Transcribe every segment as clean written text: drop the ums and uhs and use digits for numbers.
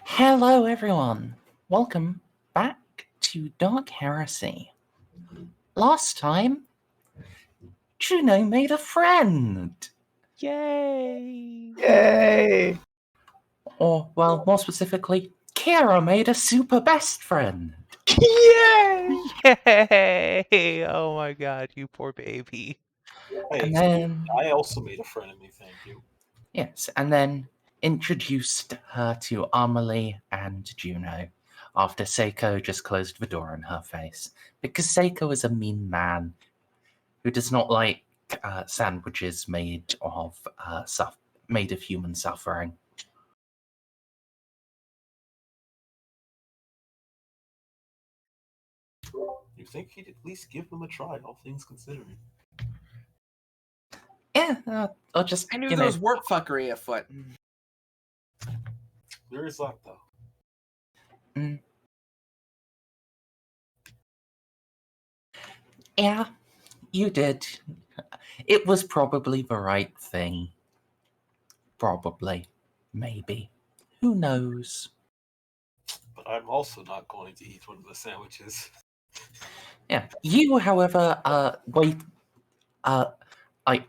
Hello, everyone. Welcome back to Dark Heresy. Last time, Juno made a friend. Yay! Yay! Or, well, more specifically, Kira made a super best friend. Yay! Yay! Oh my god, you poor baby. Hey, And then, I also made a friend of me, thank you. yes, and then introduced her to Amelie and Juno after Ceiko just closed the door in her face. Because Ceiko is a mean man who does not like sandwiches made of human suffering. You think he'd at least give them a try, all things considering. Yeah, I'll just, I knew there was work fuckery afoot. There is that, though. Yeah, you did. It was probably the right thing. Probably. Maybe. Who knows? But I'm also not going to eat one of the sandwiches. Yeah. You, however, I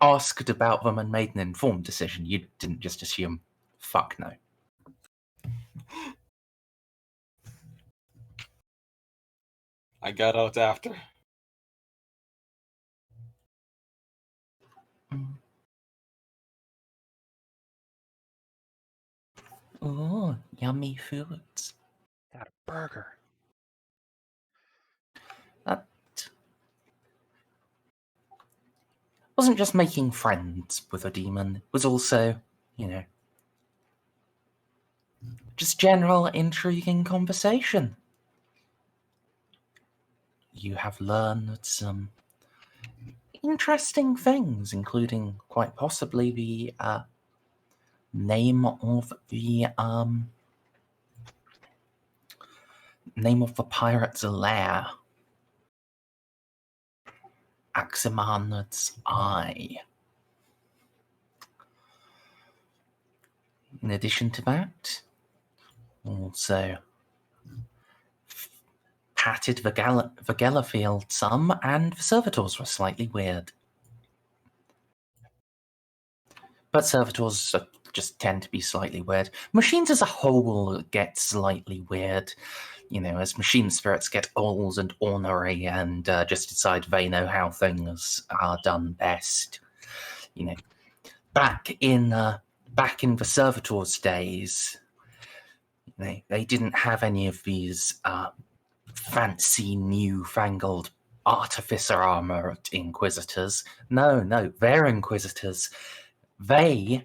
asked about them and made an informed decision. You didn't just assume, fuck no. I got out after. Oh, yummy foods. Got a burger. That wasn't just making friends with a demon. It was also, just general intriguing conversation. You have learned some interesting things, including quite possibly the name of the pirate's lair. Aximan's Eye. In addition to that, also patted the Gellerfield some, and the servitors were slightly weird. But servitors just tend to be slightly weird. Machines as a whole get slightly weird, as machine spirits get old and ornery and just decide they know how things are done best. Back in the servitors' days, they didn't have any of these fancy newfangled artificer armor inquisitors. No, they're inquisitors. They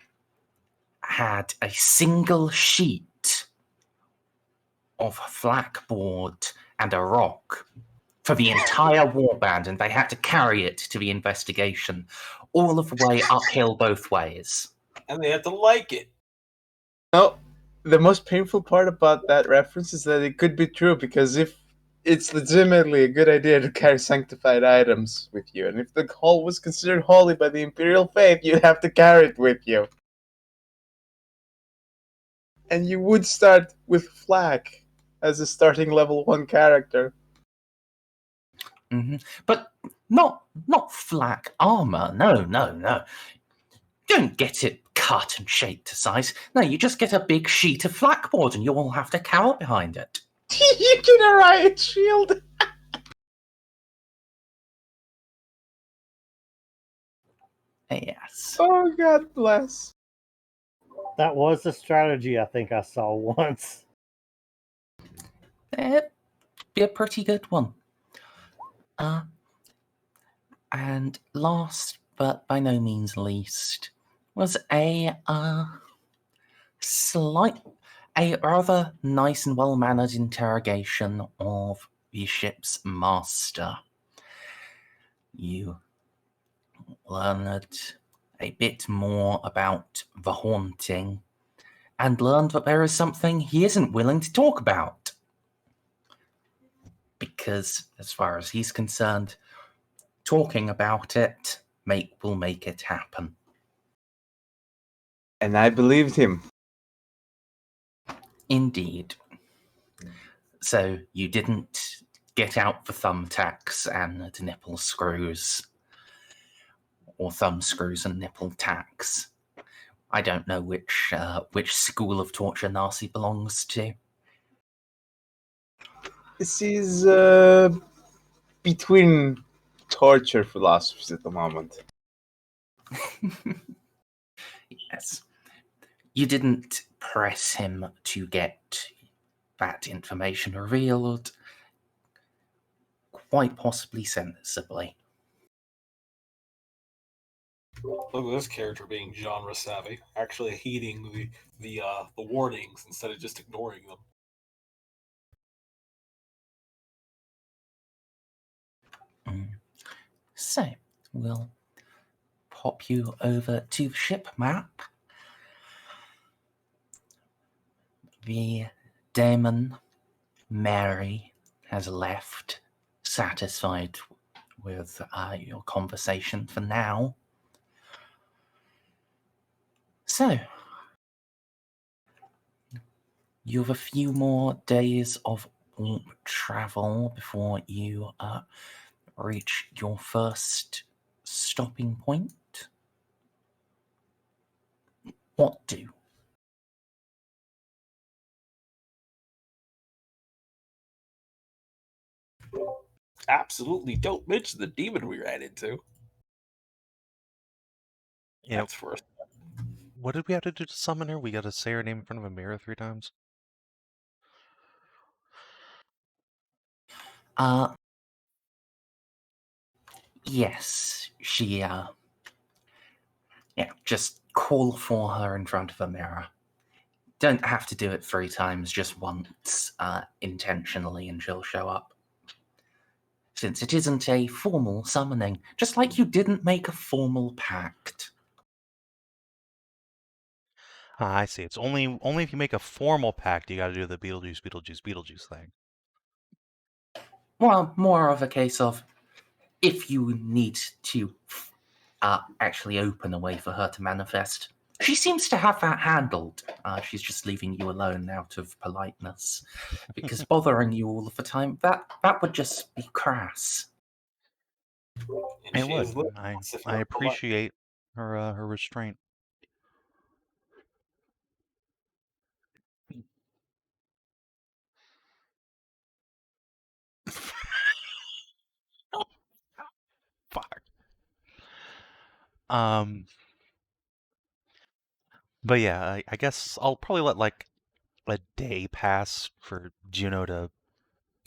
had a single sheet of flakboard and a rock for the entire warband, and they had to carry it to the investigation, all of the way uphill both ways. And they had to like it. No, the most painful part about that reference is that it could be true, because if it's legitimately a good idea to carry sanctified items with you, and if the hall was considered holy by the Imperial faith, you'd have to carry it with you. And you would start with flak as a starting level 1 character. Mm-hmm. But not flak armor. No. Don't get it cut and shaped to size. No, you just get a big sheet of flakboard and you all have to cower behind it. You get a riot shield! Yes. Oh, God bless. That was the strategy I think I saw once. It'd be a pretty good one. And last, but by no means least, was a rather nice and well-mannered interrogation of the ship's master. You learned a bit more about the haunting and learned that there is something he isn't willing to talk about. Because, as far as he's concerned, talking about it will make it happen. And I believed him. Indeed. So you didn't get out the thumbtacks and the nipple screws, or thumb screws and nipple tacks. I don't know which school of torture Narcia belongs to. This is between torture philosophies at the moment. Yes. You didn't press him to get that information revealed, quite possibly sensibly. Look at this character being genre savvy, actually heeding the warnings instead of just ignoring them. So, we'll pop you over to the ship map. The daemon, Mary, has left, satisfied with your conversation for now. So, you have a few more days of warp travel before you reach your first stopping point. What do? Absolutely don't mention the demon we ran into. You know, That's for us. what did we have to do to summon her? We got to say her name in front of a mirror 3 times? Yes, she, just call for her in front of a mirror. Don't have to do it 3 times, just once, intentionally, and she'll show up. Since it isn't a formal summoning, just like you didn't make a formal pact. Ah, I see. It's only if you make a formal pact you got to do the Beetlejuice thing. Well, more of a case of if you need to actually open a way for her to manifest. She seems to have that handled. She's just leaving you alone out of politeness. Because bothering you all of the time, that would just be crass. And It she would. is little less if I you're appreciate her restraint. Fuck. But yeah, I guess I'll probably let like a day pass for Juno to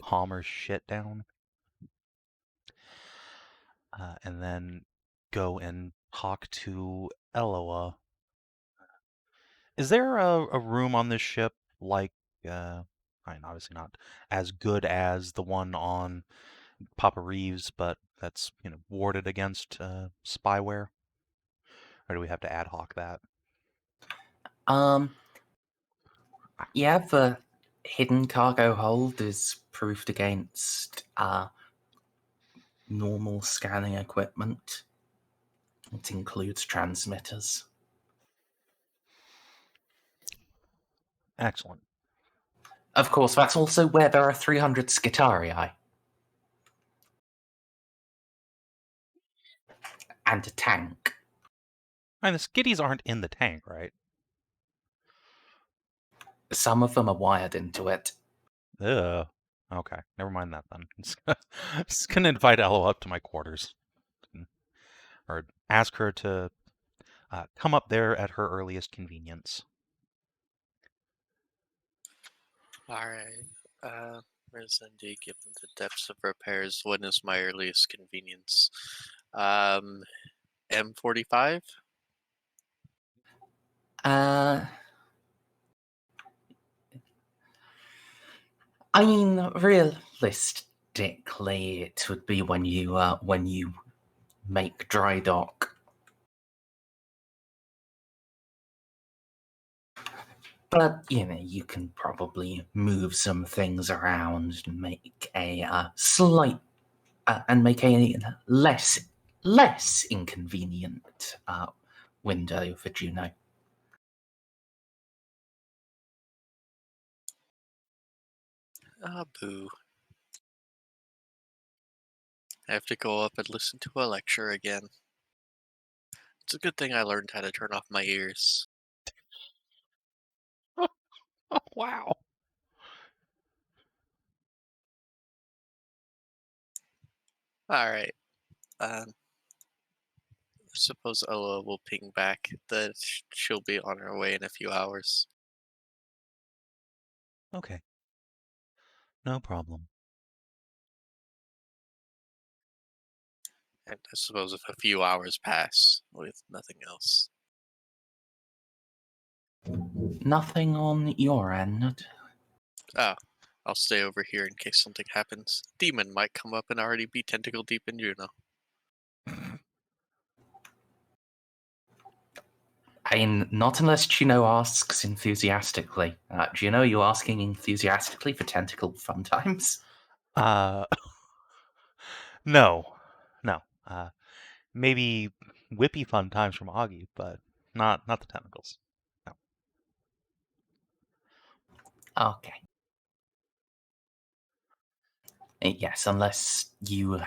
calm her shit down, and then go and talk to Eloa. Is there a room on this ship like, I mean, obviously not as good as the one on Papa Reeves, but that's, warded against spyware? Or do we have to ad hoc that? Yeah, the hidden cargo hold is proofed against normal scanning equipment. It includes transmitters. Excellent. Of course, that's also where there are 300 Scytarii. And a tank. I mean, the skitties aren't in the tank, right? Some of them are wired into it. Ugh. Okay, never mind that then. Just gonna invite Elo up to my quarters, or ask her to come up there at her earliest convenience. Alright. Merzendi, given the depths of repairs, when is my earliest convenience? M45? I mean, realistically, it would be when you make dry dock. But you can probably move some things around and make a slight make a less inconvenient window for Juno. Ah, boo. I have to go up and listen to a lecture again. It's a good thing I learned how to turn off my ears. Oh, wow. Alright. I suppose Eloa will ping back that she'll be on her way in a few hours. Okay. No problem. And I suppose if a few hours pass with nothing else. Nothing on your end. Ah, I'll stay over here in case something happens. Demon might come up and already be tentacle deep in Juno. I mean, not unless Juno asks enthusiastically. Juno, you asking enthusiastically for tentacle fun times? No. Maybe whippy fun times from Augie, but not the tentacles. No. Okay. Yes, unless you,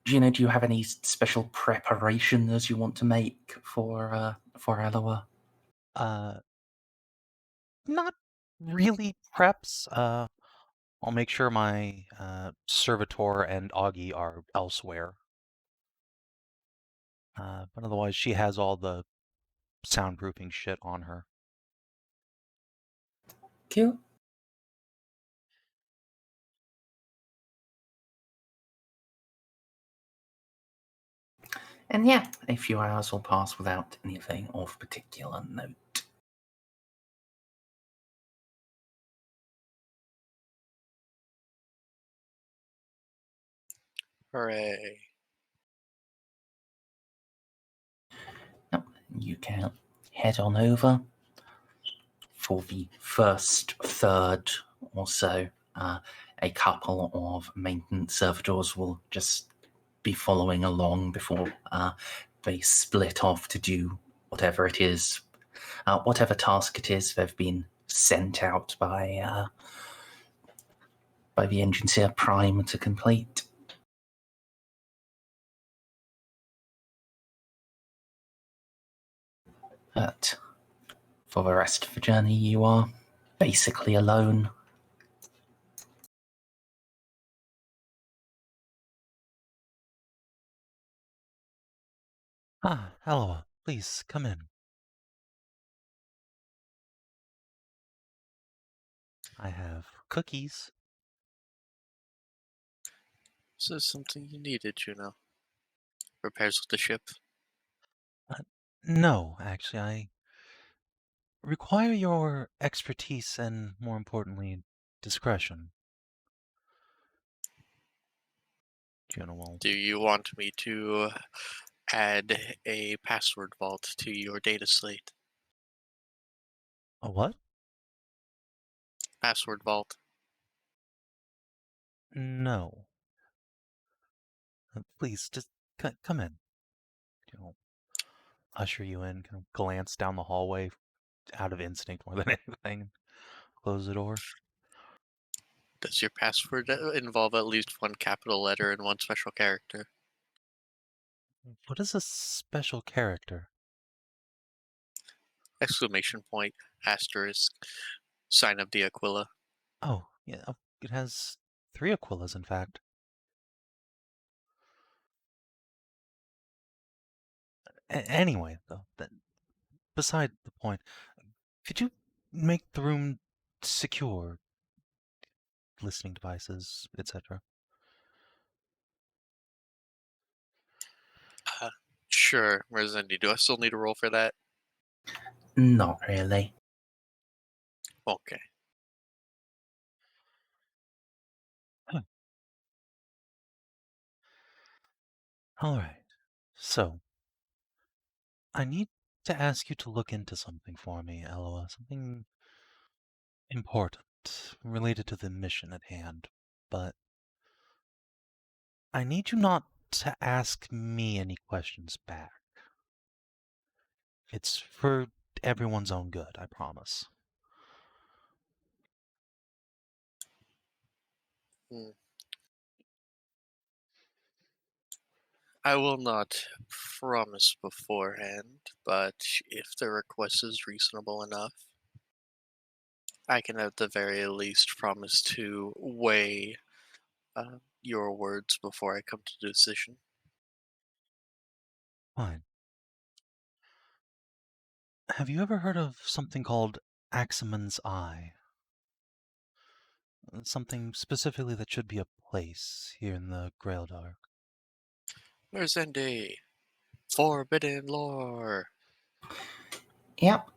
Juno, do you have any special preparations you want to make for Eloa? Not really preps. I'll make sure my servitor and Augie are elsewhere. But otherwise, she has all the soundproofing shit on her. Cool. And yeah, a few hours will pass without anything of particular note. Hooray. You can head on over for the first third or so. A couple of maintenance servitors will just be following along before they split off to do whatever it is, whatever task it is they've been sent out by the Engineer Prime to complete. But for the rest of the journey, you are basically alone. Eloa, please come in. I have cookies. Is this something you needed, Juno? Repairs with the ship? No, actually, I require your expertise and, more importantly, discretion. Juno will. Do you want me to add a password vault to your data slate? A what? Password vault. No. Please, just come in. Juno usher you in, kind of glance down the hallway out of instinct more than anything. Close the door. Does your password involve at least one capital letter and one special character? What is a special character? Exclamation point, asterisk, sign of the Aquila. Oh, yeah, it has 3 Aquilas, in fact. Anyway, though, beside the point, could you make the room secure? Listening devices, etc. Sure, Merzendi. Do I still need a roll for that? Not really. Okay. All right. So, I need to ask you to look into something for me, Eloa. Something important related to the mission at hand. But I need you not to ask me any questions back. It's for everyone's own good, I promise. Hmm. I will not promise beforehand, but if the request is reasonable enough, I can at the very least promise to weigh your words before I come to a decision. Fine. Have you ever heard of something called Aximan's Eye? Something specifically that should be a place here in the Grail Dark. Merzendi, forbidden lore. Yep.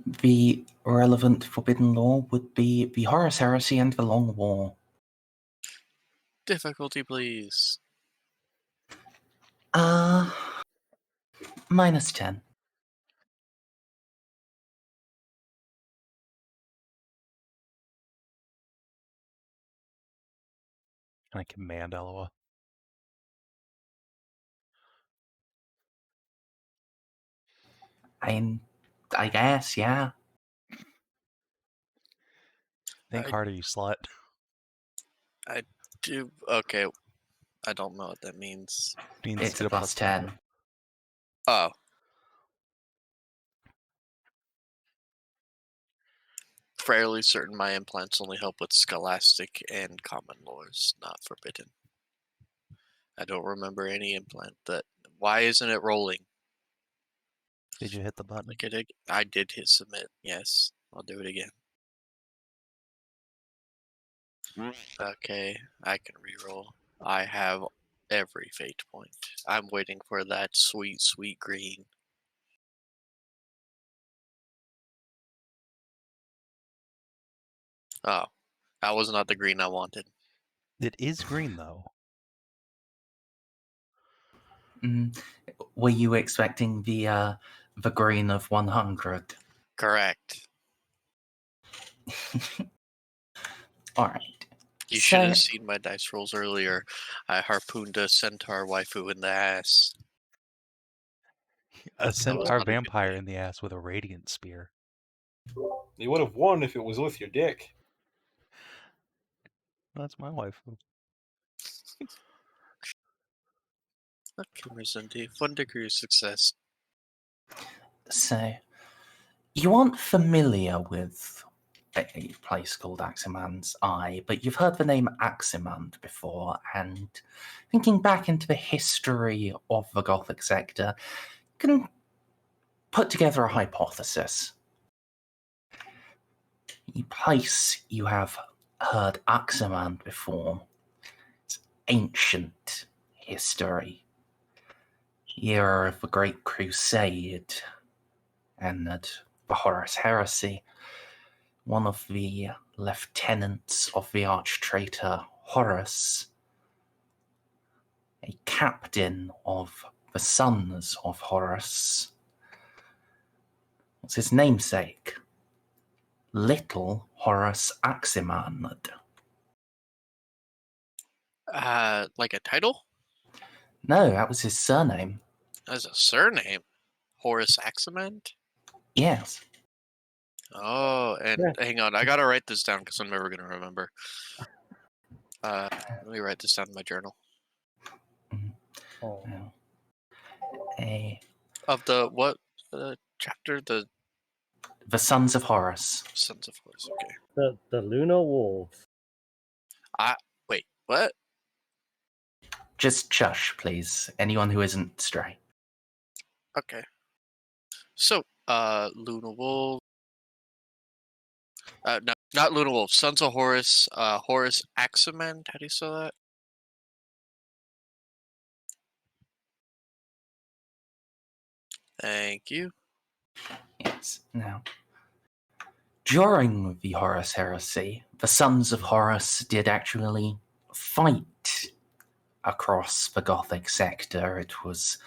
The relevant forbidden law would be the Horus Heresy and the Long War. Difficulty, please. -10. Can I command Eloa? I guess, yeah. Think harder, you slut. I do. Okay, I don't know what that means. Means It's a get up on the +10. tower. Oh. Fairly certain my implants only help with scholastic and common lores, not forbidden. I don't remember any implant that. Why isn't it rolling? Did you hit the button? I did hit submit. Yes, I'll do it again. Okay, I can reroll. I have every fate point. I'm waiting for that sweet, sweet green. Oh, that was not the green I wanted. It is green, though. Were you expecting the green of 100? Correct. Alright. You should have seen my dice rolls earlier. I harpooned a centaur waifu in the ass. A centaur not a good vampire day. in the ass with a radiant spear. You would have won if it was with your dick. That's my waifu. Okay, Merzendi, 1 degree of success. So, you aren't familiar with a place called Aximan's Eye, but you've heard the name Aximand before, and thinking back into the history of the Gothic sector, you can put together a hypothesis. The place you have heard Aximand before, it's ancient history. Year of the Great Crusade, and that the Horus Heresy, one of the lieutenants of the arch-traitor Horus, a captain of the Sons of Horus. What's his namesake? Little Horus Aximand. Like a title? No, that was his surname. As a surname? Horace Aximand? Yes. Oh, and Yeah. hang on, I gotta write this down because I'm never gonna remember. Let me write this down in my journal. Oh. Of the what chapter? The Sons of Horus. Sons of Horus. Okay. The Lunar Wolves. Wait, what? Just shush, please. Anyone who isn't stray. Okay. So, Luna Wolf. No, not Luna Wolf. Sons of Horus. Horus Aximand. How do you spell that? Thank you. Yes. Now, during the Horus Heresy, the Sons of Horus did actually fight across the Gothic sector. It was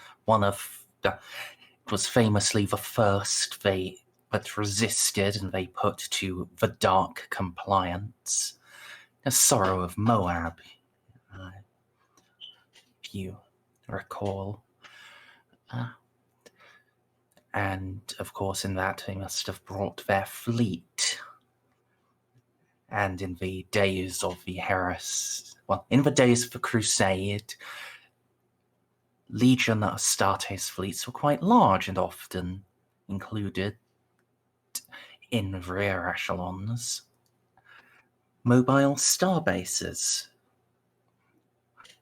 famously the first that resisted, and they put to the Dark Compliance. The Sorrow of Moab, if you recall. And, of course, in that they must have brought their fleet. And in the days of the in the days of the Crusade, Legion Astartes fleets were quite large and often included in rear echelons mobile starbases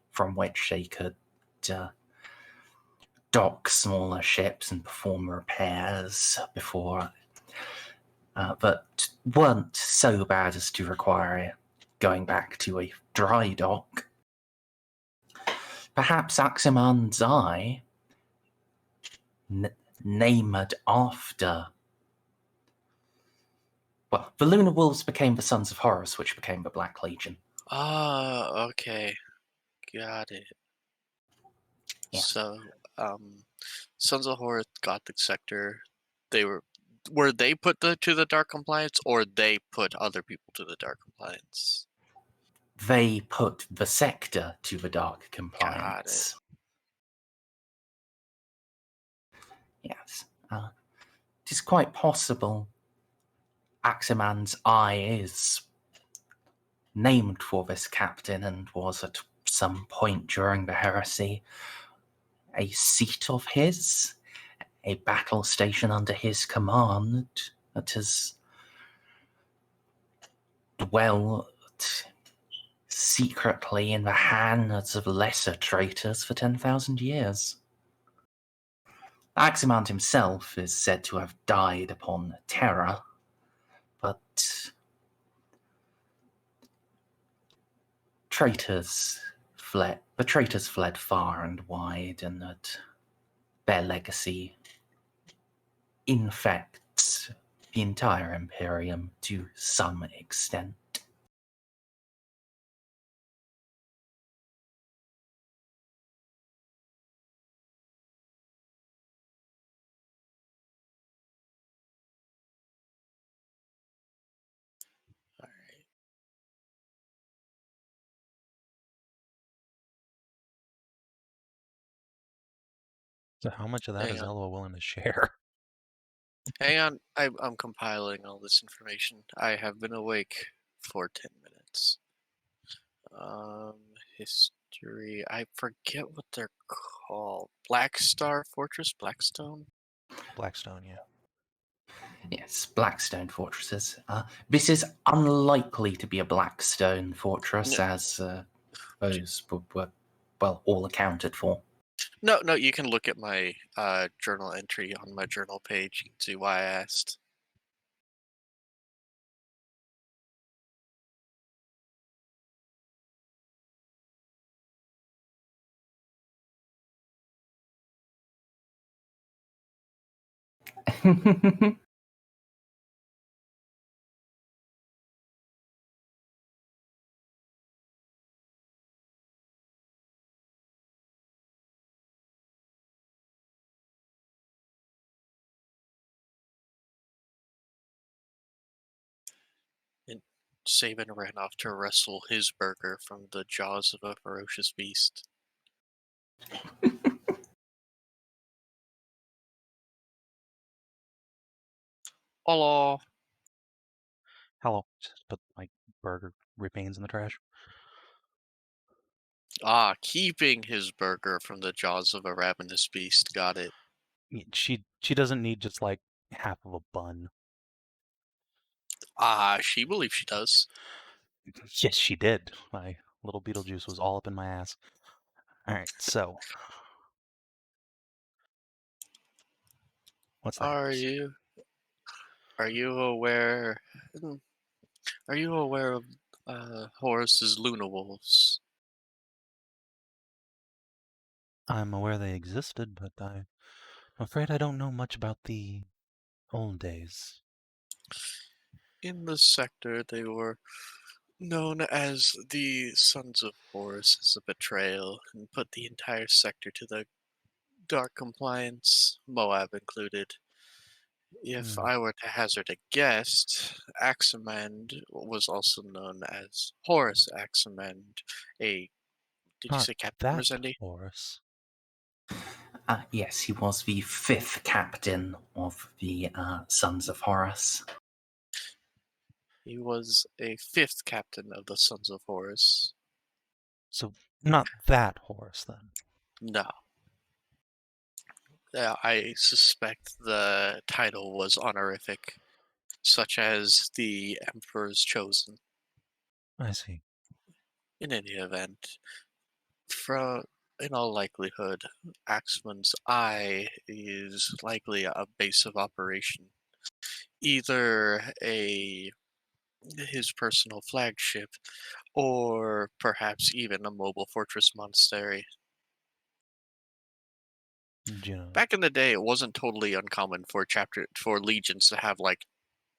from which they could dock smaller ships and perform repairs before, but weren't so bad as to require going back to a dry dock. Perhaps Aximand's Eye, named after... Well, the Lunar Wolves became the Sons of Horus, which became the Black Legion. Ah, okay. Got it. Yeah. So, Sons of Horus Gothic sector, were they put to the Dark Compliance, or they put other people to the Dark Compliance? They put the sector to the Dark Compliance. Yes. It is quite possible Aximand's Eye is named for this captain and was at some point during the Heresy a seat of his, a battle station under his command that has dwelt secretly in the hands of lesser traitors for 10,000 years. Aximand himself is said to have died upon Terra, but the traitors fled far and wide, and that their legacy infects the entire Imperium to some extent. So how much of that Hang is on. Eloa willing to share? Hang on, I'm compiling all this information. I have been awake for 10 minutes. History. I forget what they're called. Black Star Fortress? Blackstone? Blackstone, yeah. Yes, Blackstone fortresses. This is unlikely to be a Blackstone fortress, as those were, well, all accounted for. No, you can look at my journal entry on my journal page. You can see why I asked. And Savin ran off to wrestle his burger from the jaws of a ferocious beast. Hello. Hello. Just put my burger remains in the trash. Ah, keeping his burger from the jaws of a ravenous beast. Got it. She doesn't need just like half of a bun. Ah, she believes she does. Yes, she did. My little Beetlejuice was all up in my ass. All right, so what's that? Are you aware? Are you aware of Horus's Luna Wolves? I'm aware they existed, but I'm afraid I don't know much about the old days. In the sector, they were known as the Sons of Horus as a betrayal, and put the entire sector to the Dark Compliance, Moab included. If I were to hazard a guess, Aximand was also known as Horus Aximand. Did you Not say Captain that Merzendi? Horus. Yes, he was the 5th captain of the Sons of Horus. He was a 5th captain of the Sons of Horus. So not that Horus then. No. I suspect the title was honorific, such as the Emperor's Chosen. I see. In any event, in all likelihood, Axeman's Eye is likely a base of operation. Either his personal flagship, or perhaps even a mobile fortress monastery. Juno. Back in the day, it wasn't totally uncommon for legions to have like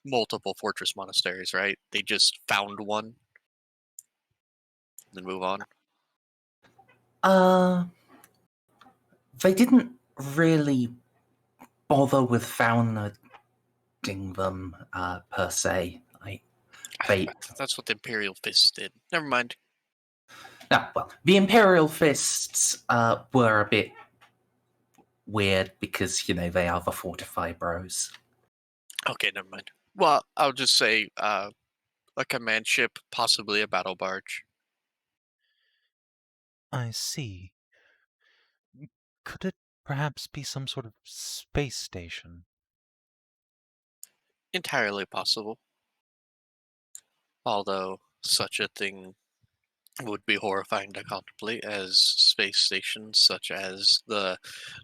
multiple fortress monasteries, right? They just found one, then move on. They didn't really bother with founding them per se. That's what the Imperial Fists did. Never mind. No, well, the Imperial Fists were a bit weird because, they are the fortified bros. Okay, never mind. Well, I'll just say a command ship, possibly a battle barge. I see. Could it perhaps be some sort of space station? Entirely possible. Although such a thing would be horrifying to contemplate, as space stations such as the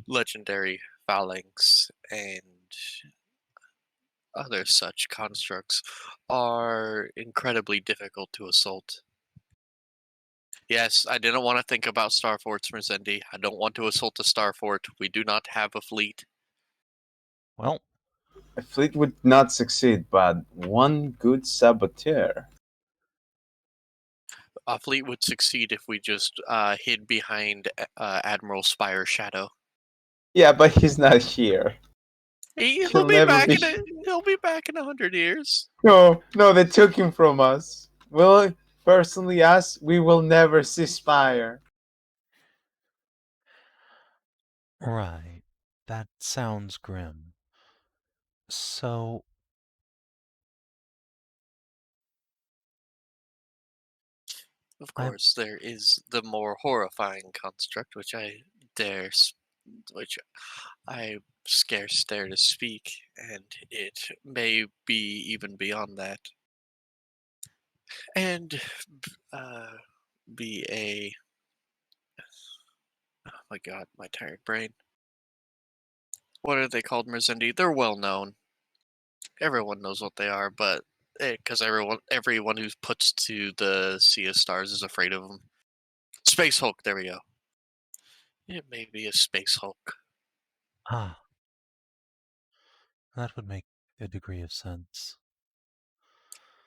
legendary Phalanx and other such constructs are incredibly difficult to assault. Yes, I didn't want to think about Star Forts, Merzendi. I don't want to assault a Star Fort. We do not have a fleet. Well, A fleet would not succeed, but one good saboteur. A fleet would succeed if we just hid behind Admiral Spire's shadow. Yeah, but he's not here. He'll He'll be never back be- he'll be back in 100 years. No, they took him from us. Well, personally, us, we will never see Spire. right. That sounds grim. So, Of course, there is the more horrifying construct, which I scarce dare to speak, and it may be even beyond that, and be a. Oh my god, my tired brain. What are they called, Merzendi? They're well known. Everyone knows what they are, but because everyone who puts to the Sea of Stars is afraid of them. Space Hulk. There we go. It may be a Space Hulk. that would make a degree of sense.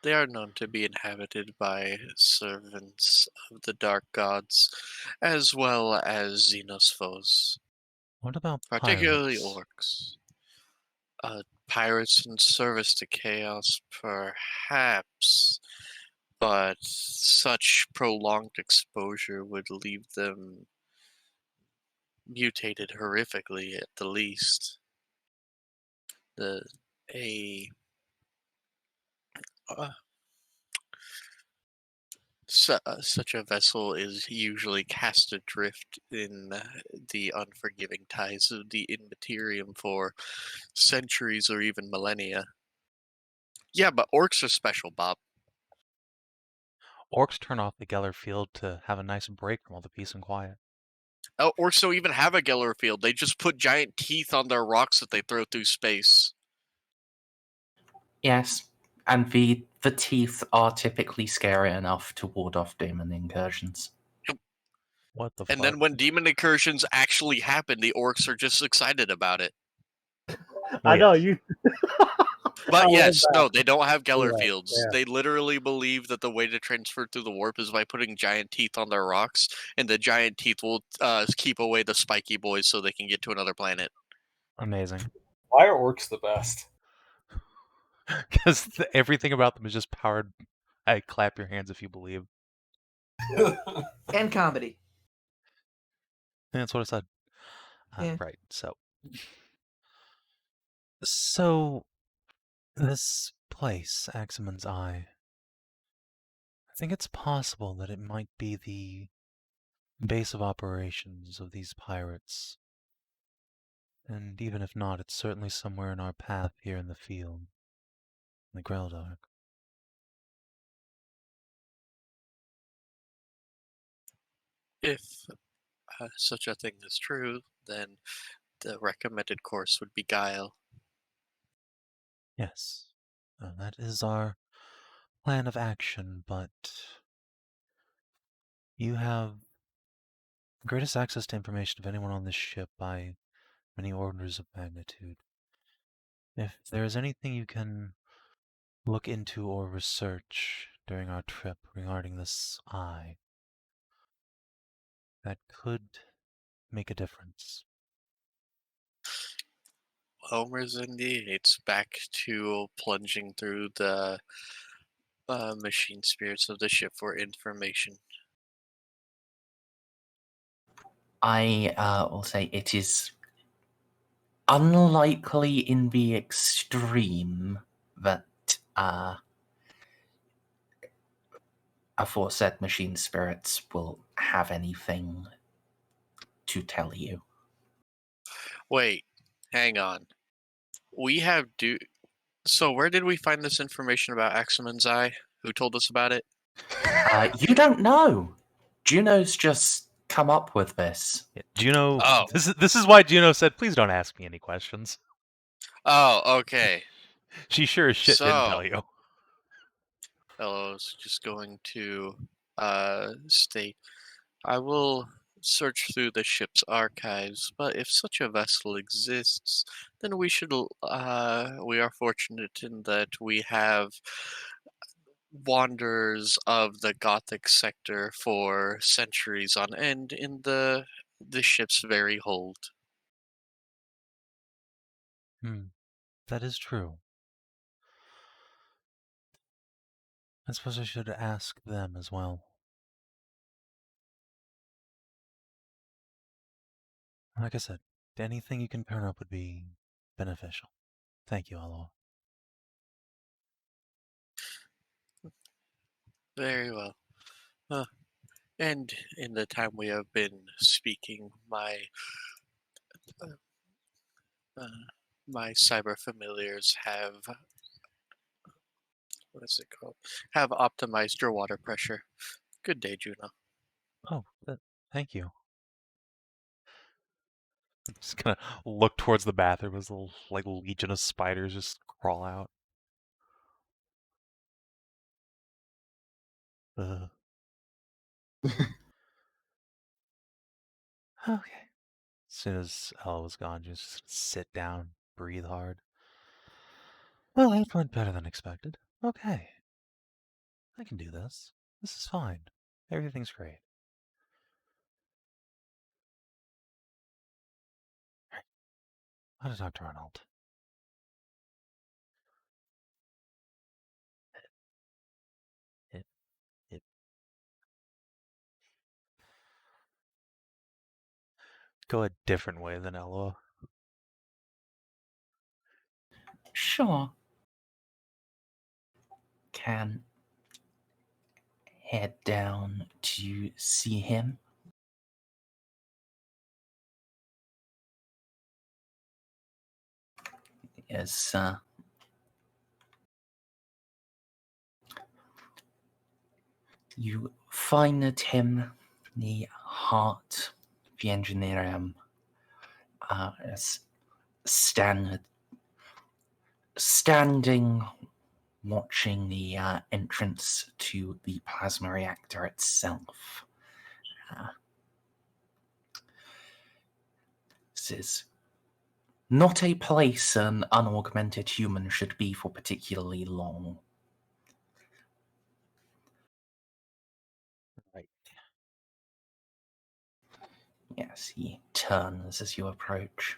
They are known to be inhabited by servants of the dark gods, as well as Xenos foes, What about particularly pirates? orcs. Pirates in service to chaos, perhaps, but such prolonged exposure would leave them mutated horrifically at the least. Such a vessel is usually cast adrift in the unforgiving tides of the Immaterium for centuries or even millennia. Yeah, but orcs are special, Bob. Orcs turn off the Geller field to have a nice break from all the peace and quiet. Oh, orcs don't even have a Geller field. They just put giant teeth on their rocks that they throw through space. Yes, and the teeth are typically scary enough to ward off demon incursions. What the And fuck? then when demon incursions actually happen, the orcs are just excited about it. I know yes. you. But I yes, love that. no, they don't have Geller Yeah, fields. yeah. They literally believe that the way to transfer through the warp is by putting giant teeth on their rocks, and the giant teeth will keep away the spiky boys so they can get to another planet. Amazing. Why are orcs the best? Because everything about them is just powered. I clap your hands if you believe. And comedy. That's what I said. Yeah. Right. So This place, Aximon's Eye, I think it's possible that it might be the base of operations of these pirates. And even if not, it's certainly somewhere in our path here in the field. The Grail Dark. If such a thing is true, then the recommended course would be Guile. Yes, that is our plan of action, but you have greatest access to information of anyone on this ship by many orders of magnitude. If there is anything you can look into or research during our trip regarding this eye, that could make a difference. Well, Merzendi, it's back to plunging through the machine spirits of the ship for information. I will say it is unlikely in the extreme that aforesaid machine spirits will have anything to tell you. Wait, hang on. We have So where did we find this information about Aximon's Eye? Who told us about it? You don't know. Juno's just come up with this. Yeah, Juno. Oh. This is why Juno said, "Please don't ask me any questions." Oh, okay. She sure as shit didn't tell you. Eloa's just going to state, I will search through the ship's archives, but if such a vessel exists, then we are fortunate in that we have wanderers of the Gothic sector for centuries on end in the ship's very hold. That is true. I suppose I should ask them as well. Like I said, anything you can turn up would be beneficial. Thank you, Eloa. Very well. And in the time we have been speaking, my cyber familiars have, what is it called? Have optimized your water pressure. Good day, Juno. Oh, thank you. I'm just gonna look towards the bathroom as a like legion of spiders just crawl out. Okay. As soon as Ella was gone, just sit down, breathe hard. Well, that went better than expected. Okay. I can do this. This is fine. Everything's great. How to talk to Arnold. It. Go a different way than Eloa. Sure. Can head down to see him. Yes, you find him in the heart of the engineering standing watching the entrance to the plasma reactor itself. This is not a place an unaugmented human should be for particularly long. Right. Yes, he turns as you approach.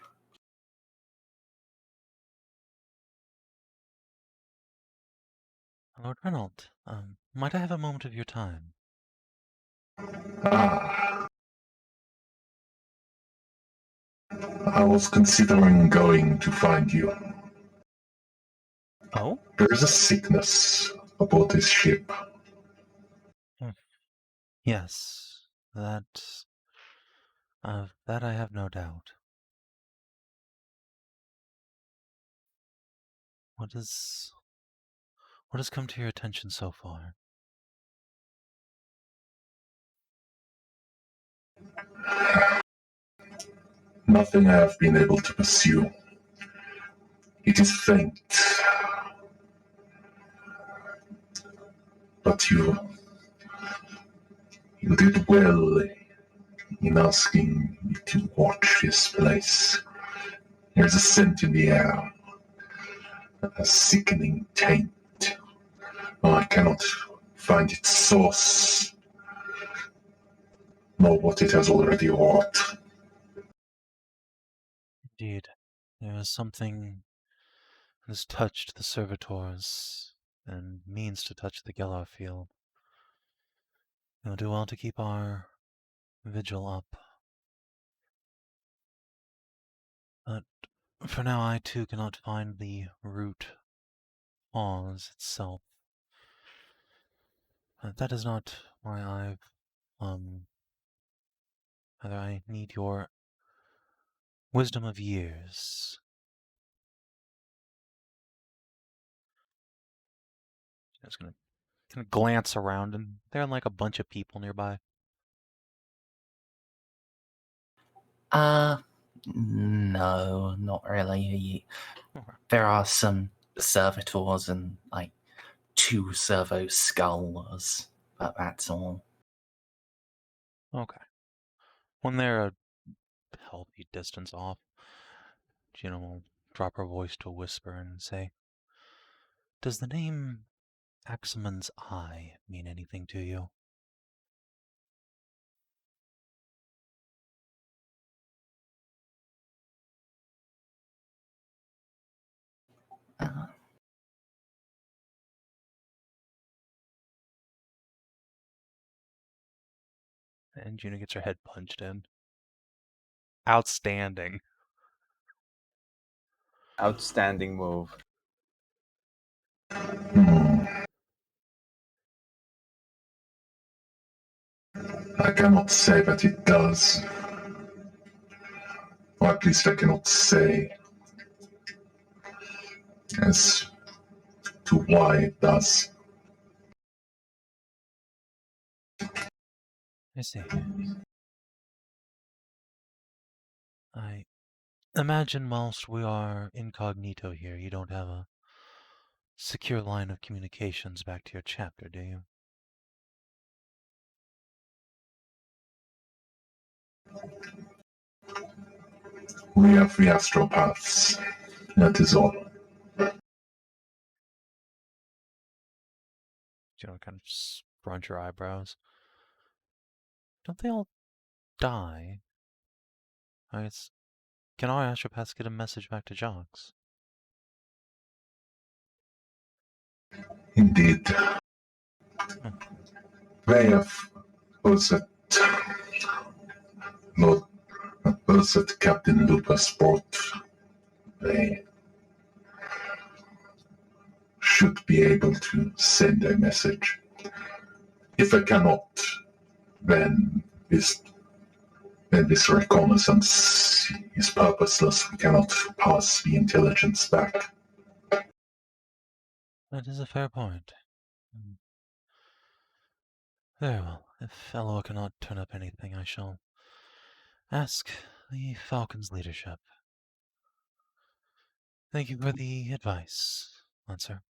Lord Reynolds, might I have a moment of your time? I was considering going to find you. Oh? There is a sickness aboard this ship. Yes, that I have no doubt. What has come to your attention so far? Nothing I have been able to pursue. It is faint. But you did well in asking me to watch this place. There's a scent in the air, a sickening taint. Oh, I cannot find its source, nor what it has already wrought. Indeed, there is something that has touched the servitors and means to touch the Gellar field. We'll do well to keep our vigil up. But for now, I too cannot find the root cause itself. That is not why I've, rather I need your wisdom of years. I was gonna glance around, and there are like a bunch of people nearby. No, not really. Okay. There are some servitors and like 2 servo skulls, but that's all. Okay. When they're a healthy distance off, Juno will drop her voice to a whisper and say, "Does the name Axeman's Eye mean anything to you?" Uh, And Juno gets her head punched in. Outstanding. Outstanding move. I cannot say that it does. Or at least I cannot say as to why it does. I see. I imagine whilst we are incognito here, you don't have a secure line of communications back to your chapter, do you? We have the astropaths. That is all. Juno kind of scrunch her eyebrows. Don't they all die? I guess, can our astropaths get a message back to Jox? Indeed. They have also Lord those that Captain Lupus brought. They should be able to send a message. If they cannot, then this reconnaissance is purposeless. We cannot pass the intelligence back. That is a fair point. Very well. If Eloa cannot turn up anything, I shall ask the Falcon's leadership. Thank you for the advice, Lancer.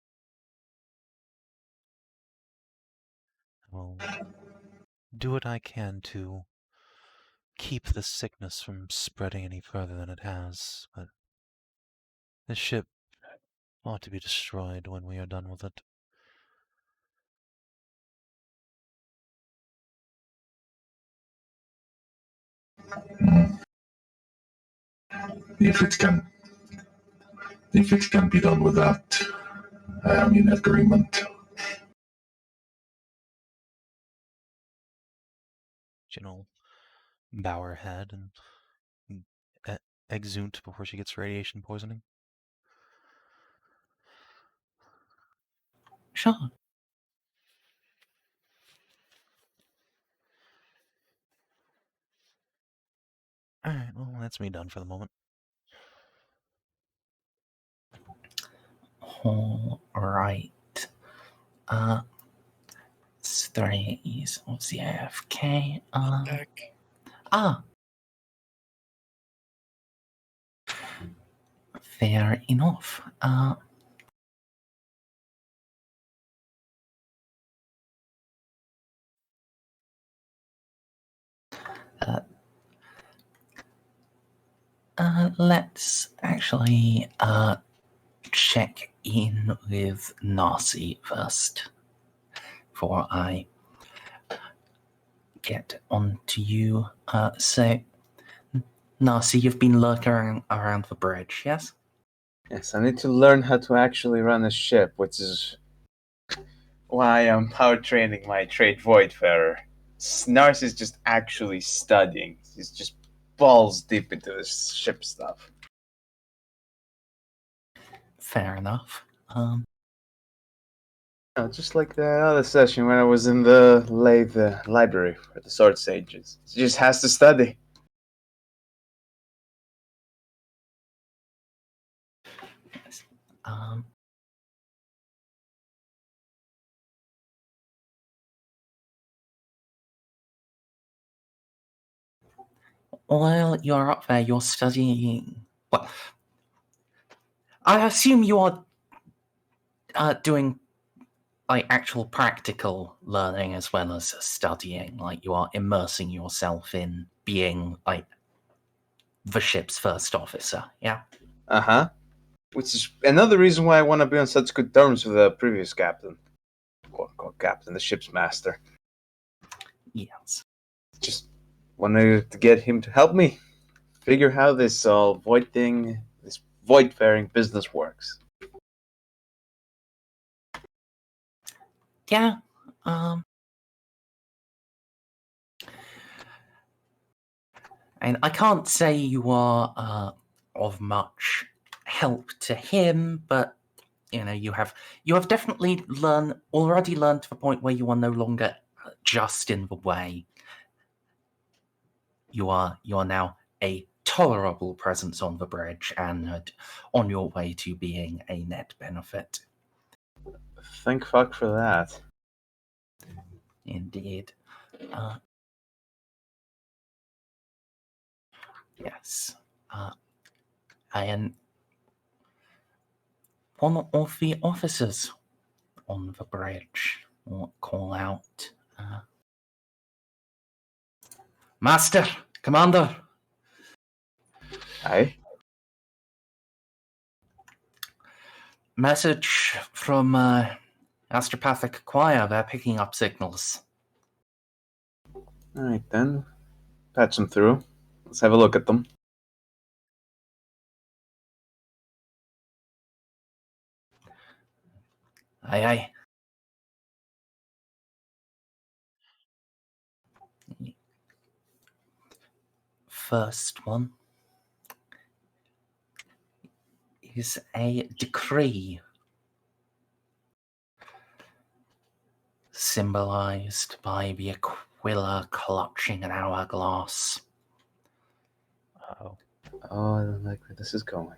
I will do what I can to keep the sickness from spreading any further than it has, but this ship ought to be destroyed when we are done with it. If it can be done with that, I am in agreement. She'll bow her head and exunt before she gets radiation poisoning. Sure. Alright, well, that's me done for the moment. All right. Strays of the AFK. Back. Fair enough. Let's actually check in with Narcia first before I get on to you. So, Narcia, you've been lurking around the bridge, yes? Yes, I need to learn how to actually run a ship, which is why I'm power training my trade Voidfarer. Snars is just actually studying. He's just balls deep into this ship stuff. Fair enough. Just like the other session when I was in the library for the Sword Sages. He just has to study. Yes. While you're up there, you're studying. Well, I assume you are doing like actual practical learning as well as studying. Like you are immersing yourself in being like the ship's first officer. Yeah. Uh-huh. Which is another reason why I want to be on such good terms with the previous captain. Quote-unquote captain, the ship's master. Yes. Just wanted to get him to help me figure how this this void-faring business works. Yeah. And I can't say you are of much help to him, but you know you have definitely already learned to the point where you are no longer just in the way. You are now a tolerable presence on the bridge and on your way to being a net benefit. Thank fuck for that. Indeed. Yes. And one of the officers on the bridge will call out, Master, Commander. Aye? Message from Astropathic Choir. They're picking up signals. Alright then. Patch them through. Let's have a look at them. Aye, aye. First one is a decree symbolized by the Aquila clutching an hourglass. Oh. Oh, I don't like where this is going.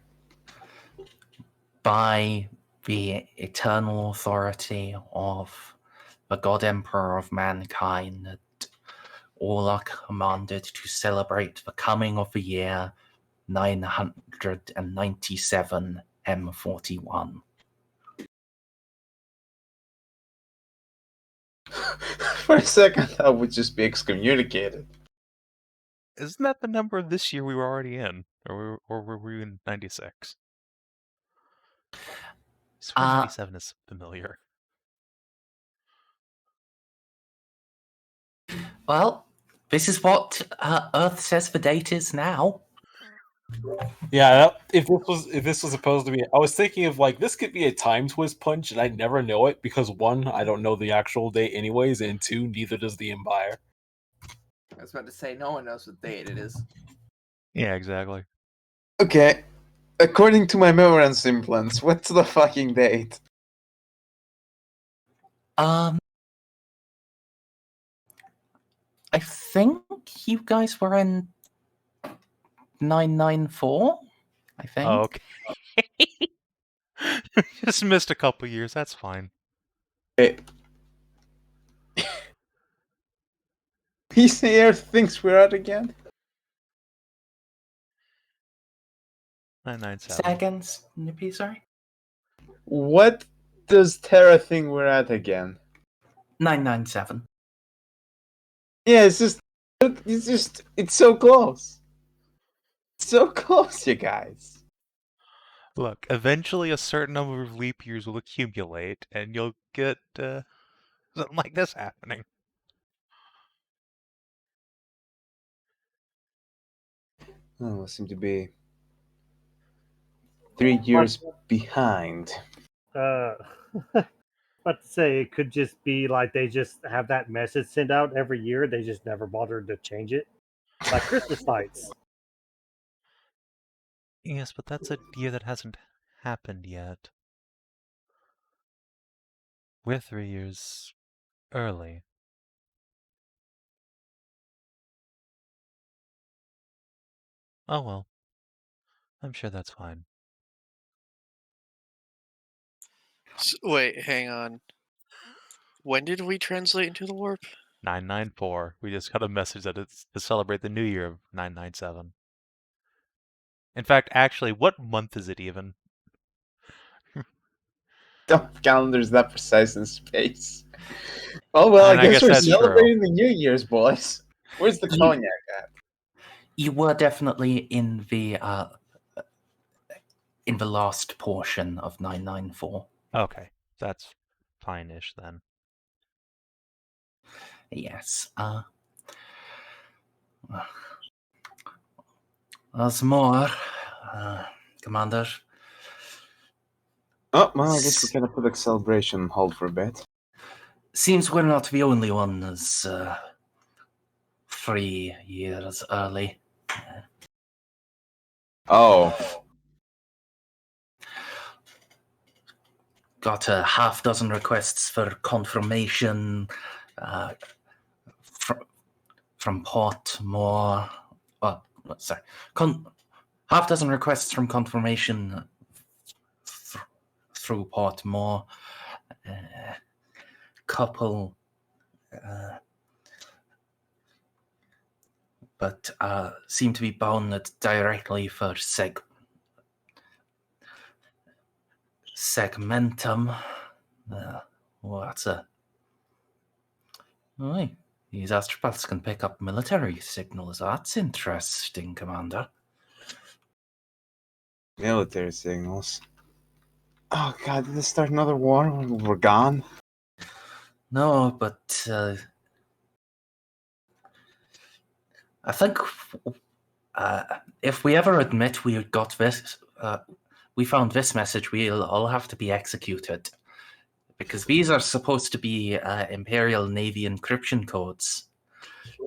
By the eternal authority of the God Emperor of mankind, that all are commanded to celebrate the coming of the year 997 M41. For a second, I thought we'd just be excommunicated. Isn't that the number this year we were already in? Or were we in 96? I swear 97 is familiar. Well, this is what Earth says the date is now. Yeah, if this was supposed to be, I was thinking of like this could be a time twist punch, and I never know it because one, I don't know the actual date anyways, and two, neither does the Empire. I was about to say, no one knows what date it is. Yeah, exactly. Okay. According to my memorandum implants, what's the fucking date? I think you guys were in 994. I think. Oh, okay. Just missed a couple years. That's fine. Hey. He's here thinks we're out again. 997. Seconds, Snippy, sorry. What does Terra think we're at again? 997. Yeah, it's so close. So close, you guys. Look, eventually a certain number of leap years will accumulate, and you'll get something like this happening. Oh, we seem to be 3 years behind. But to say it could just be like they just have that message sent out every year. They just never bothered to change it, like Christmas lights. Yes, but that's a year that hasn't happened yet. We're 3 years early. Oh well. I'm sure that's fine. Wait, hang on. When did we translate into the warp? 994. We just got a message that it's to celebrate the new year of 997. In fact, actually, what month is it even? Don't calendars that precise in space. Oh well, And I I guess guess we're that's true. celebrating the New Year's, boys. Where's the cognac at? You were definitely in the last portion of 994. Okay, that's fine-ish then. Yes. There's more, Commander. Oh, well, I guess we can put the celebration on hold for a bit. Seems we're not the only ones 3 years early. Oh. Got a half dozen requests for confirmation from Portmore. Sorry. Half dozen requests from confirmation through Portmore. Couple, but seem to be bound directly for segmentum. What's a... Oh, these astropaths can pick up military signals. That's interesting, Commander. Military signals. Oh god, did they start another war when we're gone? No, but I think if we ever admit we got this, we found this message, we'll all have to be executed. Because these are supposed to be Imperial Navy encryption codes.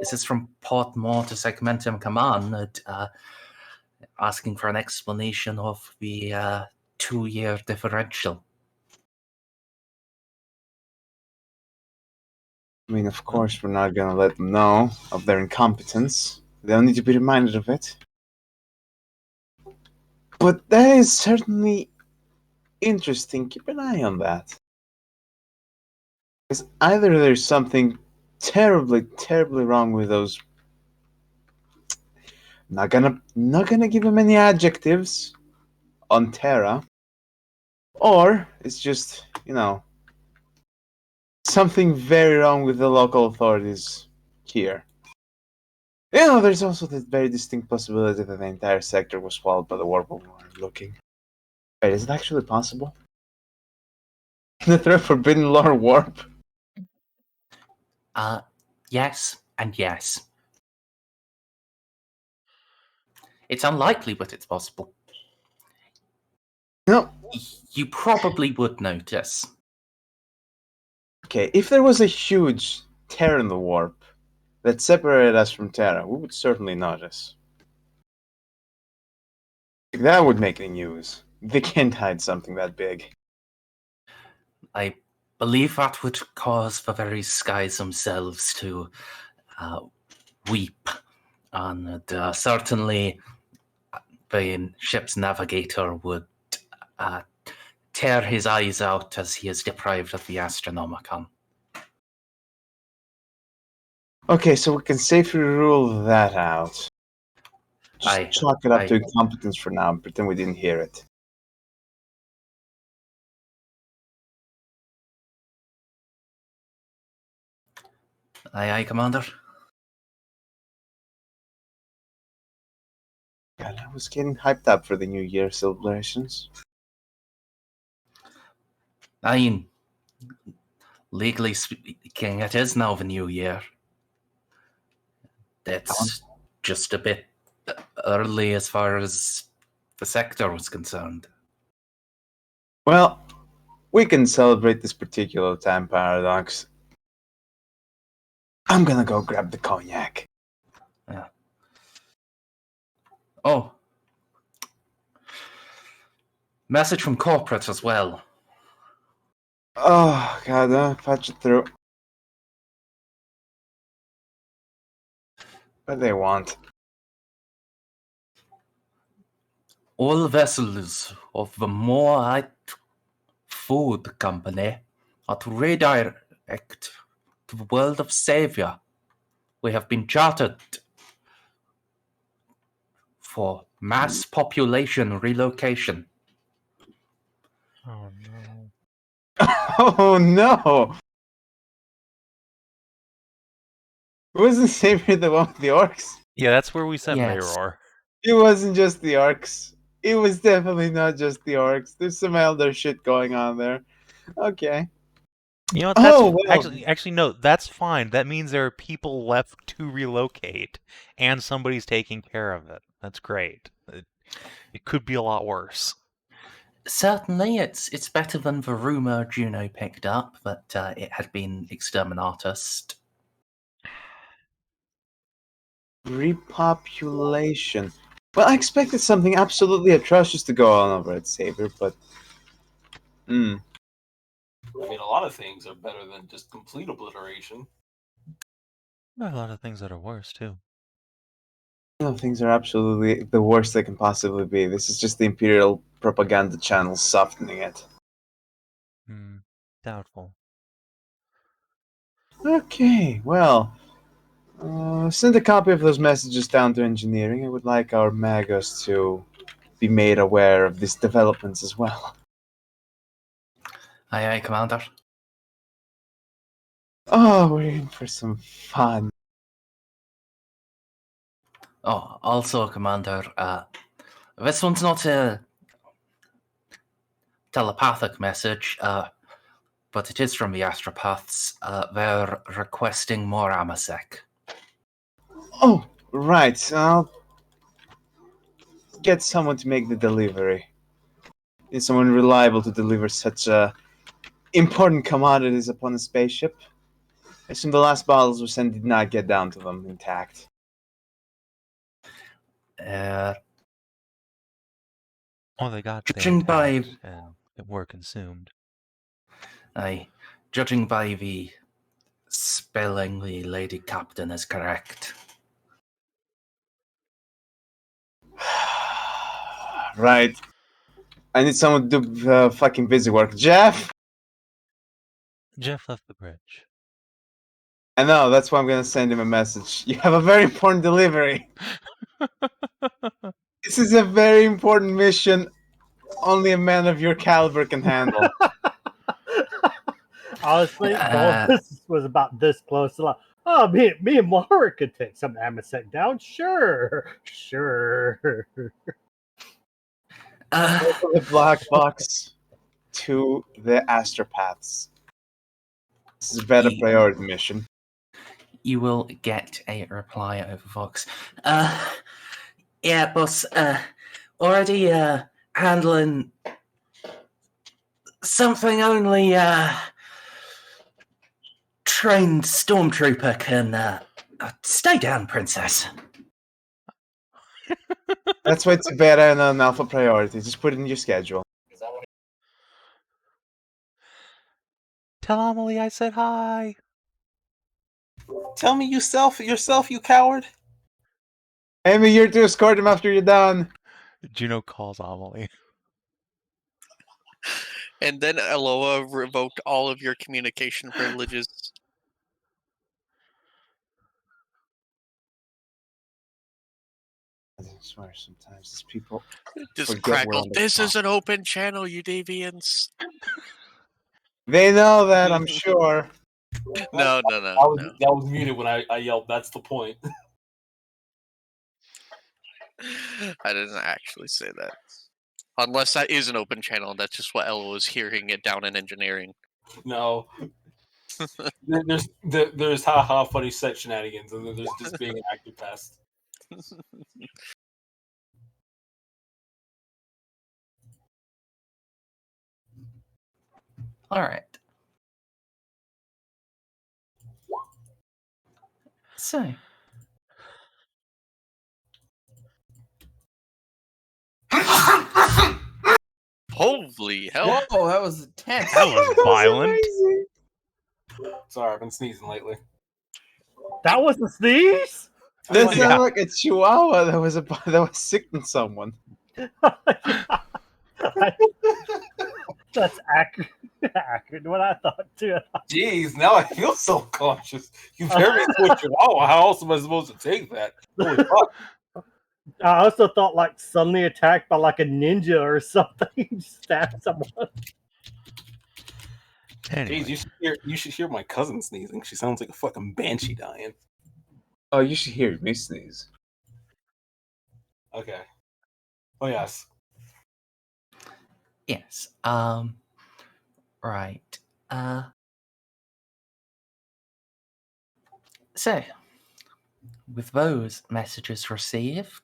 This is from Portmore to Segmentum Command, asking for an explanation of the 2-year differential. I mean, of course, we're not gonna let them know of their incompetence. They'll need to be reminded of it. But that is certainly interesting. Keep an eye on that. Because either there's something terribly, terribly wrong with those. Not gonna give them any adjectives on Terra. Or it's just, something very wrong with the local authorities here. There's also the very distinct possibility that the entire sector was swallowed by the warp while we were looking. Wait, is it actually possible? The threat forbidden lore warp? Yes and yes. It's unlikely, but it's possible. No. You probably would notice. Okay, if there was a huge tear in the warp that separated us from Terra, we would certainly notice. That would make the news. They can't hide something that big. I believe that would cause the very skies themselves to weep, and certainly the ship's navigator would tear his eyes out as he is deprived of the Astronomicon. Okay, so we can safely rule that out. Just chalk it up to incompetence for now and pretend we didn't hear it. Aye, Commander. God, I was getting hyped up for the New Year celebrations. Aye, legally speaking, it is now the New Year. It's just a bit early as far as the sector was concerned. Well, we can celebrate this particular time paradox. I'm gonna go grab the cognac. Yeah. Oh. Message from corporate as well. Oh, God, patch it through. What do they want? All vessels of the Moabite Food Company are to redirect to the world of Savior. We have been chartered for mass population relocation. Oh no. Oh no! Wasn't Savior the one with the orcs? Yeah, that's where we sent Yes. Mayor. It wasn't just the orcs. It was definitely not just the orcs. There's some other shit going on there. Okay. You know what? That's Oh, well. actually no, that's fine. That means there are people left to relocate, and somebody's taking care of it. That's great. It could be a lot worse. Certainly, it's better than the rumor Juno picked up that it had been exterminatus. Repopulation. Well, I expected something absolutely atrocious to go on over at Savior, but... I mean, a lot of things are better than just complete obliteration. There are a lot of things that are worse, too. No, things are absolutely the worst they can possibly be. This is just the Imperial propaganda channel softening it. Doubtful. Okay, well... send a copy of those messages down to engineering. I would like our magos to be made aware of these developments as well. Aye, Commander. Oh, we're in for some fun. Oh, also, Commander, this one's not a telepathic message, but it is from the astropaths. They're requesting more Amasec. Oh, right. I'll get someone to make the delivery. Need someone reliable to deliver such important commodities upon a spaceship. I assume the last bottles we sent did not get down to them intact. Oh, they got Judging by... and were consumed. Aye, judging by the spelling, the lady captain is correct. Right. I need someone to do fucking busy work. Jeff? Jeff left the bridge. I know, that's why I'm gonna send him a message. You have a very important delivery. This is a very important mission only a man of your caliber can handle. Honestly, Baltus was about this close to like, oh, me and Mara could take some Amasec down. Sure. The black box to the astropaths. This is a better priority mission. You will get a reply over Vox. Yeah, boss, already handling something only trained stormtrooper can stay down, princess. That's why it's a beta and an alpha priority. Just put it in your schedule. Tell Amelie I said hi. Tell me yourself, you coward. Amy, you're to escort him after you're done. Juno calls Amelie. And then Eloa revoked all of your communication privileges. I swear sometimes these people Just forget we're crackle. on the This is clock. an open channel, you deviants. They know that, I'm sure. No. That was muted when I yelled, that's the point. I didn't actually say that. Unless that is an open channel, and that's just what Ella was hearing it down in engineering. No. There's haha funny set shenanigans, and then there's just being an active pest. All right. So, Holy hell! Whoa, that was intense. That was violent. Sorry, I've been sneezing lately. That was the sneeze? That Yeah. sounded like a chihuahua that was sicking someone. That's accurate. Accurate. What I thought too. Jeez, now I feel self-conscious. You've heard me switch it. Oh, how else am I supposed to take that? Holy fuck. I also thought like suddenly attacked by like a ninja or something. Stab someone. Anyway, Jeez, you should hear my cousin sneezing. She sounds like a fucking banshee dying. Oh, you should hear me sneeze. Okay. Oh yes. yes. Right. So, with those messages received,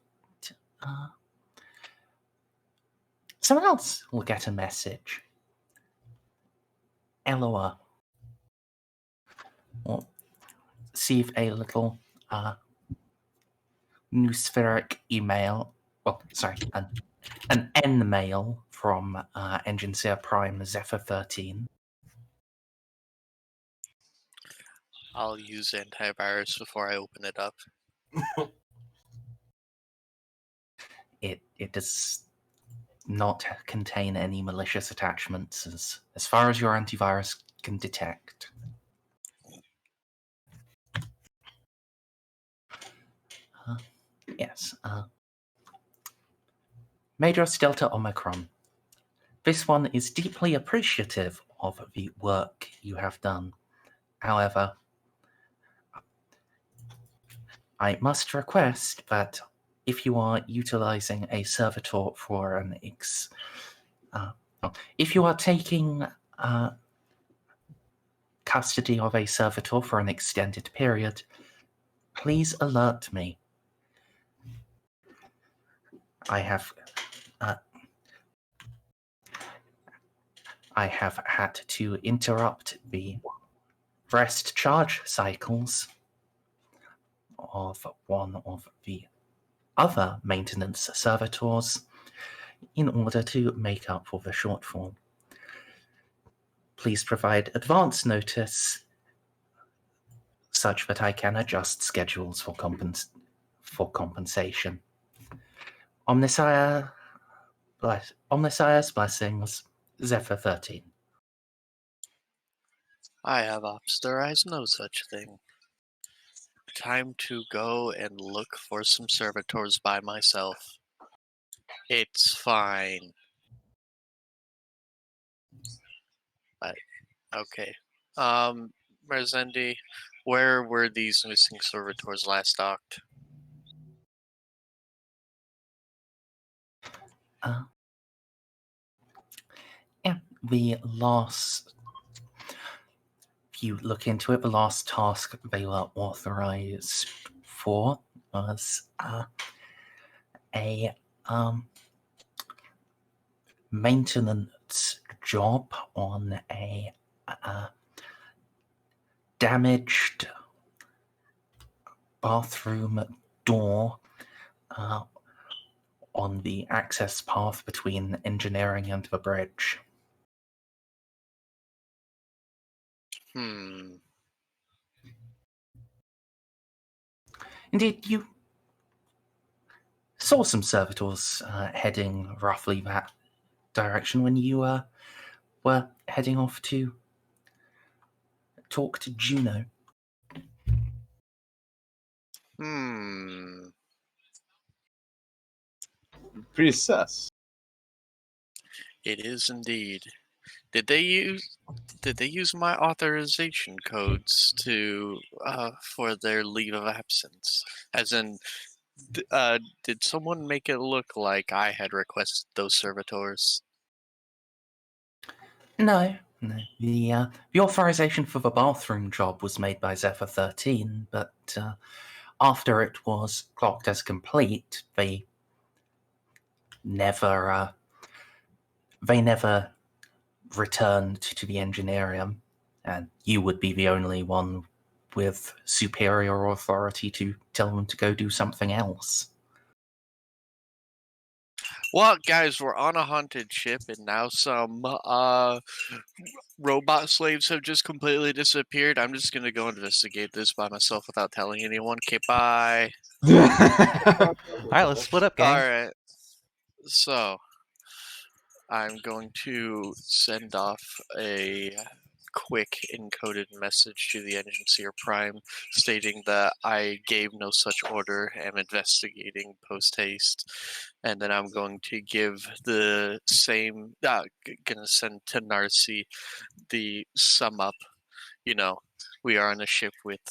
someone else will get a message. Eloa will receive a little noospheric email. Well, sorry, an N mail from Engine Seer Prime Zephyr 13. I'll use antivirus before I open it up. It does not contain any malicious attachments as far as your antivirus can detect. Yes. Major Delta Omicron. This one is deeply appreciative of the work you have done. However, I must request that if you are utilizing a servitor for an if you are taking custody of a servitor for an extended period, please alert me. I have had to interrupt the rest charge cycles of one of the other maintenance servitors in order to make up for the shortfall. Please provide advance notice such that I can adjust schedules for compensation. Omnissiah's blessings, Zephyr 13. I have obsterized no such thing. Time to go and look for some servitors by myself. It's fine. But, okay. Merzendi, where were these missing servitors last docked? The last, if you look into it, the last task they were authorized for was a maintenance job on a damaged bathroom door on the access path between engineering and the bridge. Indeed, you saw some servitors heading roughly that direction when you were heading off to talk to Juno. Pretty sus. It is indeed. Did they use my authorization codes to for their leave of absence? As in, did someone make it look like I had requested those servitors? No. The authorization for the bathroom job was made by Zephyr 13, but after it was clocked as complete, they never returned to the engineerium, and you would be the only one with superior authority to tell them to go do something else. Well, guys, we're on a haunted ship, and now some robot slaves have just completely disappeared. I'm just gonna go investigate this by myself without telling anyone. Okay, bye. All right, let's split up, gang. All right. So, I'm going to send off a quick encoded message to the Engine Seer Prime stating that I gave no such order, am investigating post haste, and then I'm going to give the same, gonna send to Narcia the sum up. You know, we are on a ship with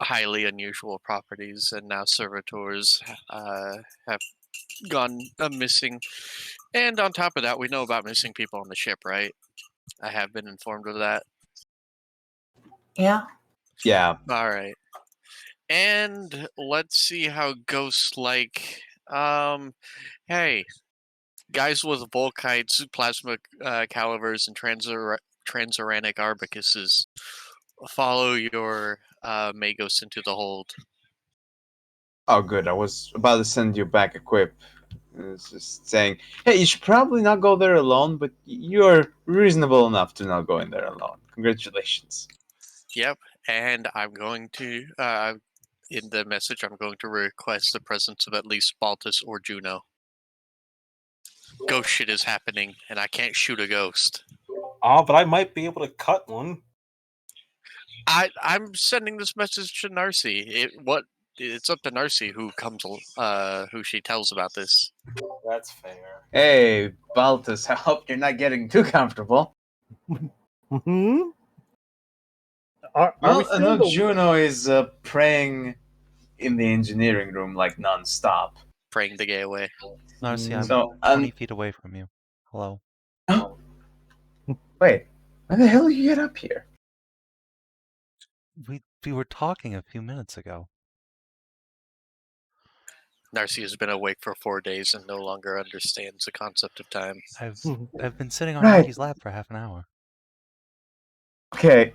highly unusual properties, and now servitors have gone missing. And on top of that, we know about missing people on the ship, right? I have been informed of that. Yeah. Yeah. All right. And let's see how ghosts like. Hey, guys with Volkites, plasma calivers, and transuranic arbicuses, follow your Magos into the hold. Oh, good. I was about to send you back a quip. It's just saying, hey, you should probably not go there alone, but you're reasonable enough to not go in there alone. Congratulations. Yep, and I'm going to, in the message, I'm going to request the presence of at least Baltus or Juno. Ghost shit is happening, and I can't shoot a ghost. But I might be able to cut one. I'm sending this message to Narcia. It's up to Narcia who who she tells about this. That's fair. Hey, Baltus, I hope you're not getting too comfortable. Hmm? Are we Well, I still know the- Juno is praying in the engineering room like non-stop. Praying the gay away. Narcia, I'm So, 20 feet away from you. Hello. Wait, why the hell did you get up here? We were talking a few minutes ago. Narcia has been awake for 4 days and no longer understands the concept of time. I've been sitting on Right. Ricky's lap for half an hour. Okay,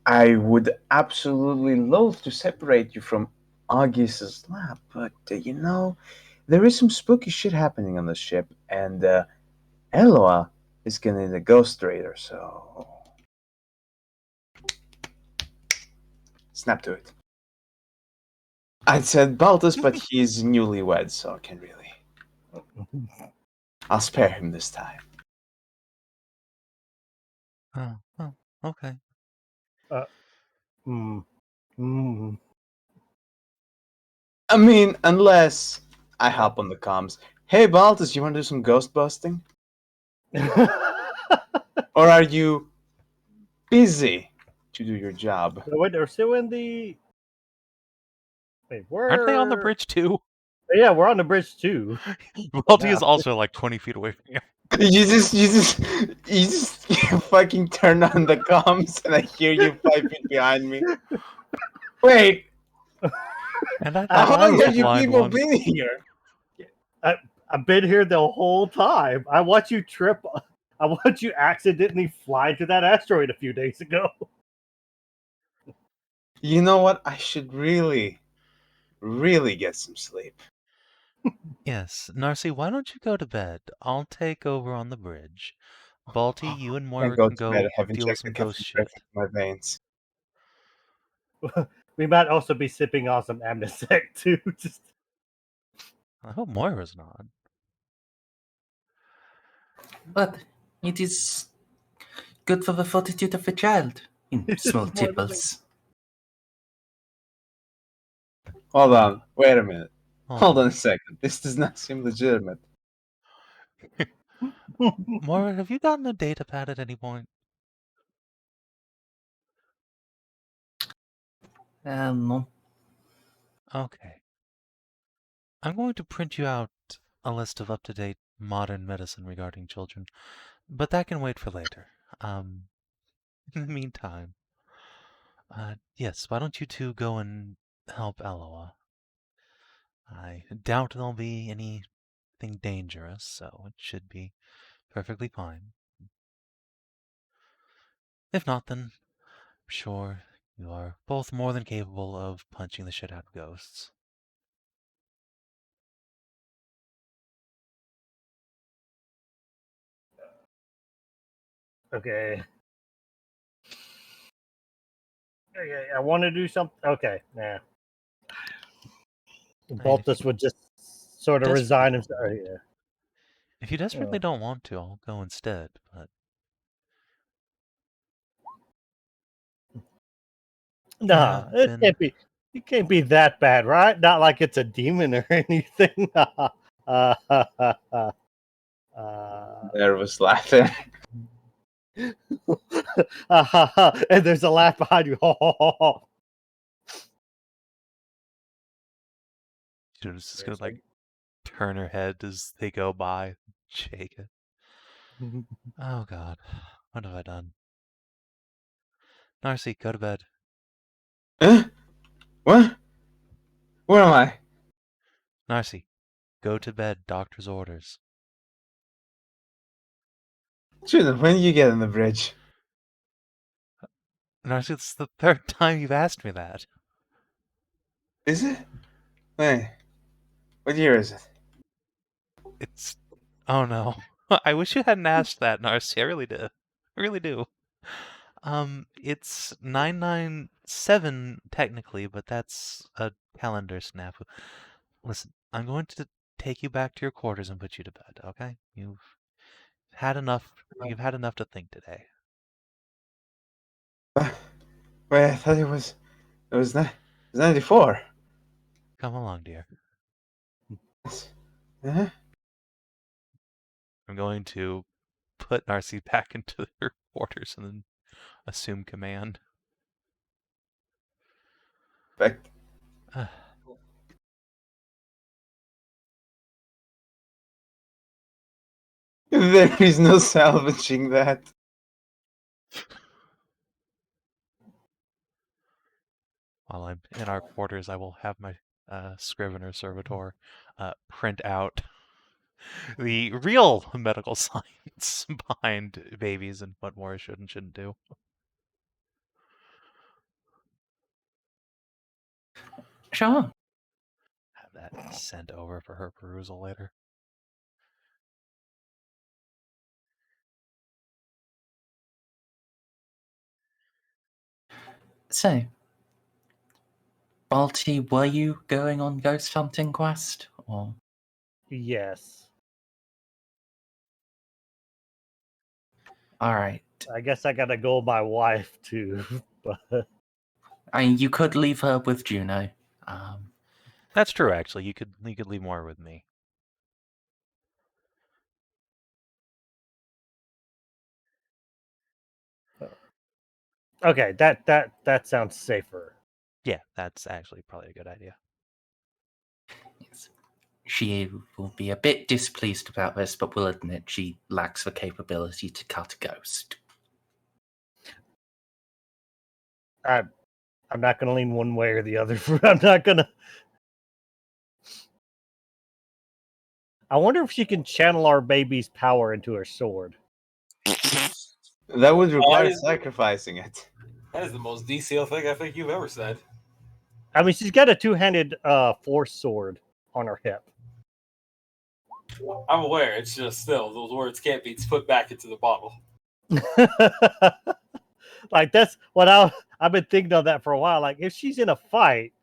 I would absolutely loathe to separate you from Augus's lab, but you know, there is some spooky shit happening on the ship, and Eloa is gonna need a ghost raider, so snap to it. I said Baltus, but he's newlywed, so I can really. I'll spare him this time. Oh, okay. I mean, unless I hop on the comms. Hey, Baltus, you want to do some ghost busting? Or are you busy to do your job? No, wait, they're still in the. Wait, where? Aren't they on the bridge too? Yeah, we're on the bridge too. Welty is also like 20 feet away from you. You just fucking turn on the comms and I hear you 5 feet behind me. Wait, And I how thought I long was have the you blind people one. been here? I've been here the whole time. I watched you trip. I watched you accidentally fly to that asteroid a few days ago. You know what? I should really get some sleep. Yes, Narcy, why don't you go to bed? I'll take over on the bridge. Balti, you and I Moira go can to bed. go I haven't deal with checked some the ghost caffeine shit. pressure in my veins. We might also be sipping on some amnestic too. Just I hope Moira's not. But it is good for the fortitude of a child in It's small more than tipples. Hold on. Wait a minute. Hold Hold on. on a second. This does not seem legitimate. Moira, have you gotten a data pad at any point? No. Okay. I'm going to print you out a list of up-to-date modern medicine regarding children, but that can wait for later. In the meantime, yes, why don't you two go and help Eloa? I doubt there'll be anything dangerous, so it should be perfectly fine. If not, then I'm sure you are both more than capable of punching the shit out of ghosts. okay. Okay, I want to do something. Okay, nah. Baltus would just sort of resign himself. Oh, yeah. If you desperately don't want to, I'll go instead, but Nah, it can't be that bad, right? Not like it's a demon or anything. Nervous laughing. And there's a laugh behind you. Juno's just gonna like turn her head as they go by, shake it. Oh god, what have I done? Narcia, go to bed. Huh? What? Where am I? Narcia, go to bed. Doctor's orders. Juno, when did you get on the bridge? Narcia, it's the third time you've asked me that. Is it? Hey, what year is it? It's... Oh no. I wish you hadn't asked that, Narcia. I really do. I really do. It's 997 technically, but that's a calendar snafu. Listen, I'm going to take you back to your quarters and put you to bed, okay? You've had enough to think today. Wait, I thought it was 94. Come along, dear. Uh-huh. I'm going to put Narcia back into her quarters and then assume command. Back. There is no salvaging that. While I'm in our quarters, I will have my Scrivener Servitor print out the real medical science behind babies and what more should and shouldn't do. Sure. Have that sent over for her perusal later. So, Balti, were you going on ghost hunting quest? Or Yes. alright. I guess I gotta go with my wife too. But I mean, you could leave her with Juno. That's true, actually. You could leave more with me. okay, that sounds safer. Yeah, that's actually probably a good idea. Yes. She will be a bit displeased about this, but will admit she lacks the capability to cut a ghost. I'm not gonna lean one way or the other. I'm not gonna. I wonder if she can channel our baby's power into her sword. That would require is- sacrificing it. That is the most DCL thing I think you've ever said. I mean, she's got a two-handed force sword on her hip. I'm aware. It's just still those words can't be put back into the bottle. Like that's what I've been thinking of that for a while. Like if she's in a fight,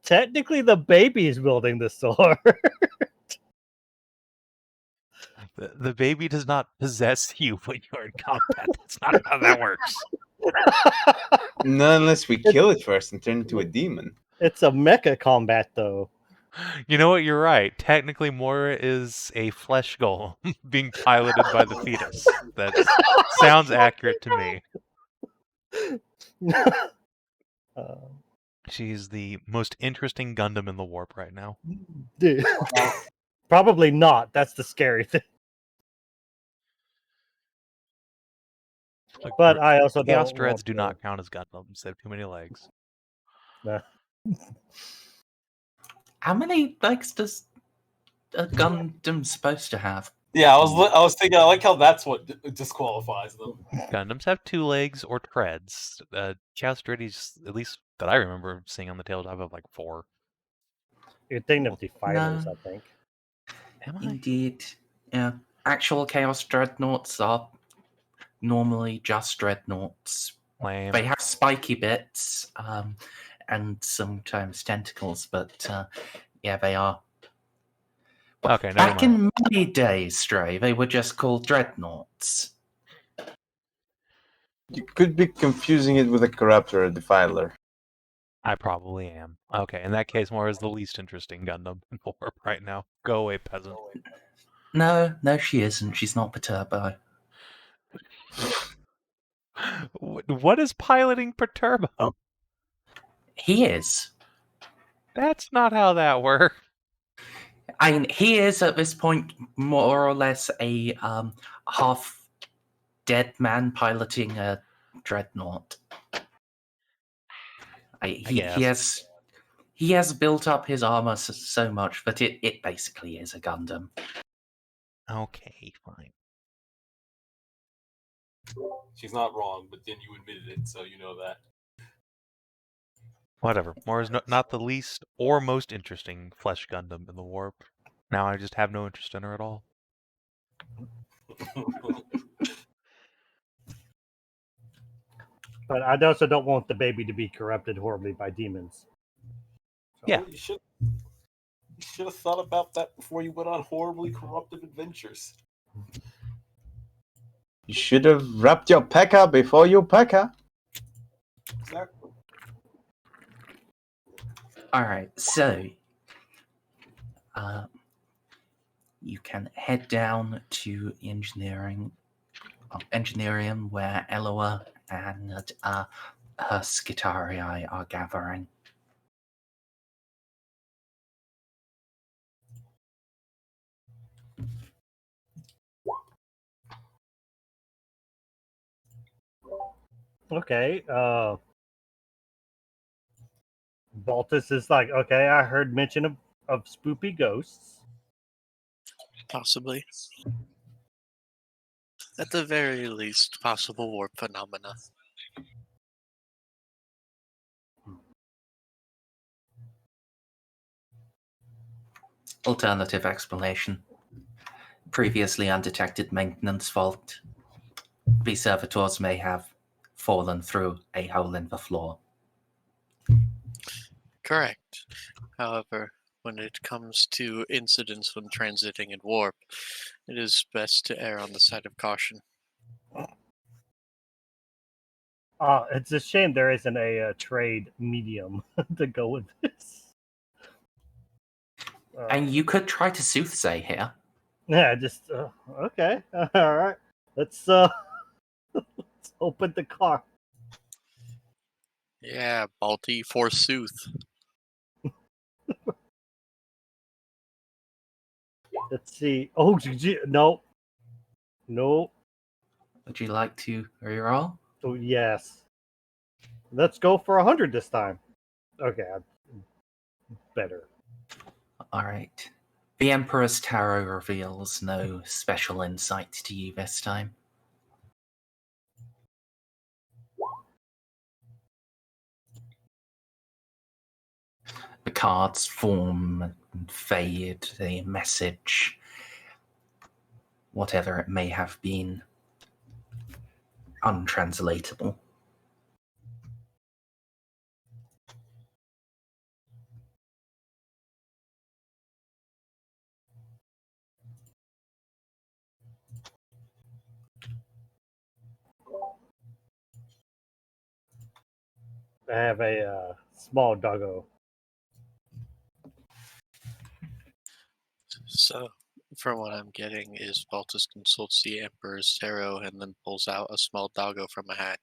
technically the baby is wielding the sword. The baby does not possess you when you're in combat. That's not how that works. Not unless we kill it first and turn it into a demon. It's a mecha combat though. You know what? You're right. Technically, Moira is a flesh golem being piloted by the fetus. That sounds accurate to me. She's the most interesting Gundam in the warp right now. Dude. Probably not. That's the scary thing. Look, But I also Chaos don't Dreads want do to- not count as Gundams. They have too many legs. How many legs does a Gundam supposed to have? Yeah, I was thinking. I like how that's what disqualifies them. Gundams have 2 legs or treads. Chaos Dreads, at least that I remember seeing on the tabletop, have like 4. You're thinking of defilers, No. I think. Am I? Indeed. Yeah. Actual Chaos Dreadnoughts are normally just Dreadnoughts. Lame. They have spiky bits and sometimes tentacles, but yeah, they are. Okay, never Back mind. in my days, Stray, they were just called Dreadnoughts. You could be confusing it with a corruptor or a defiler. I probably am. Okay, in that case, Moira is the least interesting Gundam in the warp right now. Go away, peasant. No, she isn't. She's not Perturbo. What is piloting Perturbo? He is. That's not how that works. I mean, he is at this point more or less a half-dead man piloting a dreadnought. He has built up his armor so much that it basically is a Gundam. Okay, fine. She's not wrong, but then you admitted it, so you know that. Whatever. Moira's not the least or most interesting flesh Gundam in the warp. Now I just have no interest in her at all. But I also don't want the baby to be corrupted horribly by demons. So, Yeah. You should have thought about that before you went on horribly corruptive adventures. You should have wrapped your P.E.K.K.A. before you P.E.K.K.A. Exactly. Alright, so you can head down to engineering where Eloa and her Skitarii are gathering. okay. Baltus is like, okay, I heard mention of spoopy ghosts. Possibly. At the very least, possible warp phenomena. Alternative explanation. Previously undetected maintenance fault. These servitors may have fallen through a hole in the floor. Correct. However, when it comes to incidents when transiting in warp, it is best to err on the side of caution. It's a shame there isn't a trade medium to go with this. And you could try to soothsay here. Yeah, just okay. All right. Let's let's open the car. Yeah, Balti, forsooth. Let's see. Oh, no, no. Would you like to reroll? Oh, yes. Let's go for 100 this time. Okay, better. All right. The Emperor's Tarot reveals no special insight to you this time. The cards form and fade, the message whatever it may have been, untranslatable. I have a small doggo. So, from what I'm getting, is Baltus consults the Emperor's tarot and then pulls out a small doggo from a hat.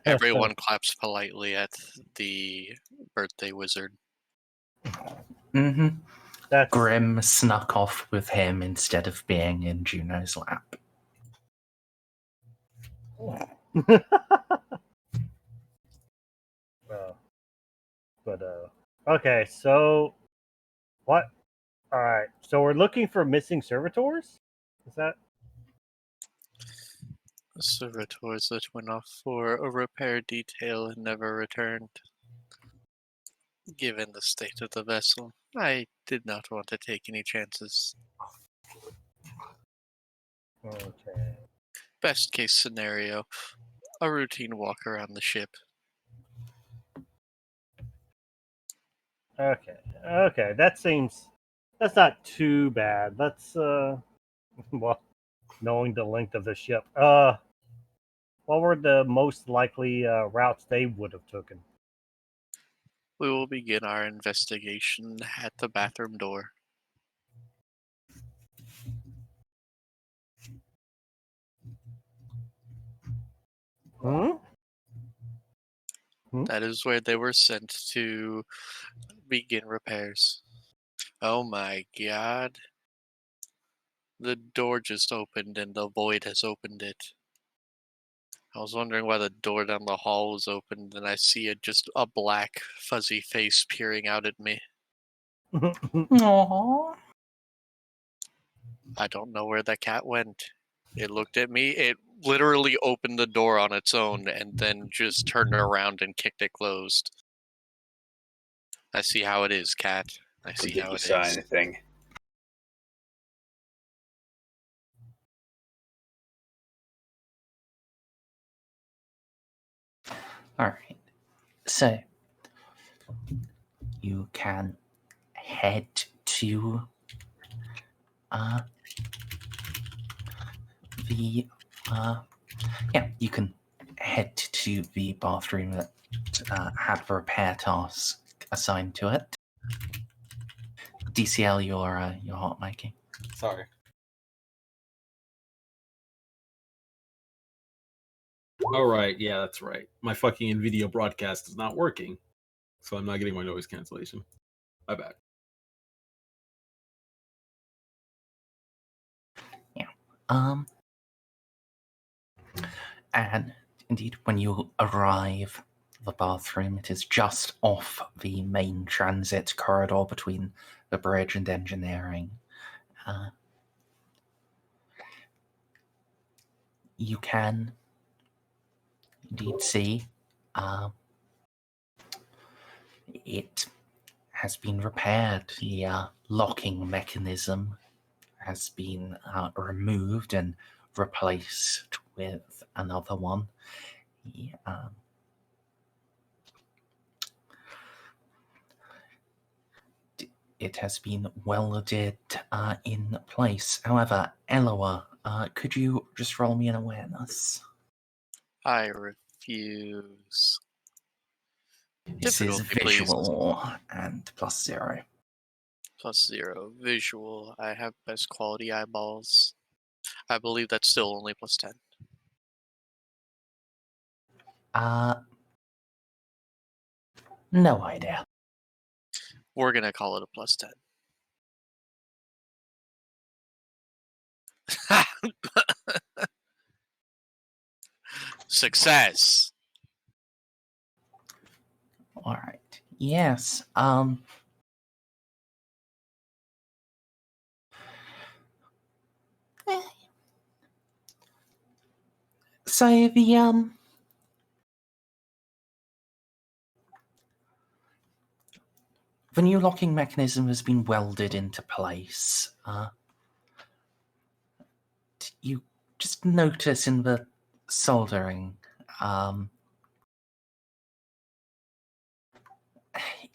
Everyone claps politely at the birthday wizard. Mm-hmm. That's Grim snuck off with him instead of being in Juno's lap. Okay, so what? All right, so we're looking for missing servitors. Is that? Servitors that went off for a repair detail and never returned. Given the state of the vessel, I did not want to take any chances. Okay. Best case scenario, a routine walk around the ship. Okay, that's not too bad. Let's well, knowing the length of the ship, what were the most likely routes they would have taken? We will begin our investigation at the bathroom door. Hmm? That is where they were sent to begin repairs. Oh my god. The door just opened and the void has opened it. I was wondering why the door down the hall was open, and I see just a black, fuzzy face peering out at me. Aww. I don't know where the cat went. It looked at me. It literally opened the door on its own and then just turned around and kicked it closed. I see how it is, cat. I see Think how you it saw is. anything? Alright. So, you can head to you can head to the bathroom that had the repair task assigned to it. DCL, your heart making. Sorry. All right, yeah, that's right. My fucking NVIDIA broadcast is not working, so I'm not getting my noise cancellation. My bad. Yeah. And indeed, when you arrive at the bathroom, it is just off the main transit corridor between the bridge and engineering. You can indeed see it has been repaired. The locking mechanism has been removed and replaced with another one. It has been welded in place. However, Eloa, could you just roll me an awareness? I refuse. This is Difficulty, please. visual and +0. +0. Visual. I have best quality eyeballs. I believe that's still only +10. No idea. We're gonna call it a +10. Success. All right. Yes. So the new locking mechanism has been welded into place. you just notice in the soldering,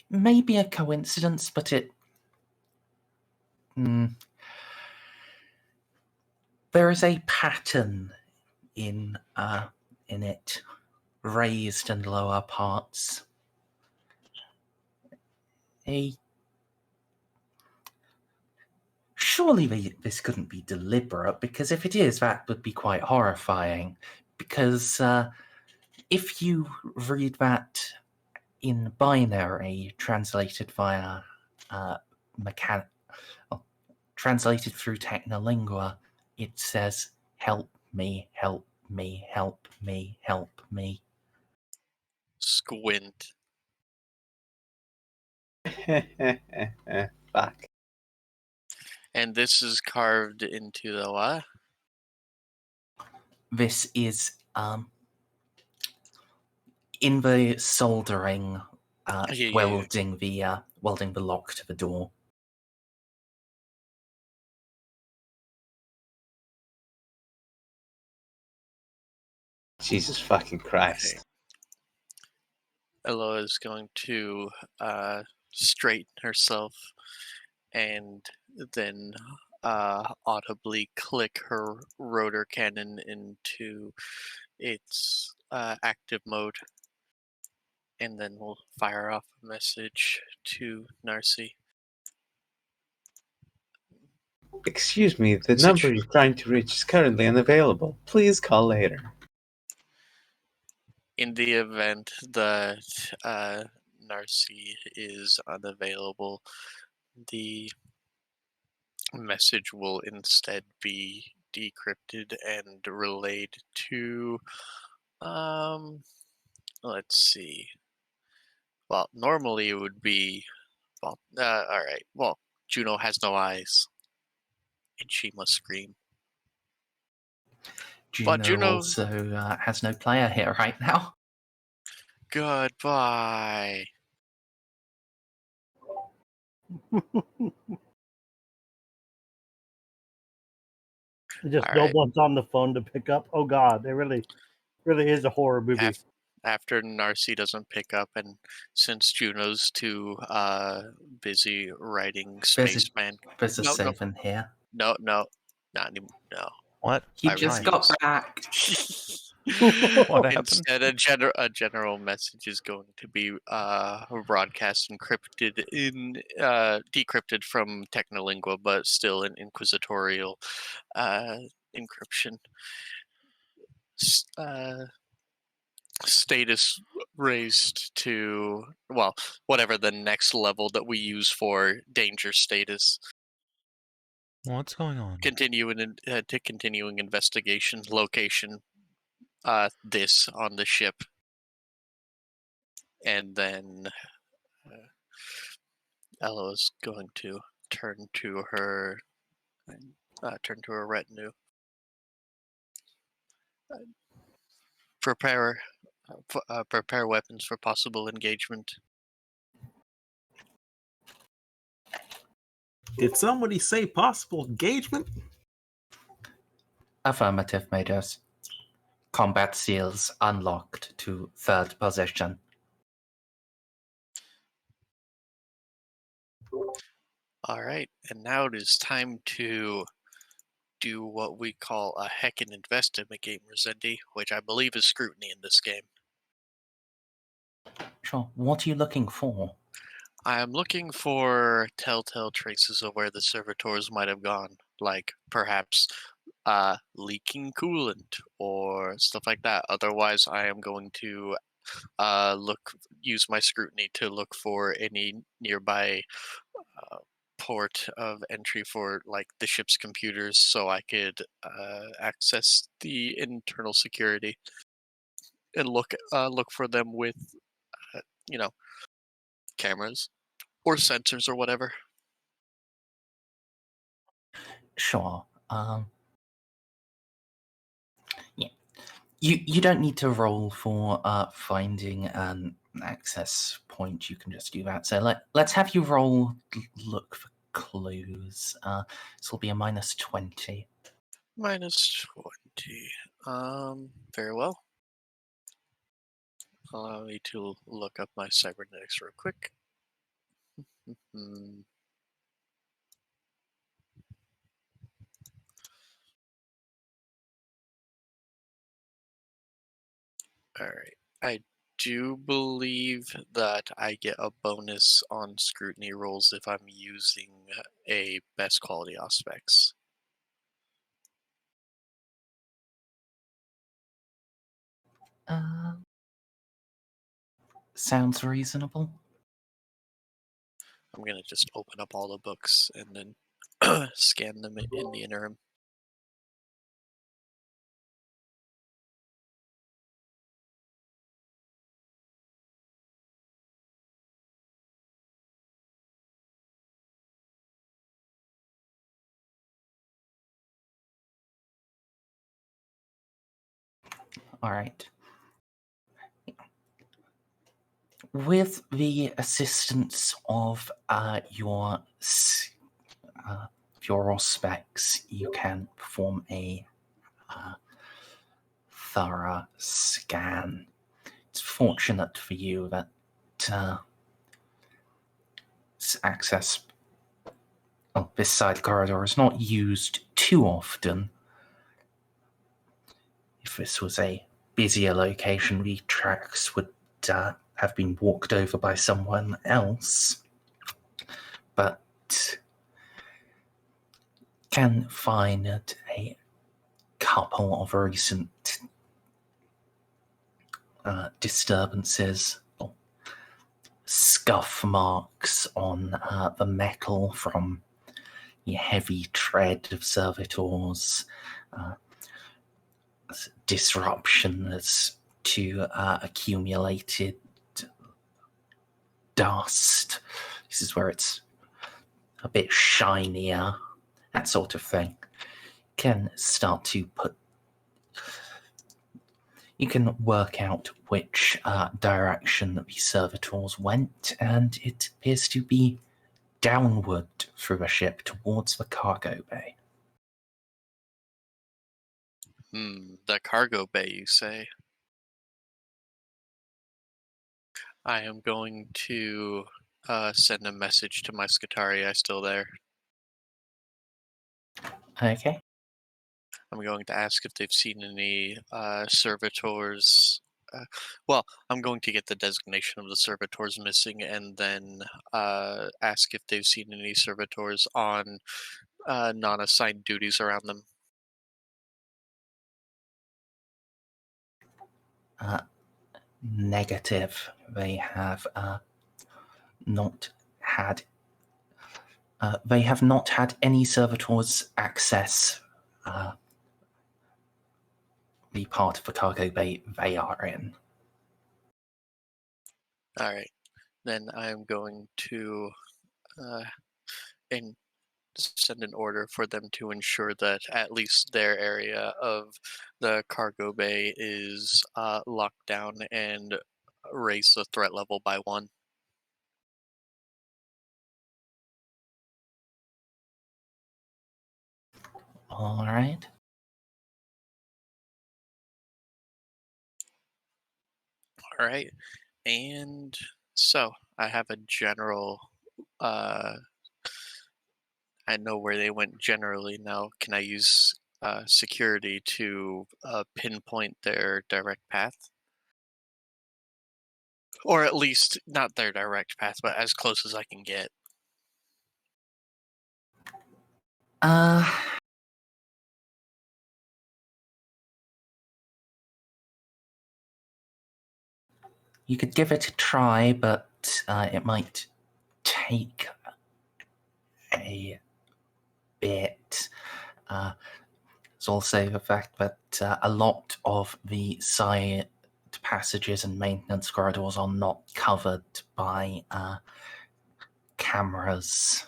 maybe a coincidence, but there is a pattern in it, raised and lower parts. Surely this couldn't be deliberate, because if it is, that would be quite horrifying. Because if you read that in binary, translated via translated through Technolingua, it says, "Help me, help me, help me, help me." Squint. Fuck. And this is carved into the what? This is in the soldering, Yeah. welding the lock to the door. Jesus fucking Christ. Okay. Eloa is going to straighten herself and then audibly click her rotor cannon into its active mode, and then we'll fire off a message to Narcia. Excuse me, the number you're trying to reach is currently unavailable. Please call later. In the event that Narcia is unavailable, the message will instead be decrypted and relayed to let's see. Well, normally it would be all right. Well, Juno has no eyes and she must scream. Juno also has no player here right now. Goodbye. Just All no right. one's on the phone to pick up. Oh God, it really is a horror movie. After Narcia doesn't pick up, and since Juno's too busy writing Spaceman. There's a Savin here. No, not anymore. No. What? He just got back. What happened? Instead, a general message is going to be broadcast encrypted decrypted from Technolingua, but still in inquisitorial encryption. Status raised to, well, whatever the next level that we use for danger status. What's going on? Continuing investigation. Location. This on the ship. And then Eloa's going to turn to her retinue. Prepare weapons for possible engagement. Did somebody say possible engagement? Affirmative, Majors. Combat seals unlocked to 3rd position. Alright, and now it is time to do what we call a heckin' investigate, Merzendi, which I believe is scrutiny in this game. Sure. What are you looking for? I am looking for telltale traces of where the servitors might have gone, like perhaps leaking coolant or stuff like that. Otherwise, I am going to use my scrutiny to look for any nearby port of entry for like the ship's computers, so I could access the internal security and look for them with cameras or sensors or whatever. Sure. Yeah. You don't need to roll for finding an access point. You can just do that. So let's have you roll look for clues. This will be a -20. Minus 20. Very well. Allow me to look up my cybernetics real quick. Alright. I do believe that I get a bonus on scrutiny rolls if I'm using a best quality aspects. Sounds reasonable. I'm gonna just open up all the books and then scan them in the interim. All right. With the assistance of your specs, you can perform a thorough scan. It's fortunate for you that access of this side corridor is not used too often. If this was a busier location, the tracks would have been walked over by someone else, but can find a couple of recent disturbances, scuff marks on the metal from the heavy tread of servitors, disruptions to accumulated dust. This is where it's a bit shinier, that sort of thing. Can start to you can work out which direction that the servitors went, and it appears to be downward through the ship towards the cargo bay. The cargo bay, you say? I am going to send a message to my Scutari. I still there. Okay. I'm going to ask if they've seen any servitors. Well, I'm going to get the designation of the servitors missing, and then ask if they've seen any servitors on non-assigned duties around them. Negative. They have not had. They have not had any servitors access the part of the cargo bay they are in. All right, then I'm going to send an order for them to ensure that at least their area of the cargo bay is locked down and raise the threat level by 1. All right. All right, and so I have a general. I know where they went generally now. Can I use security to pinpoint their direct path? Or at least not their direct path, but as close as I can get. You could give it a try, but it might take a bit. There's also the fact that a lot of the side passages and maintenance corridors are not covered by cameras.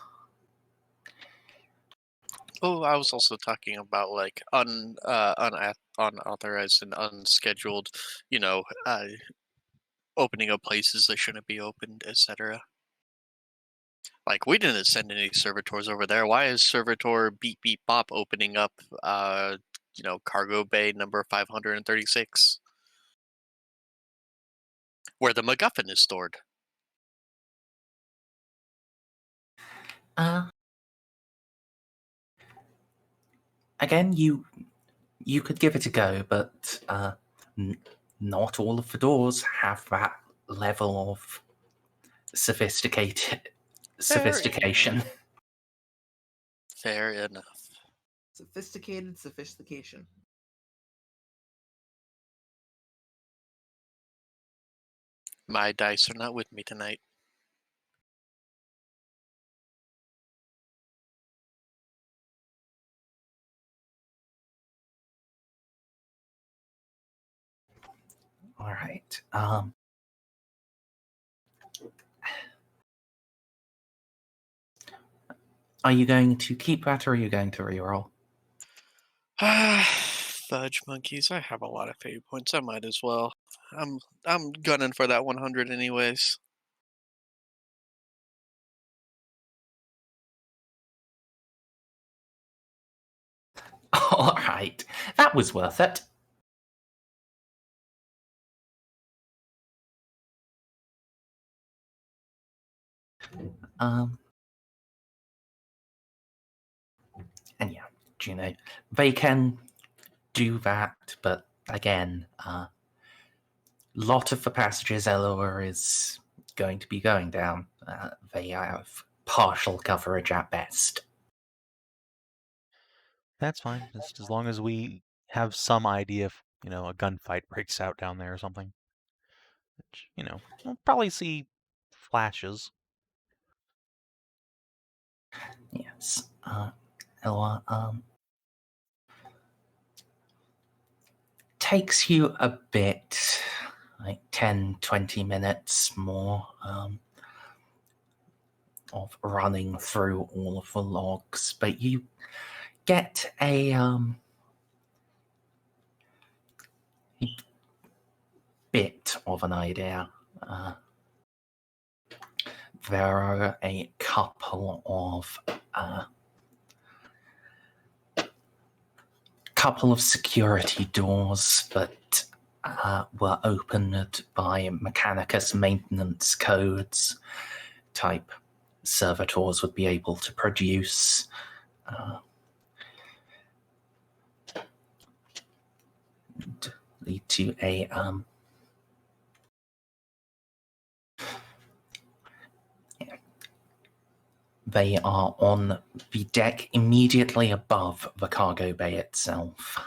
Oh, I was also talking about like unauthorized and unscheduled, opening of places that shouldn't be opened, etc. Like, we didn't send any servitors over there. Why is servitor beep beep bop opening up, cargo bay number 536? Where the MacGuffin is stored. Again, you could give it a go, but not all of the doors have that level of sophistication. Fair enough. Sophisticated sophistication. My dice are not with me tonight. All right. Are you going to keep that, or are you going to reroll? Fudge monkeys, I have a lot of fate points. I might as well. I'm gunning for that 100 anyways. All right, that was worth it. And yeah, Juno, they can do that, but again, lot of the passages Eloa is going to be going down. They have partial coverage at best. That's fine, just as long as we have some idea if, a gunfight breaks out down there or something. Which, we'll probably see flashes. Yes. Eloa, takes you a bit, like 10, 20 minutes more, of running through all of the logs, but you get a bit of an idea. There are a couple of security doors that were opened by Mechanicus maintenance codes type servitors would be able to produce. Lead to a they are on the deck immediately above the cargo bay itself.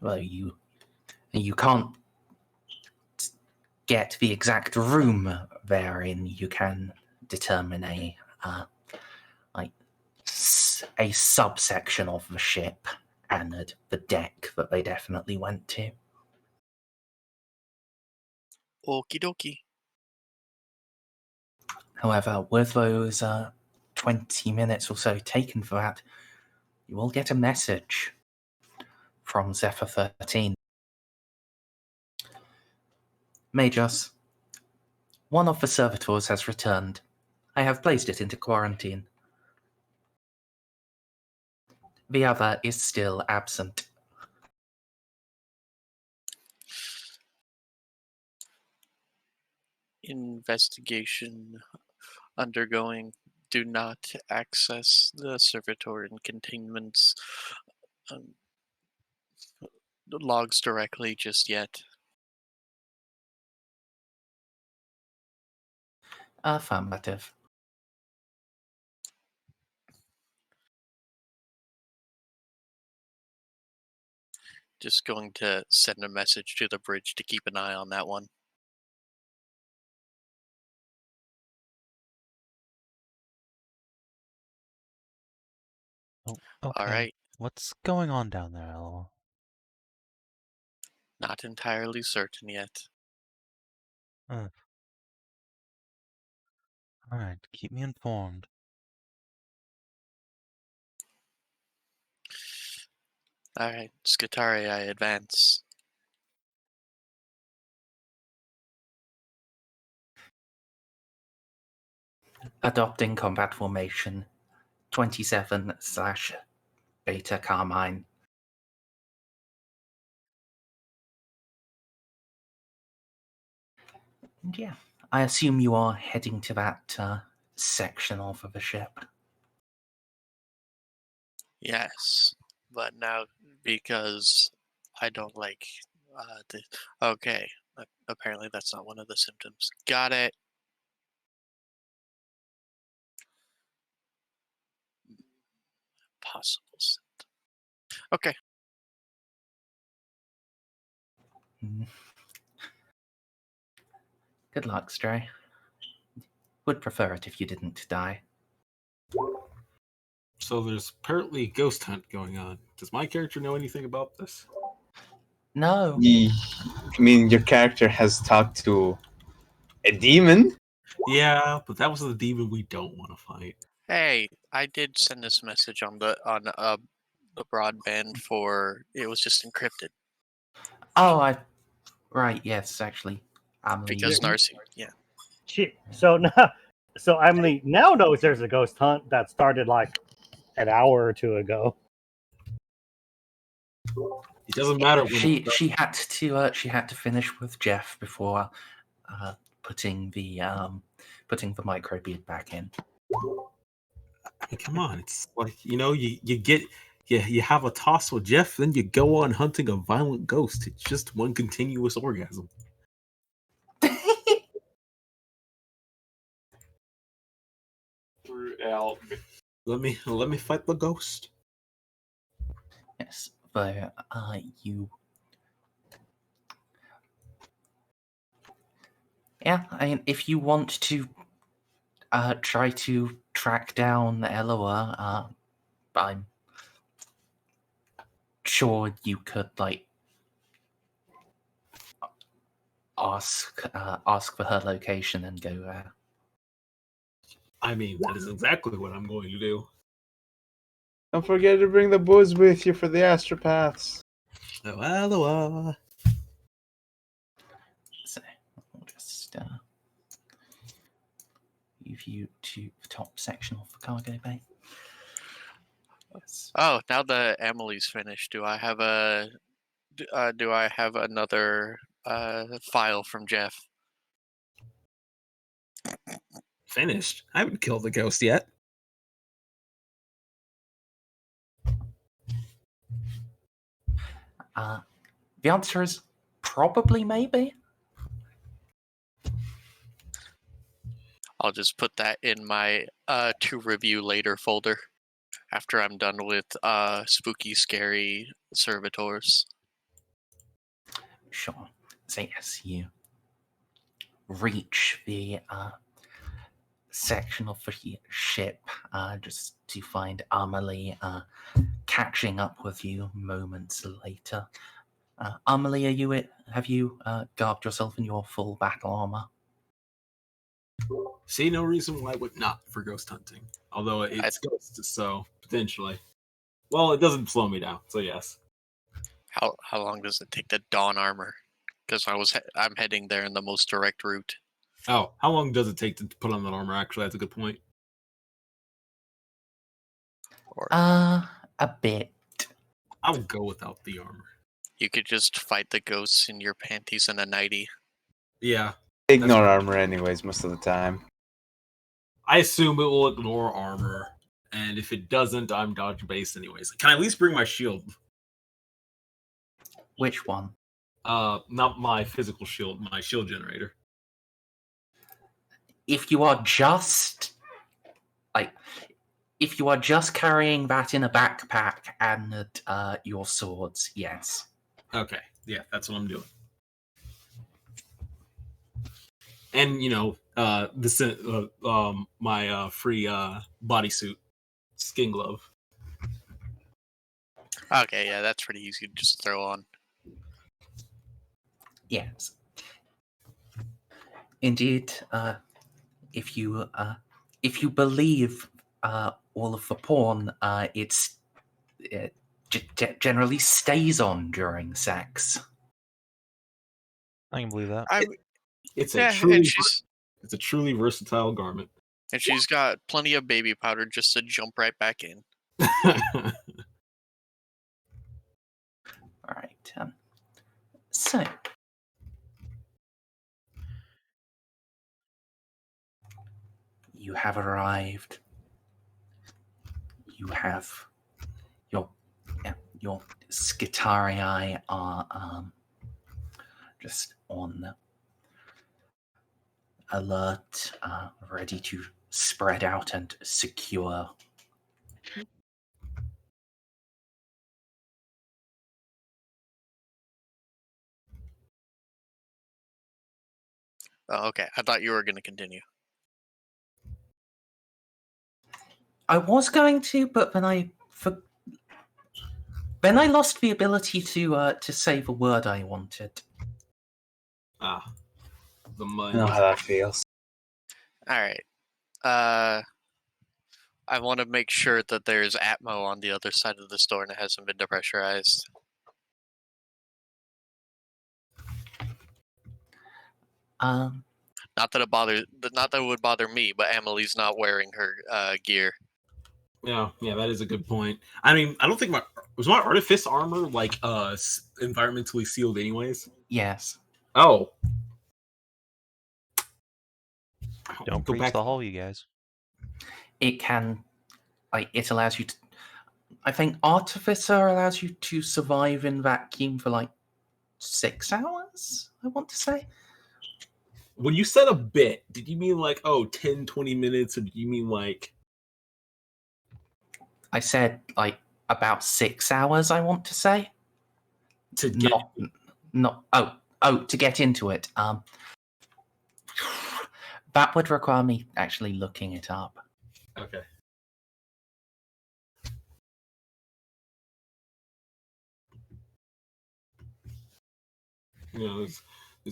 Well, you can't get the exact room they're in. You can determine a subsection of the ship and the deck that they definitely went to. Okie dokie. However, with those 20 minutes or so taken for that, you will get a message from Zephyr 13. Majors, one of the servitors has returned. I have placed it into quarantine. The other is still absent. Investigation undergoing. Do not access the servitor in containment's logs directly just yet. Affirmative. Just going to send a message to the bridge to keep an eye on that one. Oh, okay. All right. What's going on down there, Eloa? Not entirely certain yet. All right, keep me informed. All right, Scutari, I advance. adopting combat formation 27/Beta Carmine. And yeah, I assume you are heading to that section of the ship. Yes, but now because I don't like okay. Apparently that's not one of the symptoms. Got it. Possible symptom. Okay. Good luck, Stray. Would prefer it if you didn't die. So there's apparently a ghost hunt going on. Does my character know anything about this? No. I mean, your character has talked to a demon? Yeah, but that was the demon we don't want to fight. Hey, I did send this message on the broadband for it was just encrypted Oh, right, yes, actually. because Narcia. Yeah. So Emily now knows there's a ghost hunt that started like an hour or two ago. It doesn't matter. When She had to finish with Jeff before putting the microbead back in. I mean, come on, it's like you have a toss with Jeff, then you go on hunting a violent ghost. It's just one continuous orgasm. Let me fight the ghost. Yes, but you. Yeah, I mean, if you want to try to track down Eloa, I'm sure you could ask for her location and go there. I mean, that is exactly what I'm going to do. Don't forget to bring the booze with you for the astropaths. Oh, Eloa. So we'll just move you to the top section of the cargo bay. Yes. Oh, now the Emily's finished. Do I have another file from Jeff? Finished? I haven't killed the ghost yet. The answer is probably maybe. I'll just put that in my to review later folder after I'm done with spooky, scary servitors. Sure. So yes, you reach the section of the ship just to find Amelie catching up with you moments later. Amelie, have you garbed yourself in your full battle armor? See no reason why I would not for ghost hunting. Although it's ghosts, so potentially. Well, it doesn't slow me down, so yes. How long does it take to don armor? Because I'm heading there in the most direct route. Oh, how long does it take to put on that armor? Actually, that's a good point. A bit. I would go without the armor. You could just fight the ghosts in your panties and a nightie. Yeah. Ignore armor anyways most of the time. I assume it will ignore armor, and if it doesn't, I'm dodge based anyways. Can I at least bring my shield? Which one? Not my physical shield, my shield generator. If you are just carrying that in a backpack and your swords, yes. Okay, yeah, that's what I'm doing. And my free bodysuit, skin glove. Okay, yeah, that's pretty easy to just throw on. Yes. Indeed, if you believe all of the porn, it generally stays on during sex. I can believe that. It's a truly versatile garment. And she's got plenty of baby powder just to jump right back in. All right. So, you have arrived. You have your Scythia are just on alert, ready to spread out and secure. Oh, okay, I thought you were going to continue. I was going to, but then I lost the ability to say the word I wanted. The I money. know how that feels. All right. I want to make sure that there's Atmo on the other side of the store and it hasn't been depressurized. Not that it would bother me, but Emily's not wearing her gear. Yeah, that is a good point. I mean, I don't think my artifice armor like environmentally sealed anyways. Yes. Oh. Don't preach the hall, you guys. It can, it allows you to. I think Artificer allows you to survive in vacuum for 6 hours, I want to say. When you said a bit, did you mean 10, 20 minutes, or did you mean I said about 6 hours, I want to say. To get to get into it. That would require me actually looking it up. Okay. There's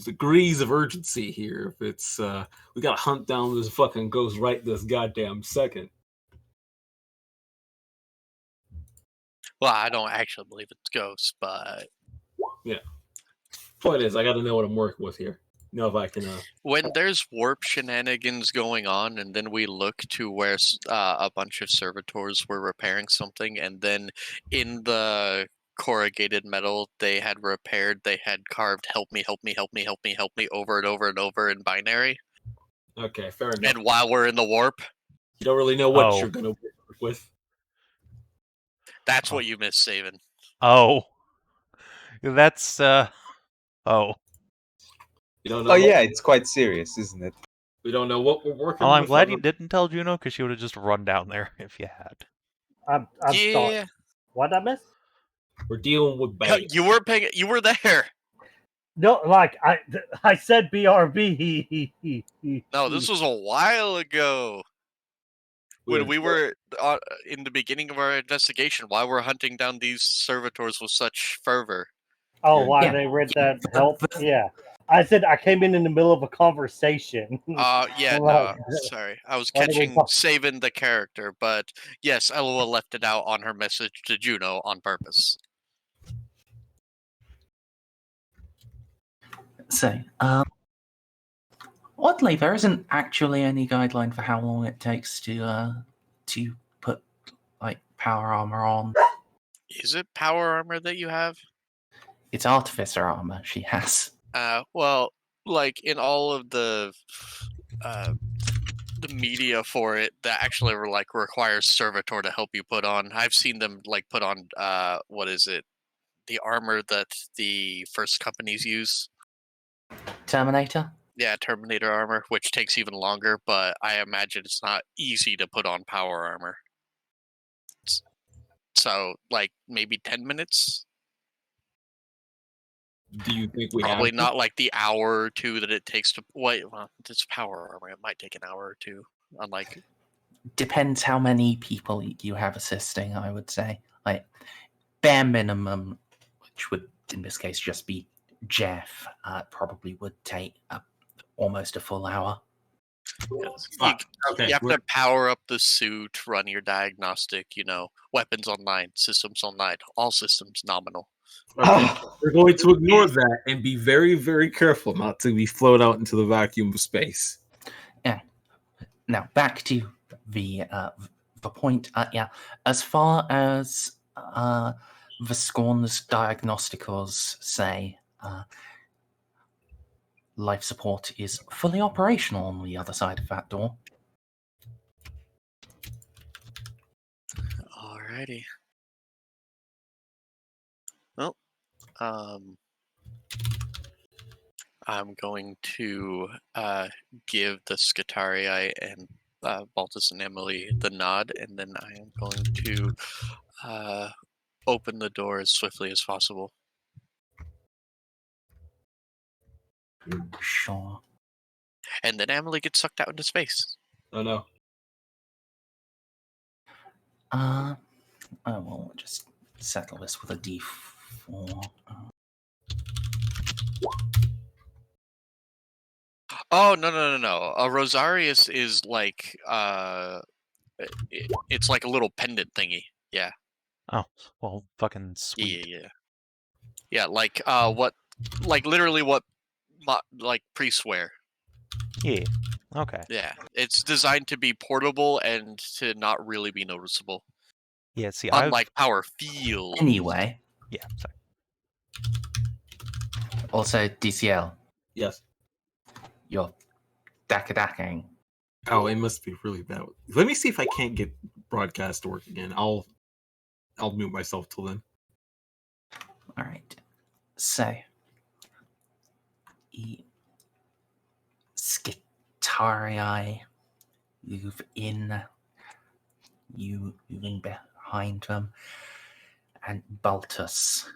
degrees of urgency here. If it's we gotta hunt down this fucking ghost right this goddamn second. Well, I don't actually believe it's ghosts, but yeah. Point is, I gotta know what I'm working with here. Know if I can. When there's warp shenanigans going on, and then we look to where a bunch of servitors were repairing something, and then in the corrugated metal they had carved "help me, help me, help me, help me, help me" over and over and over in binary. Okay, fair enough. And while we're in the warp, you don't really know what you're gonna work with. That's what you missed, Savin. Oh, that's You don't know. Oh yeah, it's quite serious, isn't it? We don't know what we're working. Well, I'm with glad you didn't tell Juno, because she would have just run down there if you had. I'm sorry. What did I miss? We're dealing with bad. You were paying. You were there. No, I said BRB. No, this was a while ago. When we were in the beginning of our investigation, why we're hunting down these servitors with such fervor. Oh, why they read that help? Yeah. I said I came in the middle of a conversation. Yeah, no, sorry. I was catching Savin the character, but yes, Eloa left it out on her message to Juno on purpose. So, oddly, there isn't actually any guideline for how long it takes to put power armor on. Is it power armor that you have? It's artificer armor she has. Well, in all of the media for it that actually requires servitor to help you put on. I've seen them put on what is it? The armor that the first companies use. Terminator? Yeah, Terminator armor, which takes even longer, but I imagine it's not easy to put on power armor. So, maybe 10 minutes? Do you think we Probably have not the hour or two that it takes to... Well, it's power armor. It might take an hour or two. Depends how many people you have assisting, I would say. Bare minimum, which would, in this case, just be Jeff, probably would take almost a full hour. You have to power up the suit, run your diagnostic, weapons online, systems online, all systems nominal. Okay. We're going to ignore that and be very, very careful not to be flown out into the vacuum of space. Yeah. Now back to the point. Yeah, as far as the Scorn's diagnosticals say, life support is fully operational on the other side of that door. Alrighty. Well, I'm going to give the Scutarii and Baltus and Emily the nod, and then I am going to open the door as swiftly as possible. Sure. And then Emily gets sucked out into space. Oh no. I will just settle this with a D4. Oh, no. A Rosarius is like, it's like a little pendant thingy. Yeah. Oh, well, fucking sweet. Yeah, like, literally what, like, priests wear. Yeah. Okay. Yeah. It's designed to be portable and to not really be noticeable. Yeah, see, Unlike power field. Anyway, Yeah, sorry. also DCL, Yes. you're dakadacking. Oh, it must be really bad. Let me see if I can't get broadcast to work again. I'll mute myself till then. All right. So, Scitarii move in, you moving behind them, and Baltus.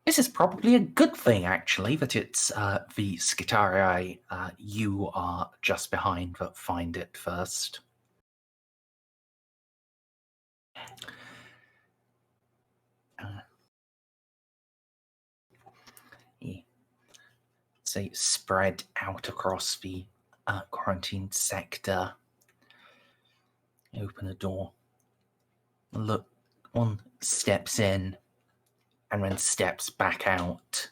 This is probably a good thing, actually, that it's the Scitarii you are just behind that find it first. So you spread out across the quarantine sector. Open a door. Look, one steps in, and then steps back out.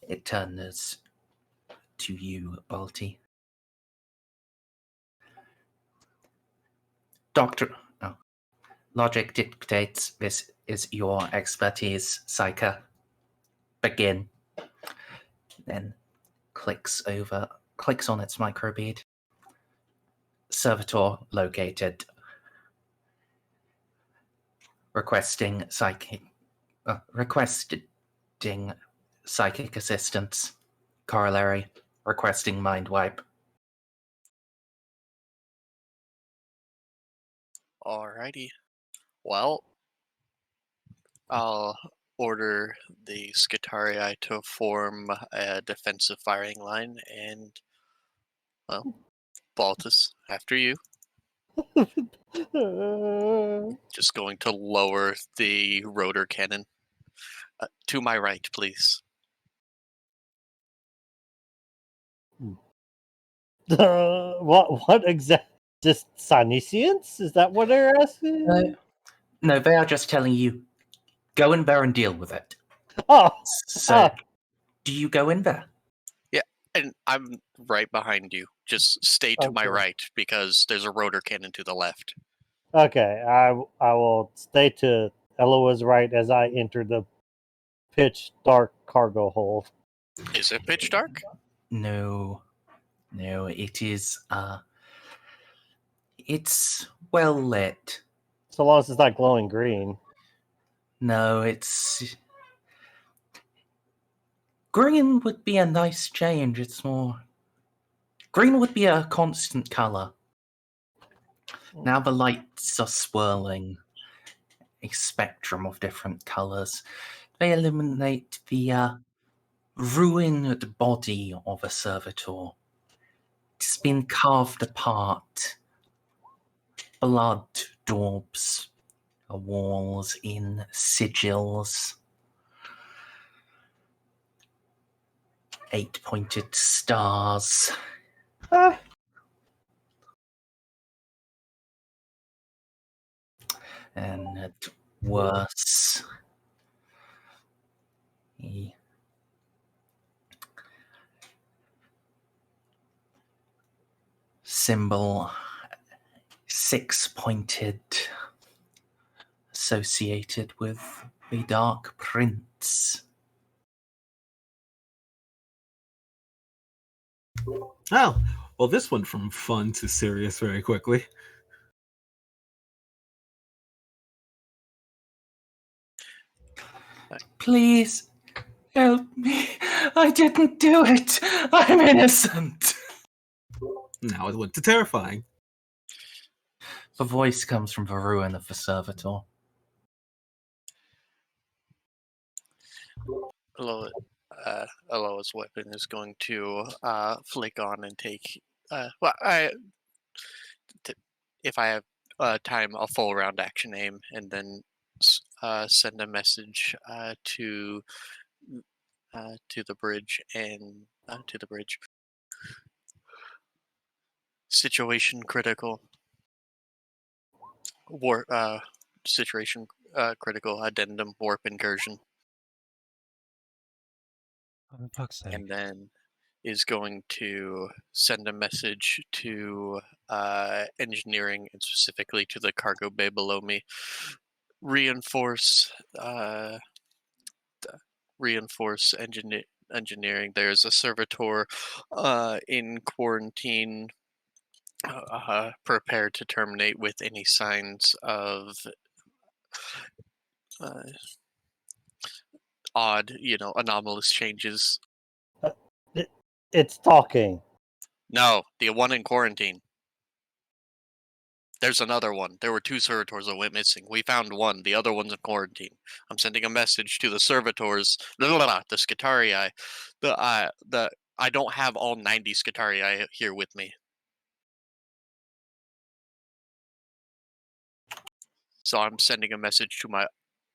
It turns to you, Balti. Doctor, logic dictates this is your expertise, Ceiko. Begin. Then clicks on its microbead. Servitor located. Requesting psychic assistance. Corollary. Requesting mind wipe. Alrighty. Well, I'll order the Scitarii to form a defensive firing line, and, well, Baltus, after you. Just going to lower the rotor cannon. To my right, please. What exact? Just Sinesians? Is that what they're asking? No, they are just telling you, go in there and deal with it. Oh, So, do you go in there? Yeah, and I'm right behind you. Just stay to my Okay. right, because there's a rotor cannon to the left. okay. I will stay to Eloa's right as I enter the pitch dark cargo hold. Is it pitch dark? No, it is, it's well lit. So long as it's not glowing green. No, it's... Green would be a nice change, it's more... Green would be a constant colour. Now the lights are swirling a spectrum of different colours. They illuminate the ruined body of a servitor. It's been carved apart. Blood daubs the walls in sigils. 8-pointed stars. And at worse, symbol, 6-pointed, associated with the Dark Prince. Oh, well, this went from fun to serious very quickly. Please, help me. I didn't do it. I'm innocent. Now it went to terrifying. The voice comes from the ruin of the servitor. Eloa's weapon is going to flick on and take. If I have time, a full round action aim, and then send a message to the bridge and to the bridge. Situation critical. Situation critical. Addendum warp incursion. Oh, for fuck's sake. And then is going to send a message to engineering and specifically to the cargo bay below me. Reinforce engineering. There's a servitor in quarantine. Prepared to terminate with any signs of odd, anomalous changes. It's talking. No, the one in quarantine. There's another one. There were 2 servitors that went missing. We found one. The other one's in quarantine. I'm sending a message to the servitors. The Scitarii. I don't have all 90 Scitarii here with me. So I'm sending a message to my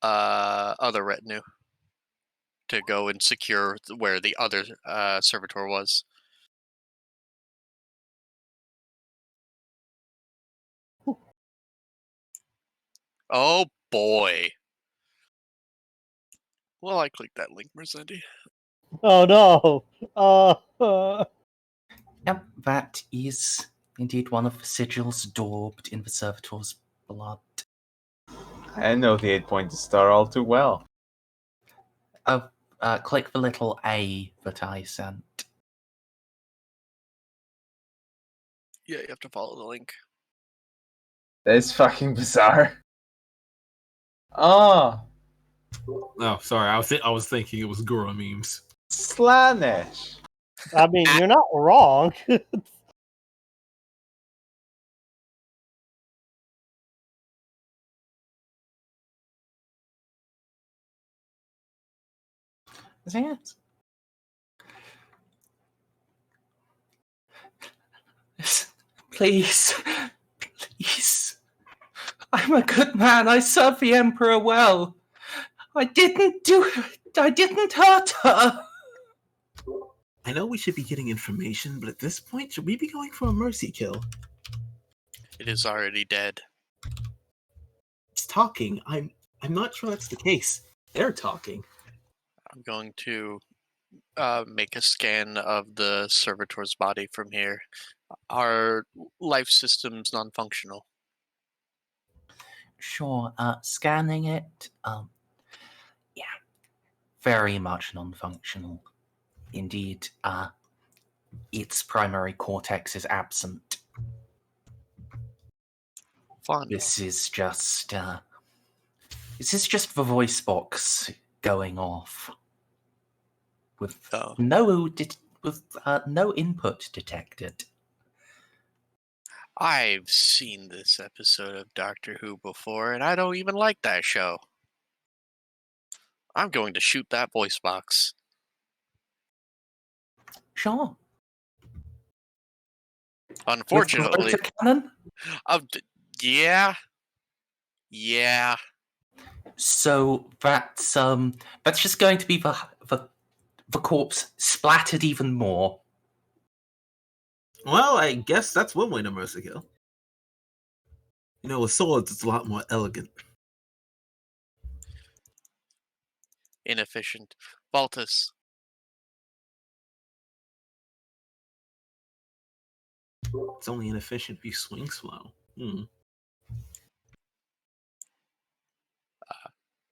other retinue to go and secure where the other servitor was. Oh boy. Well, I clicked that link, Merzendi. Oh no! Yep, that is indeed one of the sigils daubed in the servitor's blood. I know the 8-pointed star all too well. Click the little A that I sent. Yeah, you have to follow the link. That's fucking bizarre. Oh, Oh, sorry. I was thinking it was Guru memes. Slanesh. I mean, you're not wrong. Is it? Please. Please. I'm a good man. I serve the Emperor well. I didn't do it. I didn't hurt her. I know we should be getting information, but at this point, should we be going for a mercy kill? It is already dead. It's talking. I'm not sure that's the case. They're talking. I'm going to make a scan of the servitor's body from here. Are life systems non-functional? Sure, scanning it, yeah, very much non-functional. Indeed, its primary cortex is absent. Fun. This is just the voice box going off with no input detected. I've seen this episode of Doctor Who before, and I don't even like that show. I'm going to shoot that voice box. Sure. Unfortunately, With the cannon? Yeah. So that's just going to be the corpse splattered even more. Well, I guess that's one way to mercy kill. You know, with swords, it's a lot more elegant. Inefficient. Baltus. It's only inefficient if you swing slow.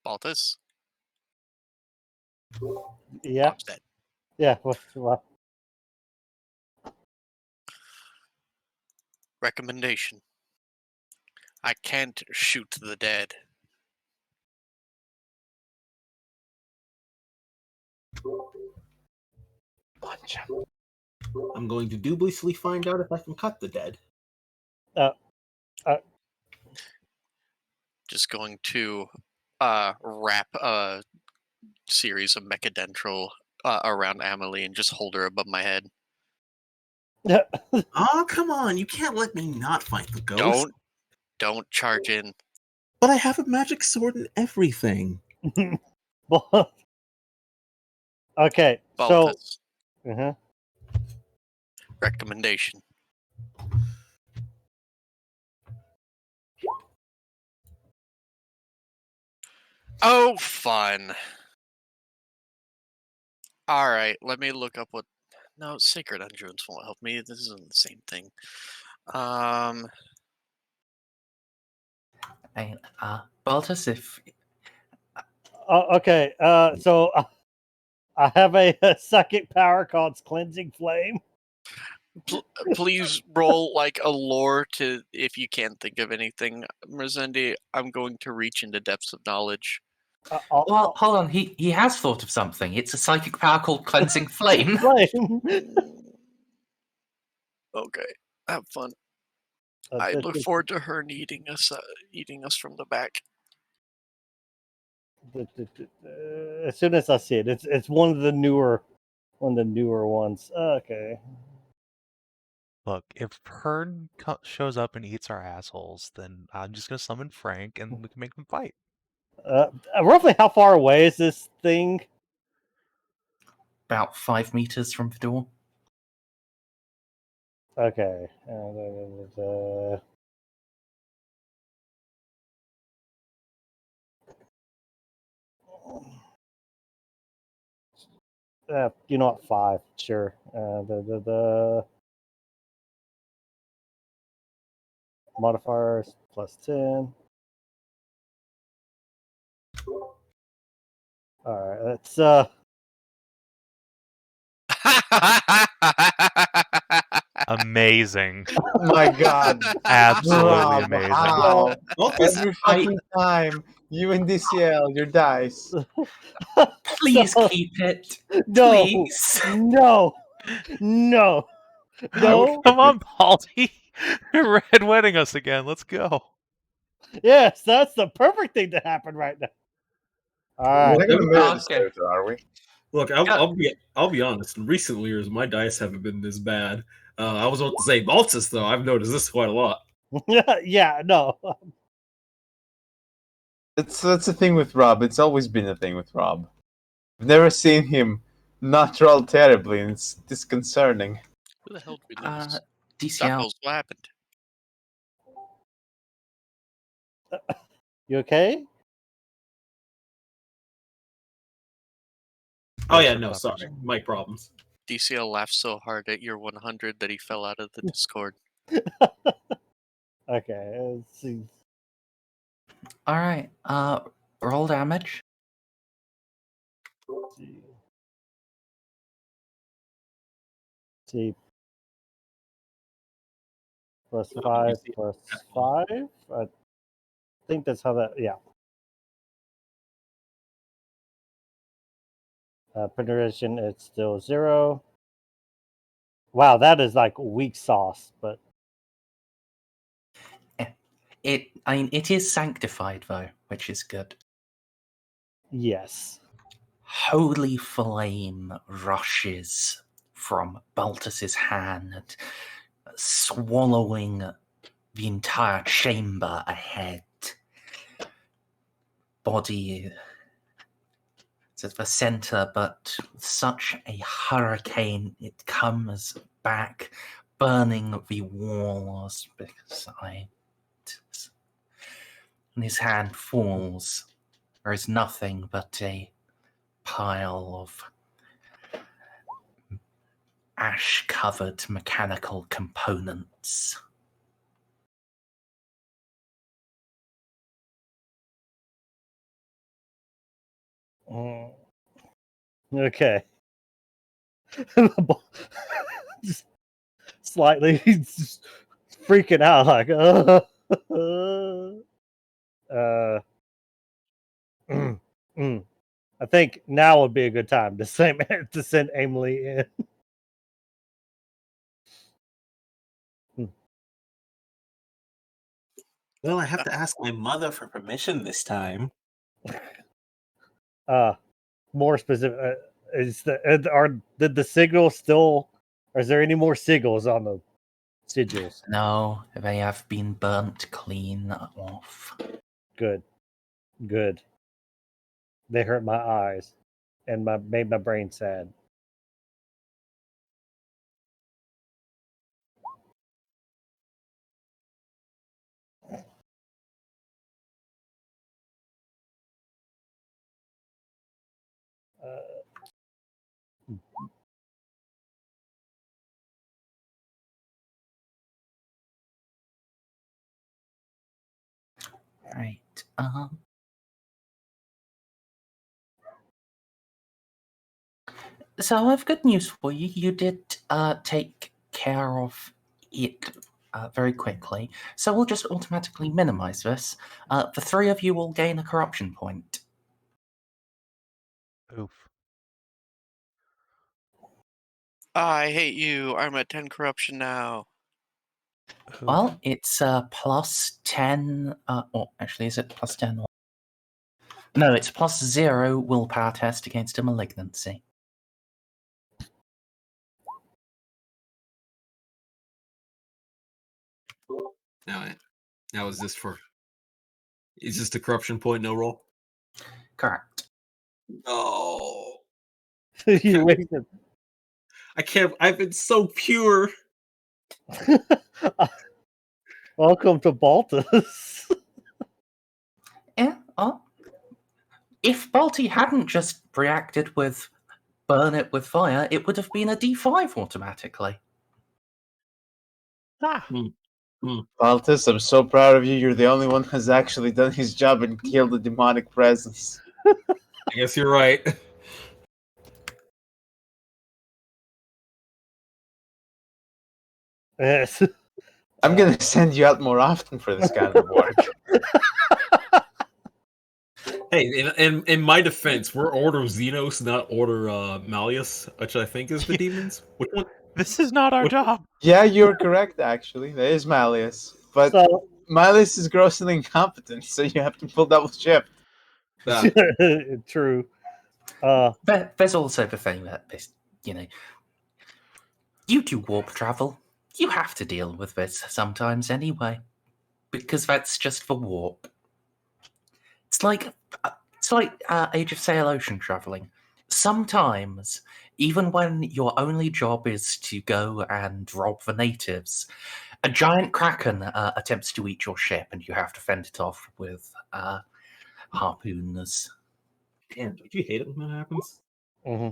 Baltus? Yeah. Bob's dead. Yeah. Well, Recommendation. I can't shoot the dead. Punch him. I'm going to dubiously find out if I can cut the dead. Just going to wrap a series of mechadendral around Amelie and just hold her above my head. Oh, come on. You can't let me not fight the ghost. Don't charge in. But I have a magic sword and everything. well, okay. Baltus. So, Recommendation. Oh, fun. Alright, let me look up what... No, Sacred Endurance won't help me. This isn't the same thing. Baltus, if okay. So I have a psychic power called Cleansing Flame. Please roll like a lore to, if you can't think of anything, Merzendi. I'm going to reach into depths of knowledge. well, hold on. He has thought of something. It's a psychic power called Cleansing Flame. Flame. Okay, have fun. I look forward to her eating us from the back. As soon as I see it, it's one of the newer ones. Okay. Look, if Hearn shows up and eats our assholes, then I'm just gonna summon Frank and we can make them fight. Roughly how far away is this thing? About 5 meters from the door. Okay. You know what? 5. Sure. The modifiers plus 10. All right. Let's Amazing. Oh my god. Absolutely Rob, amazing. how? Baltus, Every fucking time. You and DCL, your dice. Please So- keep it. no, Please. no, no, no. Come on, Baldy. Red wedding us again. Let's go. Yes, that's the perfect thing to happen right now. All We're right. not gonna mirror this Okay. character, are we? look, I'll be honest. In recent years, my dice haven't been this bad. I was about to say Baltus, though. I've noticed this quite a lot. Yeah, no. That's the thing with Rob. It's always been a thing with Rob. I've never seen him not roll terribly, and it's disconcerting. Who the hell did we lose? DCL. Duckles, what happened? You okay? Oh yeah, no, sorry, mic problems. DCL laughed so hard at your 100 that he fell out of the Discord. Okay. Let's see. All right. Roll damage. See. Plus 5 plus 5. I think that's how that. Yeah. Penetration, it's still 0. Wow, that is like weak sauce, but It is sanctified though, which is good. yes. Holy flame rushes from Baltus's hand, swallowing the entire chamber ahead. Body is at the center, but with such a hurricane, it comes back, burning the walls beside. And his hand falls. There is nothing but a pile of ash-covered mechanical components. Okay. Just slightly just freaking out, like, I think now would be a good time to send Emily in. Well, I have to ask my mother for permission this time. More specific, did the signal still? Or is there any more sigils on the sigils? No, they have been burnt clean off. Good. They hurt my eyes and made my brain sad. Right. So I have good news for you. You did take care of it very quickly. So we'll just automatically minimize this. The three of you will gain a corruption point. Oof. I hate you. I'm at 10 corruption now. Oof. Well, it's plus 10. Or actually, is it plus 10? Or... No, it's plus 0 willpower test against a malignancy. Now is this for? Is this the corruption point? No roll. Correct. Oh, You wasted. I can't. I've been so pure. Welcome to Baltus. Yeah. If Balti hadn't just reacted with burn it with fire, it would have been a D5 automatically. Baltus, I'm so proud of you. You're the only one who's actually done his job and killed the demonic presence. I guess you're right. Yes. I'm gonna send you out more often for this kind of work. Hey, in my defense, we're Order Xenos, not Order Malleus, which I think is the demons. Which one? This is not our job. Yeah, you're correct, actually. That is Malleus. But So, Malleus is grossly incompetent, so you have to pull double shift. true. There's also the thing that this, you do warp travel. You have to deal with this sometimes anyway, because that's just the warp. It's like Age of Sail ocean traveling. Sometimes, even when your only job is to go and rob the natives, a giant kraken attempts to eat your ship, and you have to fend it off with harpoons. Damn, don't you hate it when that happens? Mm-hmm.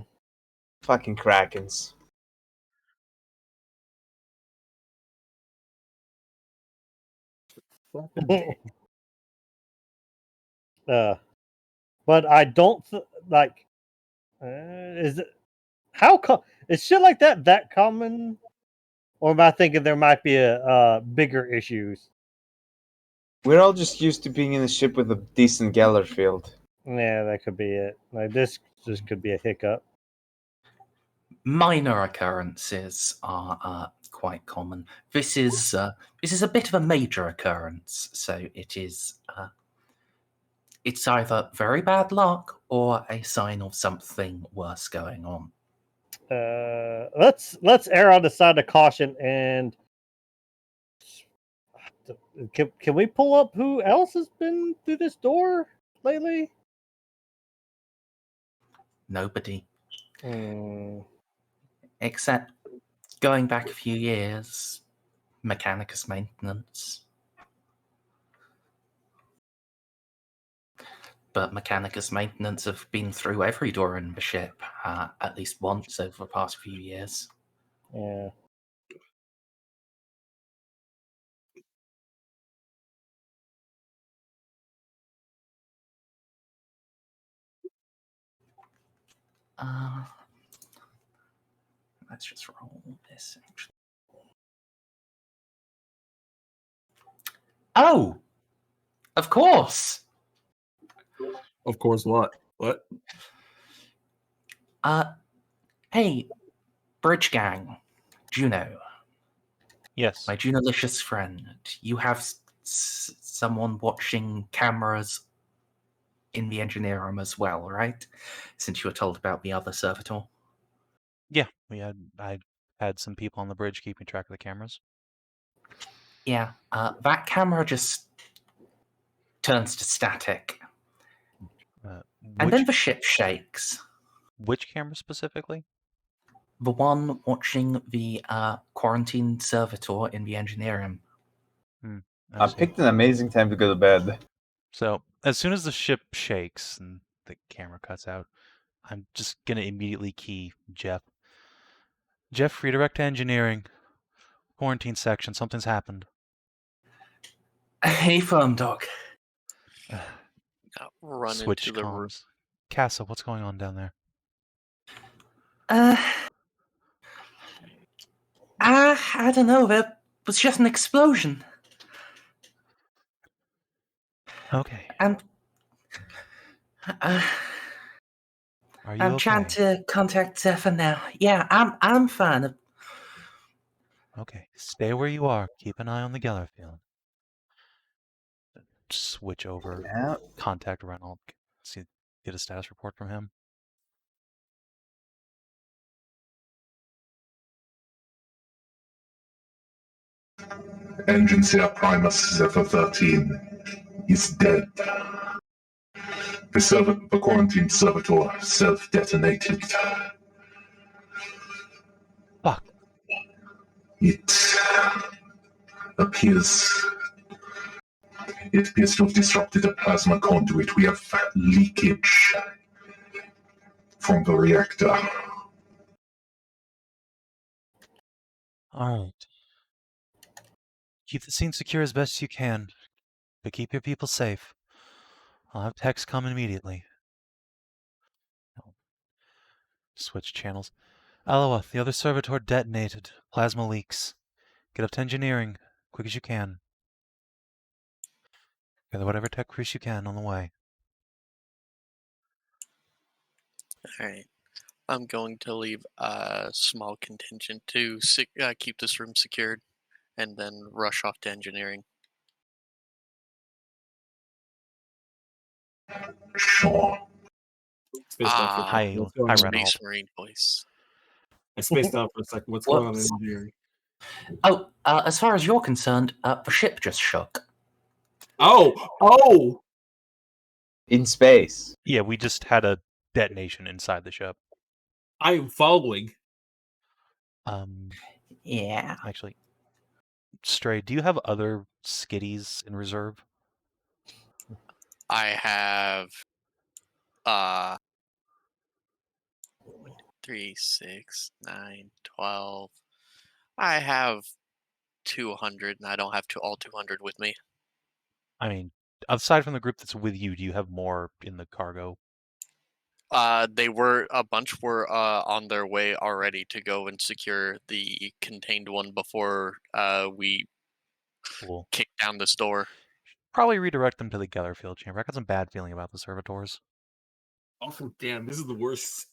Fucking krakens. But I don't like. Is it is shit like that common, or am I thinking there might be a bigger issues? We're all just used to being in a ship with a decent Geller field. Yeah, that could be it. Like this could be a hiccup. Minor occurrences are quite common. This is a bit of a major occurrence, so it is. It's either very bad luck or a sign of something worse going on. Let's err on the side of caution and can we pull up who else has been through this door lately? Nobody. Except going back a few years, Mechanicus maintenance. But Mechanicus maintenance have been through every door in the ship, at least once over the past few years. Yeah. Let's just roll this, actually. Oh! Of course! Of course, what? What? Hey, Bridge Gang, Juno, Yes. my Junolicious friend, you have someone watching cameras in the engineer room as well, right? Since you were told about the other servitor. Yeah, I had some people on the bridge keeping track of the cameras. Yeah, that camera just turns to static. And then the ship shakes. Which camera specifically? The one watching the quarantine servitor in the engineering. I picked an amazing time to go to bed. So as soon as the ship shakes and the camera cuts out, I'm just gonna immediately key Jeff. Jeff, redirect to engineering. Quarantine section, something's happened. Hey, firm dog. Run Switch into the room. comms. Casa, what's going on down there? I don't know. There was just an explosion. Okay. And Are you I'm okay? trying to contact Zephyr now. Yeah, I'm fine. Okay, stay where you are. Keep an eye on the Geller field. Switch over. Yeah. Contact Reynolds. See, get a status report from him. Engine Seer Primus Zephyr 13 is dead. The quarantine servitor self-detonated. Fuck. It appears to have disrupted a plasma conduit. We have leakage from the reactor. Alright. Keep the scene secure as best you can, but keep your people safe. I'll have techs come immediately. Switch channels. Eloa, the other servitor detonated. Plasma leaks. Get up to engineering, quick as you can. Gather whatever tech crews you can on the way. Alright. I'm going to leave a small contingent to keep this room secured, and then rush off to engineering. Sure. Spaced out for a second. What's going on? Space Marine voice. I spaced out for a second. What's going on in engineering? Oh, as far as you're concerned, the ship just shook. Oh! In space. Yeah, we just had a detonation inside the ship. I am following. Yeah. Actually, Stray, do you have other skitties in reserve? I have 3, 6, 9, 12. I have 200, and I don't have all 200 with me. I mean, aside from the group that's with you, do you have more in the cargo? A bunch were on their way already to go and secure the contained one before we kicked down this door. Probably redirect them to the Geller field chamber. I got some bad feeling about the servitors. Oh, damn, this is the worst.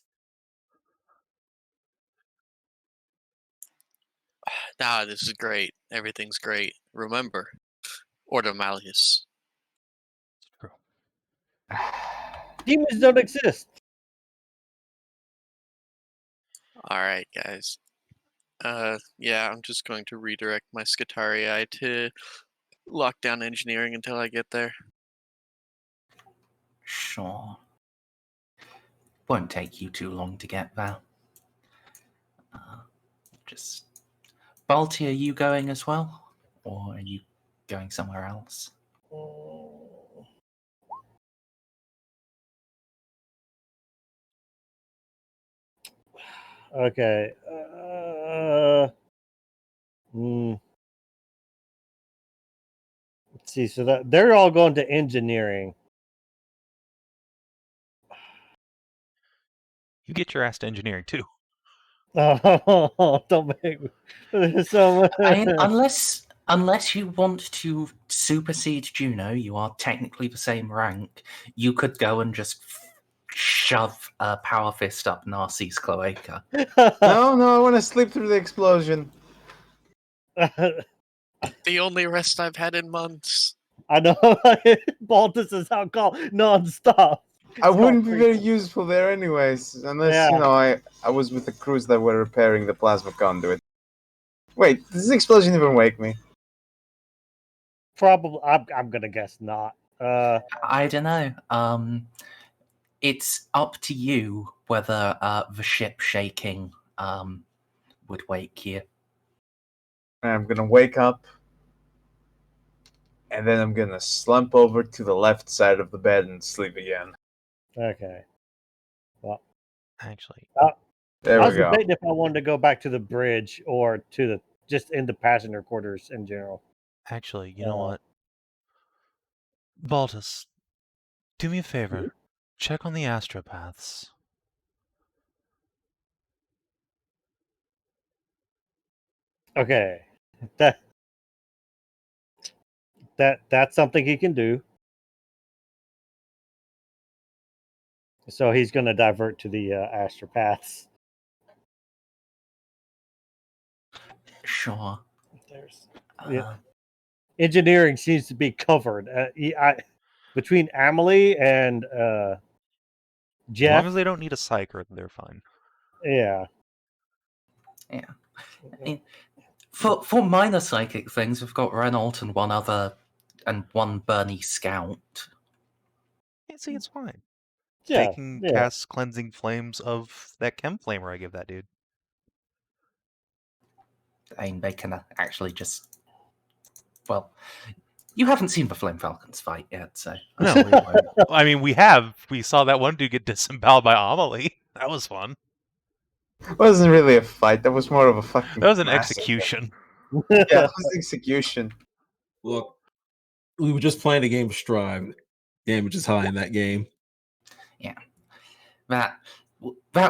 This is great. Everything's great. Remember, Order Malleus. Demons don't exist. Alright, guys. Yeah, I'm just going to redirect my Scutarii to lock down engineering until I get there. Sure. Won't take you too long to get there. Just... Balti, are you going as well? Or are you going somewhere else? Okay. Let's see. So that they're all going to engineering. You get your ass to engineering too. Oh, don't make me. So, I mean, unless you want to supersede Juno, you are technically the same rank. You could go and just shove a power fist up Narcia's cloaca. No, I want to sleep through the explosion. The only rest I've had in months. I know. Baltus is out call non-stop. I wouldn't be very useful there anyways, unless, Yeah. I was with the crews that were repairing the plasma conduit. Wait, does this explosion even wake me? Probably. I'm gonna guess not. I don't know. It's up to you whether the ship shaking would wake you. I'm gonna wake up, and then I'm gonna slump over to the left side of the bed and sleep again. Okay. Well, Actually, There I we was go. debating if I wanted to go back to the bridge or to the just in the passenger quarters in general. you know what? Baltus, do me a favor. Check on the astropaths. Okay. That's something he can do. So he's going to divert to the astropaths. Sure. There's engineering seems to be covered. Between Amelie and As Jeff. long as they don't need a psyker, they're fine. Yeah. Yeah. I mean, for minor psychic things, we've got Renault and one Bernie Scout. Yeah, see, it's fine. Yeah. They can Yeah. cast cleansing flames of that chem flamer I give that dude. I mean, they can actually just. Well, you haven't seen the Flame Falcons fight yet, so. No, I mean, we have. We saw that one dude get disemboweled by Amelie. That was fun. It wasn't really a fight, that was more of a fucking That was an massacre. execution. Yeah, it was execution. Look, we were just playing a game of Strive. Damage is high in that game. Yeah. That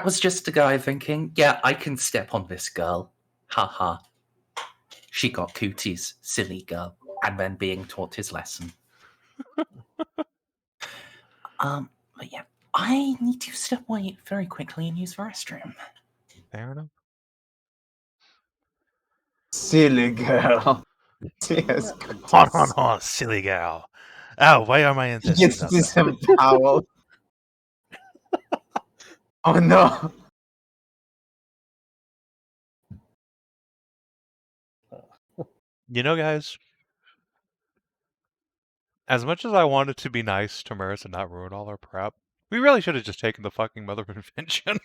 was just a guy thinking, yeah, I can step on this girl. Haha. She got cooties, silly girl. And then being taught his lesson. But yeah, I need to step away very quickly and use the restroom. Fair enough. Silly girl. Yes. Hon, silly gal. Oh, why are my He ancestors gets out there? disemboweled. Oh no. You know, guys, as much as I wanted to be nice to Merz and not ruin all our prep, we really should have just taken the fucking Mother Convention.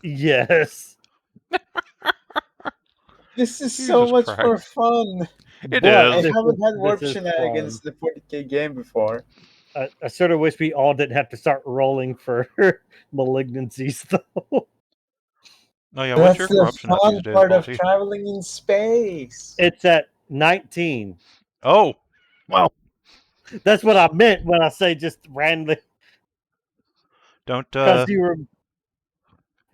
Yes. This is so Jesus much Christ. more fun. It But I is. haven't had this warp is shenanigans in the 40k game before. I sort of wish we all didn't have to start rolling for malignancies, though. Oh yeah, what's That's your the corruption at fun these days, part of Balti? traveling in space. It's at 19. Oh, well, That's what I meant when I say just randomly. don't Because you were.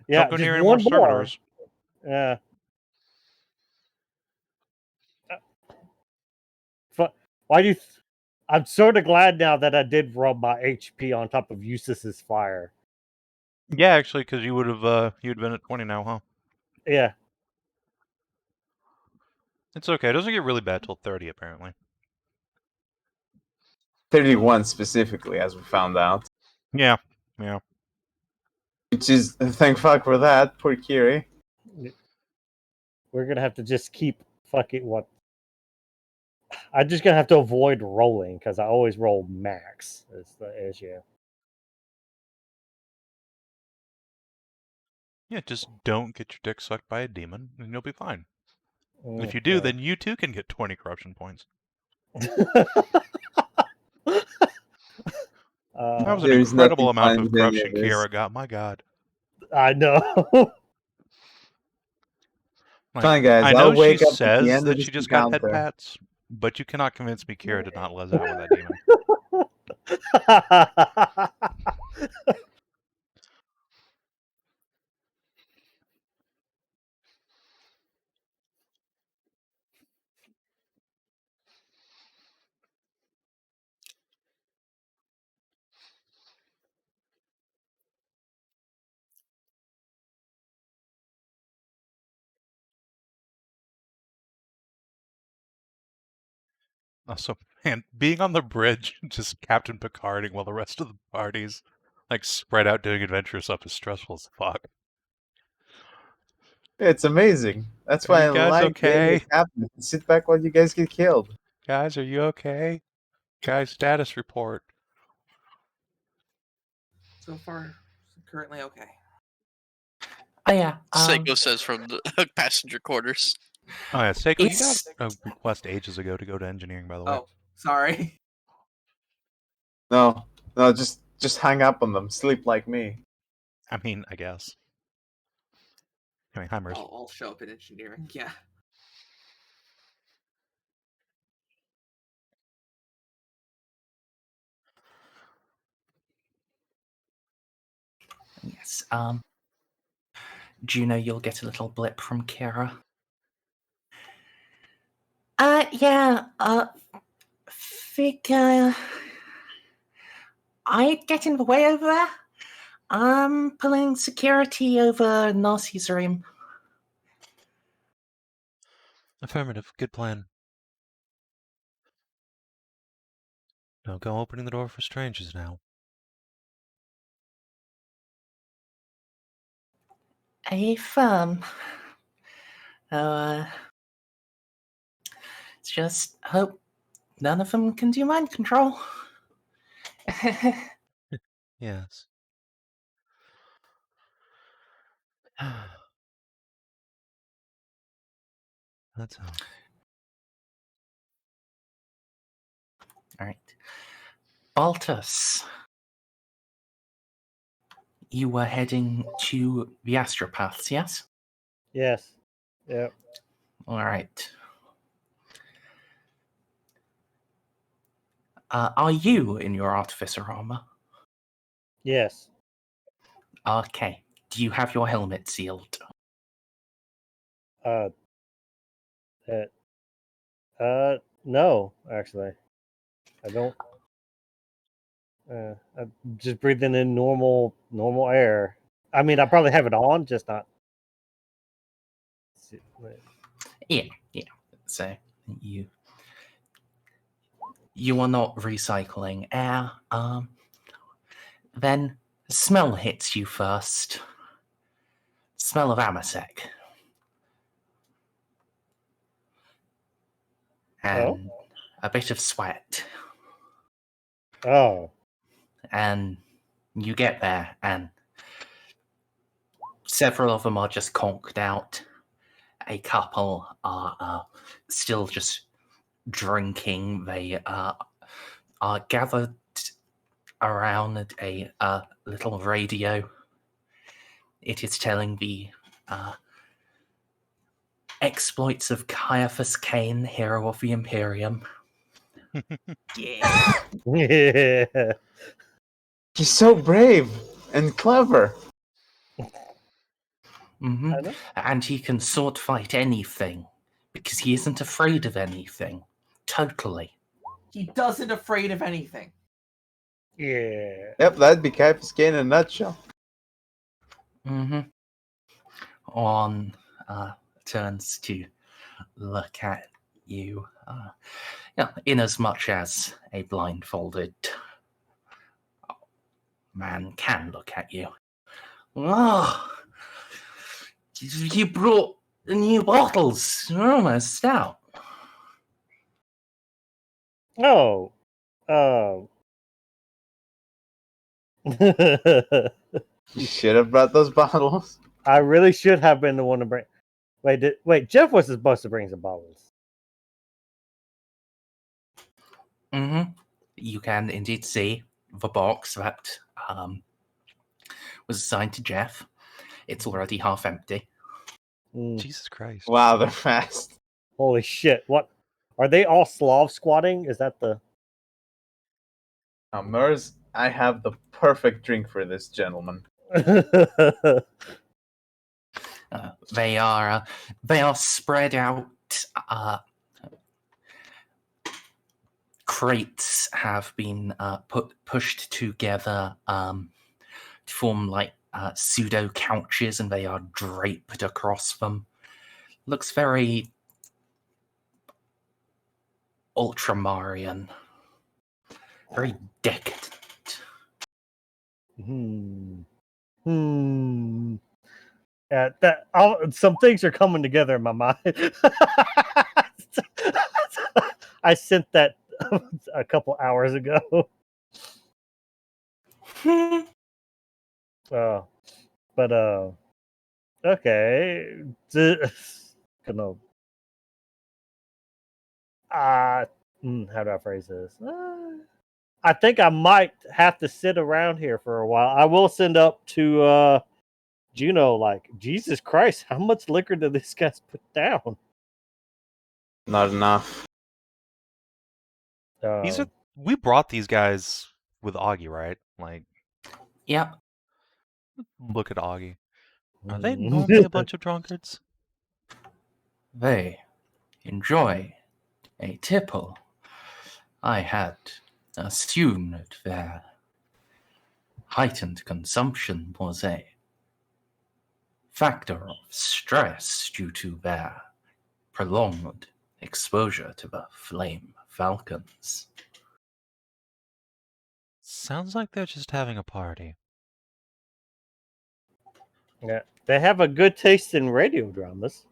Yeah, don't go just near any more one more. servitors. Yeah. Why do you? I'm sort of glad now that I did rub my HP on top of Eustace's fire. Yeah, actually, because you would have you'd been at 20 now, huh? Yeah. It's okay. It doesn't get really bad till 30, apparently. 31 specifically, as we found out. Yeah. Which is, thank fuck for that, poor Kiri. We're gonna have to just keep fucking what. I'm just gonna have to avoid rolling because I always roll max. Is the issue. Yeah, just don't get your dick sucked by a demon, and you'll be fine. If you do, then you too can get 20 corruption points. That was an There's incredible nothing amount fun of with any corruption of this. Kiara got. My God. I know. Like, Fine, guys. I know I'll wake she up at the says end of that this she just got head encounter. pats, but you cannot convince me Kira did not les out with that demon. Also, man, being on the bridge, just Captain Picarding while the rest of the party's like spread out doing adventure stuff is stressful as fuck. It's amazing. That's Are why I you guys like being okay? a captain. Sit back while you guys get killed. Guys, are you okay? Guys, status report. So far, currently okay. Oh yeah. Ceiko says from the passenger quarters. Oh yeah, Ceiko, you got It's a request ages ago to go to engineering, by the way. Oh, sorry. No, just hang up on them. Sleep like me. I mean, I guess. I mean, hi, Merz. I'll show up in engineering. Yeah. yes. Juno, you'll get a little blip from Kira. Yeah. Figure I'd get in the way over there. I'm pulling security over Narcia's room. Affirmative. Good plan. Don't go opening the door for strangers now. Affirm. Just hope none of them can do mind control. Yes. That's all. All right. Baltus, you were heading to the astropaths, yes? Yes. Yep. All right. Are you in your artificer armor? Yes. Okay. Do you have your helmet sealed? No, actually, I don't. I'm just breathing in normal air. I mean, I probably have it on, just not. Yeah. So you are not recycling air. Then smell hits you first. Smell of Amasec. And a bit of sweat. Oh. And you get there, and several of them are just conked out. A couple are still just drinking. They are gathered around a little radio. It is telling the exploits of Caiaphas Cain, hero of the Imperium. Yeah. Yeah. He's so brave and clever. Mm-hmm. I know. And he can sword fight anything because he isn't afraid of anything. Totally. He doesn't afraid of anything. Yeah. Yep, that'd be Caiaphas Cain in a nutshell. Mm-hmm. On turns to look at you. In as much as a blindfolded man can look at you. Oh, you brought new bottles. You're almost stout. Oh. You should have brought those bottles. I really should have been the one to bring. Wait. Jeff was supposed to bring some bottles. Mm-hmm. You can indeed see the box that was assigned to Jeff. It's already half empty. Jesus Christ. Wow, they're fast. Holy shit! What are they all Slav squatting? Is that the? Now, Merz, I have the perfect drink for this gentleman. They are spread out. Crates have been pushed together to form like pseudo couches, and they are draped across them. Looks very Ultramarian, very decadent. Some things are coming together in my mind. I sent that a couple hours ago. Okay. Gonna. How do I phrase this? I think I might have to sit around here for a while. I will send up to Juno, like, Jesus Christ, how much liquor did these guys put down? Not enough. We brought these guys with Augie, right? Like, Yep. look at Augie. Are they normally a bunch of drunkards? They enjoy a tipple. I had assumed their heightened consumption was a factor of stress due to their prolonged exposure to the flame falcons. Sounds like they're just having a party. Yeah, they have a good taste in radio dramas.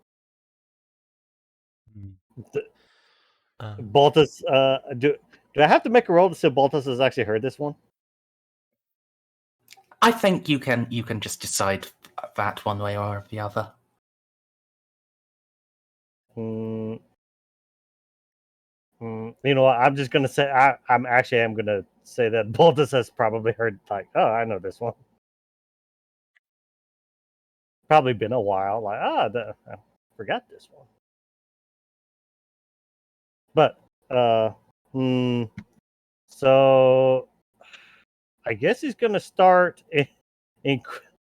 Baltus, do I have to make a roll to say Baltus has actually heard this one? I think you can just decide that one way or the other. You know what? I'm just gonna say I'm gonna say that Baltus has probably heard, like, oh, I know this one. Probably been a while. Like, I forgot this one. But so I guess he's gonna start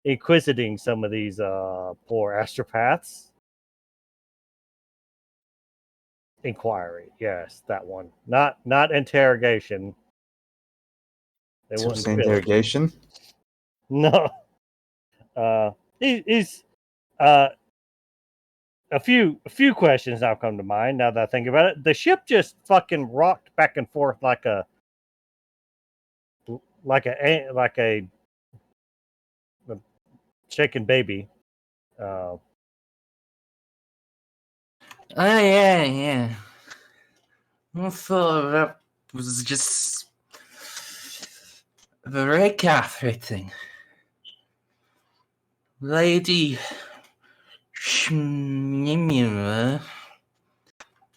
inquisiting some of these poor astropaths. Inquiry, yes, that one. Not interrogation. They So wouldn't it's feel it. interrogation? No. He's a few questions now come to mind now that I think about it. The ship just fucking rocked back and forth like a shaken baby. Oh yeah. I thought that was just the red carpet thing. Lady Schmimura.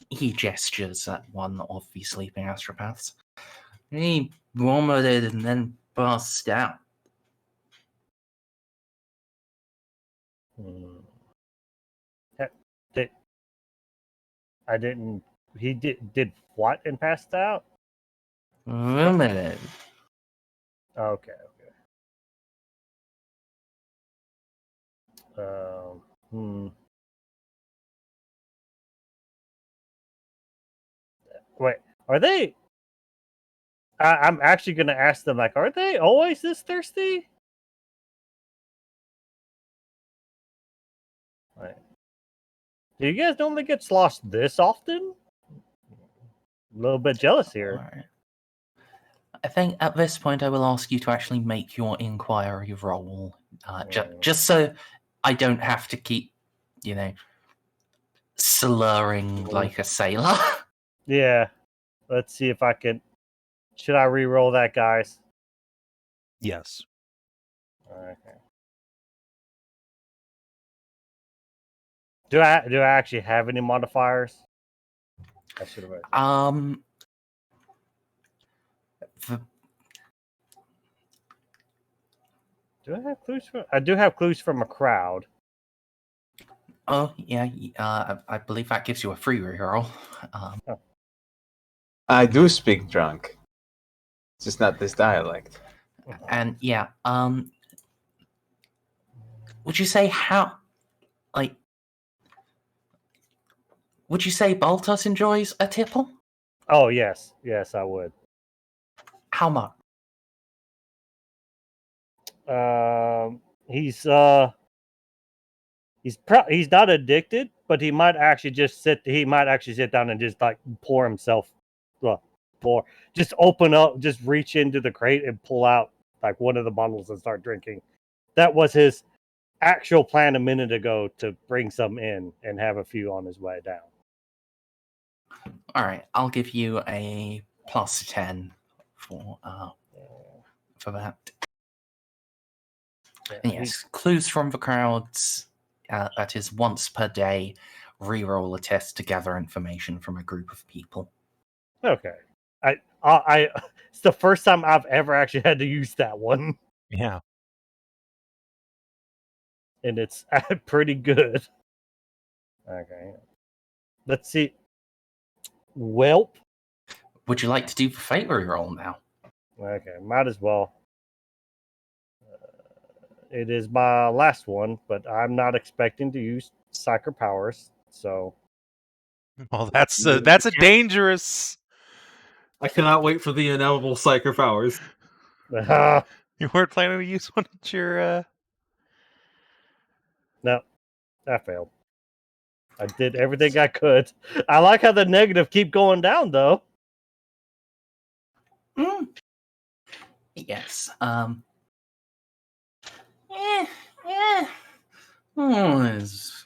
He gestures at one of the sleeping astropaths. He vomited and then passed out. He did what and passed out? Vomited. Okay. Wait, are they? I'm actually going to ask them, like, are they always this thirsty? Right. Do you guys normally get sloshed this often? A little bit jealous here. Right. I think at this point I will ask you to actually make your inquiry roll, just so I don't have to keep, slurring like a sailor. Yeah. Let's see if I can. Should I re-roll that, guys? Yes. Okay. Do I actually have any modifiers? I should have. Do I have clues from? I do have clues from a crowd. Oh, yeah, I believe that gives you a free reroll. I do speak drunk. It's just not this dialect. And yeah, would you say would you say Baltus enjoys a tipple? Oh yes, yes, I would. How much? He's he's not addicted, but he might actually just sit. He might actually sit down and just like pour himself, just open up, just reach into the crate and pull out like one of the bottles and start drinking. That was his actual plan a minute ago, to bring some in and have a few on his way down. All right, I'll give you a +10 for that. And yes, clues from the crowds. That is once per day. Reroll a test to gather information from a group of people. Okay, I it's the first time I've ever actually had to use that one, Yeah. and it's pretty good. Okay, let's see. Welp. Would you like to do the fate reroll now? Okay, might as well. It is my last one, but I'm not expecting to use psyker powers, so. Well, that's a dangerous. I cannot wait for the inevitable psyker powers. You weren't planning to use one at your. No, I failed. I did everything I could. I like how the negative keep going down, though. Yes. It's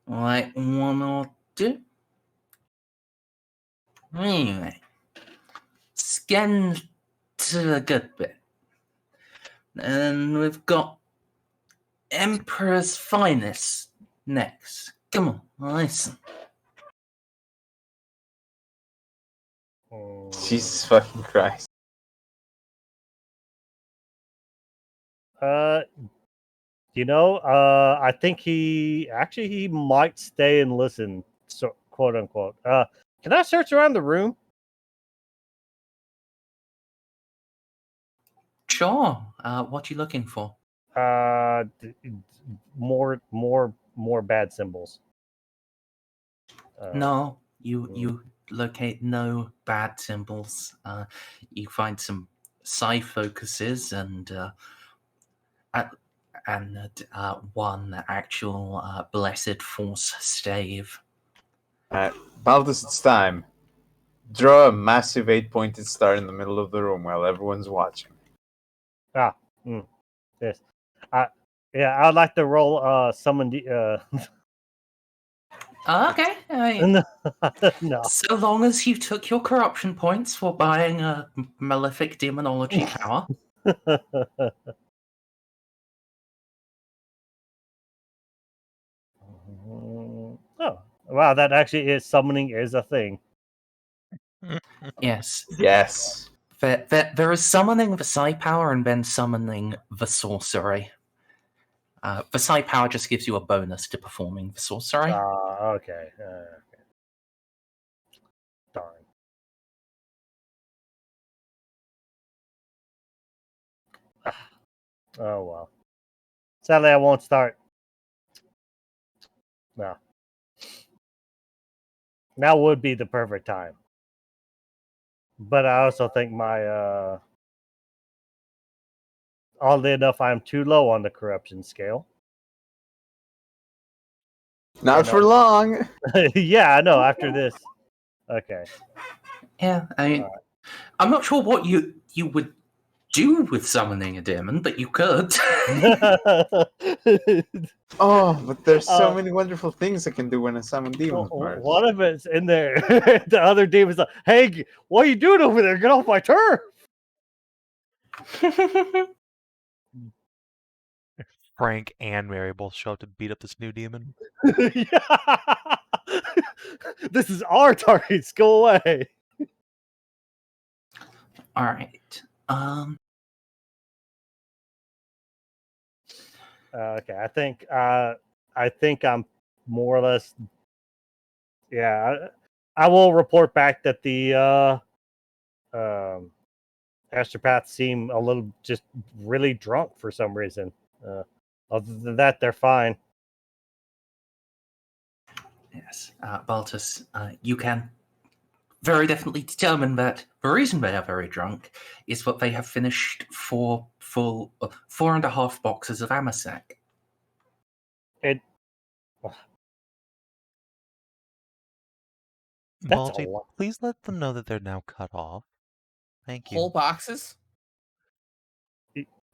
like one or two. Anyway, scan to the good bit. And we've got Emperor's Finest next. Come on, listen. Jesus fucking Christ. I think he might stay and listen, so quote unquote. Can I search around the room? Sure. What are you looking for? More bad symbols. No, you locate no bad symbols. You find some psi focuses and one actual blessed force stave. Baltus, it's time. Draw a massive 8-pointed star in the middle of the room while everyone's watching. Yes. I'd like to roll summon the Okay. no. So long as you took your corruption points for buying a malefic demonology power. Oh, wow, that actually is summoning is a thing. Yes. Yes. There is summoning the psi power and then summoning the sorcery. The psi power just gives you a bonus to performing the sorcery. Okay. Darn. Oh well. Sadly, I won't start. No. Now would be the perfect time. But I also think my oddly enough, I'm too low on the corruption scale. Not for long. Yeah, I know. After this, okay. Yeah, I mean, I'm not sure what you would do with summoning a demon, but you could. Oh, but there's so many wonderful things I can do when I summon demons. One of it's in there. The other demon's like, "Hey, what are you doing over there? Get off my turf!" Frank and Mary both show up to beat up this new demon. This is our targets. Go away. All right. Okay, I think I'm more or less. Yeah, I will report back that the astropaths seem a little just really drunk for some reason. Other than that, they're fine. Yes, Baltus, you can very definitely determine that the reason they are very drunk is that they have finished 4.5 boxes of Amasec. It. That's a Balti, lot. please let them know that they're now cut off. Thank you. Whole boxes?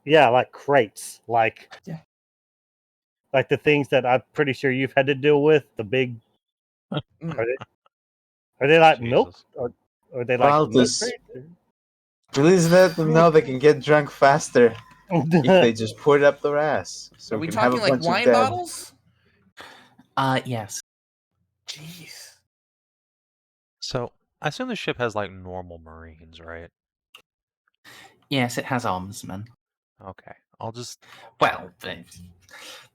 Yeah, like crates, like Yeah. like the things that I'm pretty sure you've had to deal with. The big. Mm. Are they like milk? Jesus. Or are they like milk Baltus, crates? please let them know they can get drunk faster if they just put it up their ass. So Are we can have a talking like bunch of wine dead. bottles? Yes. Jeez. So, I assume the ship has like normal Marines, right? Yes, it has armsmen. Okay. I'll just. Well,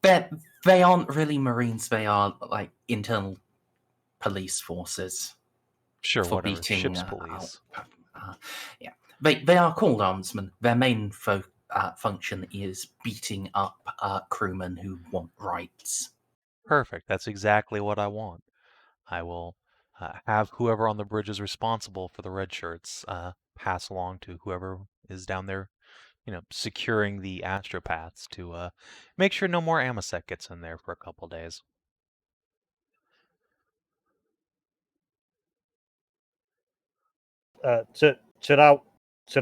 they aren't really Marines, they are like internal police forces. Sure, For whatever. beating, Ship's police. Yeah, they are called armsmen. Their main function is beating up crewmen who want rights. Perfect. That's exactly what I want. I will have whoever on the bridge is responsible for the red shirts pass along to whoever is down there, securing the astropaths to make sure no more Amasec gets in there for a couple days. Should I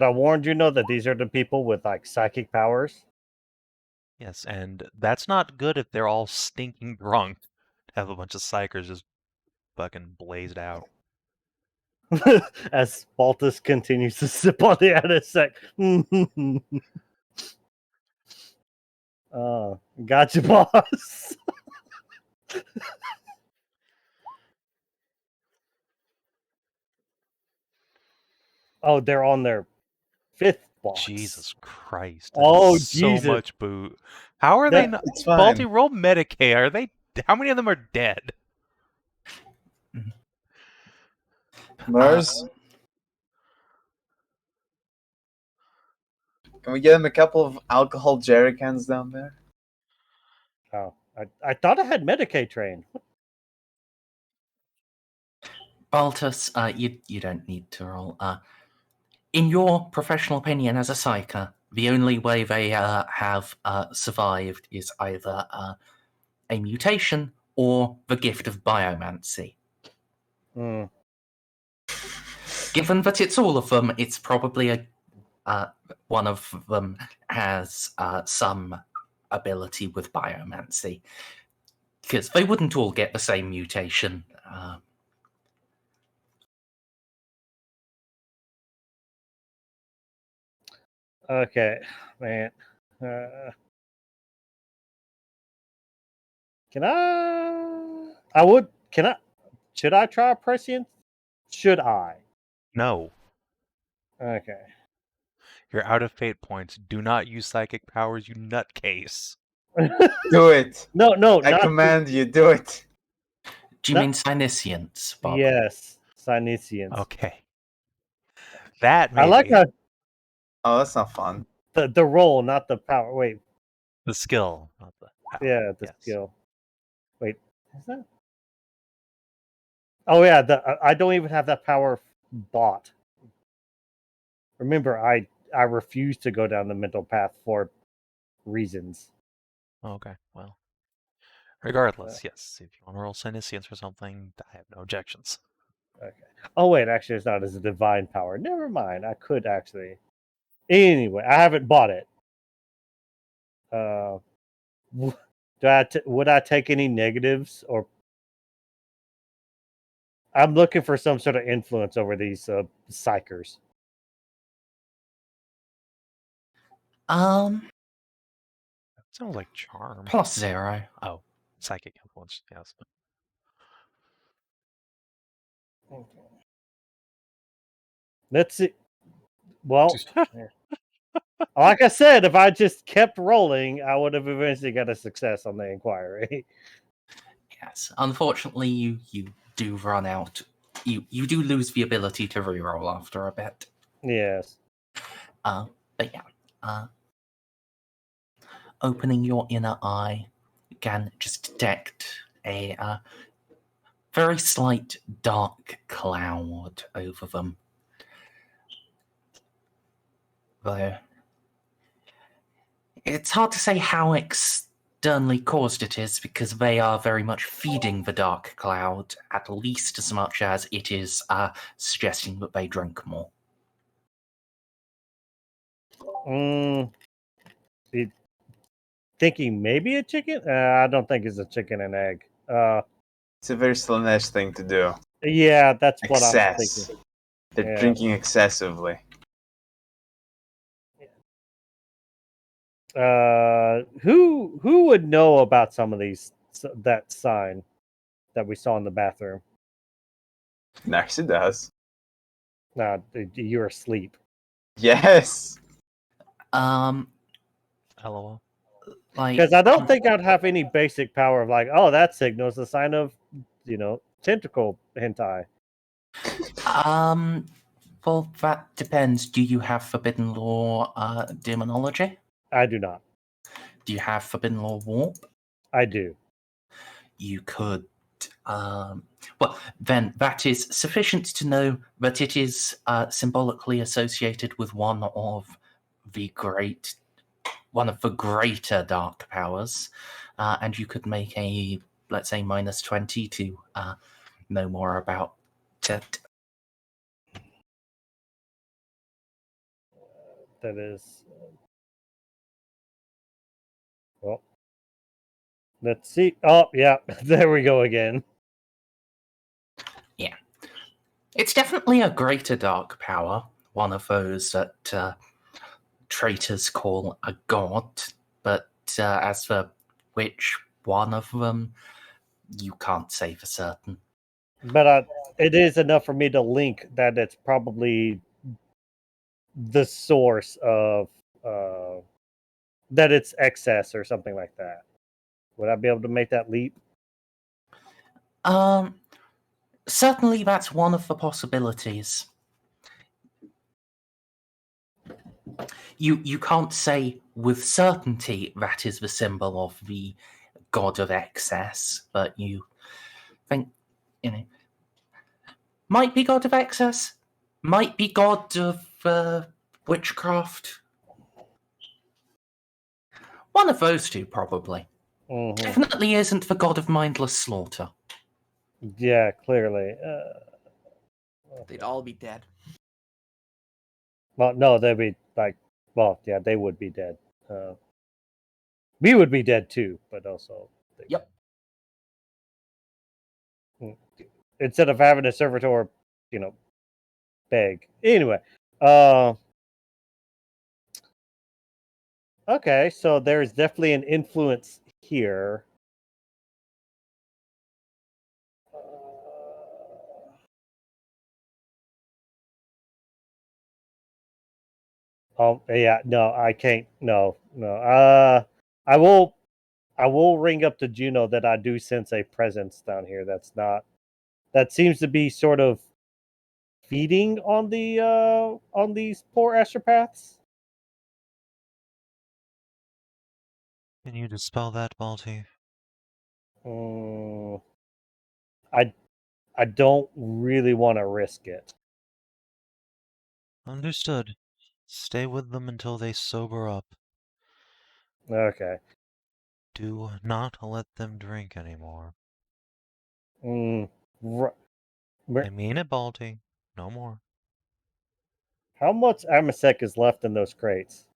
warn Juno that these are the people with like psychic powers? Yes, and that's not good if they're all stinking drunk. To have a bunch of psychers just fucking blazed out. As Baltus continues to sip on the Anisec. Gotcha, boss. Oh, they're on their 5th box. Jesus Christ. Oh, so Jesus. much boot. How are they not? It's fine. Balti, roll Medicaid. Are they? How many of them are dead? Merz, can we get him a couple of alcohol jerry cans down there? Oh, I thought I had Medicaid trained. Baltus, you don't need to roll. In your professional opinion as a psyker, the only way they have survived is either a mutation or the gift of biomancy. Mm. Given that it's all of them, it's probably one of them has some ability with biomancy. Because they wouldn't all get the same mutation. Okay, man. Can I? I would. Can I? Should I try prescience? Should I? No. Okay. You're out of fate points. Do not use psychic powers, you nutcase. Do it. No, I not command you, do it. Do you mean Synescience, Bob? Yes, Synesians. Okay. That maybe. I like how Oh, that's not fun. the role, not the power. Wait, the skill, not the power. yeah, the Yes. skill. Wait, is that? Oh yeah, I don't even have that power bought. Remember, I refuse to go down the mental path for reasons. Okay, well. Regardless, yes. If you want to roll Senescience or something, I have no objections. Okay. Oh wait, actually, it's not as a divine power. Never mind. I could actually. Anyway, I haven't bought it. Would I take any negatives or? I'm looking for some sort of influence over these psychers. That sounds like charm. +0. Oh, psychic influence, yes. Okay. Let's see. Well, like I said, if I just kept rolling, I would have eventually got a success on the inquiry. Yes, unfortunately, you do run out. You do lose the ability to reroll after a bit. Yes. But yeah. Opening your inner eye, you can just detect a very slight dark cloud over them. Though it's hard to say how externally caused it is, because they are very much feeding the dark cloud, at least as much as it is suggesting that they drink more. Thinking maybe a chicken? I don't think it's a chicken and egg. It's a very Slanesh thing to do. Yeah, that's what I'm Excess. thinking. They're Yeah. drinking excessively. Who would know about some of these, that sign that we saw in the bathroom? Narcia does. Nah, you're asleep. Yes. Eloa. Because I don't think I'd have any basic power of like, oh, that signals a sign of, tentacle hentai. Well, that depends. Do you have Forbidden Law Demonology? I do not. Do you have Forbidden Law Warp? I do. You could. Well, then that is sufficient to know that it is symbolically associated with one of the greater dark powers, and you could make a, let's say, -20 to know more about it. That is. Well, let's see. Oh, yeah, there we go again. Yeah. It's definitely a greater dark power, one of those that traitors call a god, but as for which one of them, you can't say for certain. But it is enough for me to link that it's probably the source of that it's excess or something like that. Would I be able to make that leap? Certainly that's one of the possibilities. You can't say with certainty that is the symbol of the god of excess, but you think, might be god of excess, might be god of witchcraft. One of those two, probably. Mm-hmm. Definitely isn't the god of mindless slaughter. Yeah, clearly. They'd all be dead. Well, no, they'd be like, well, yeah, they would be dead. We would be dead too, but also. Yep. Instead of having a servitor, beg. Anyway, okay, so there's definitely an influence here. Oh yeah, no, I can't. No. I will ring up to Juno that I do sense a presence down here. That seems to be sort of feeding on these poor astropaths. Can you dispel that, Balti? I don't really want to risk it. Understood. Stay with them until they sober up. Okay. Do not let them drink anymore. I mean it, Balti. No more. How much Amasek is left in those crates?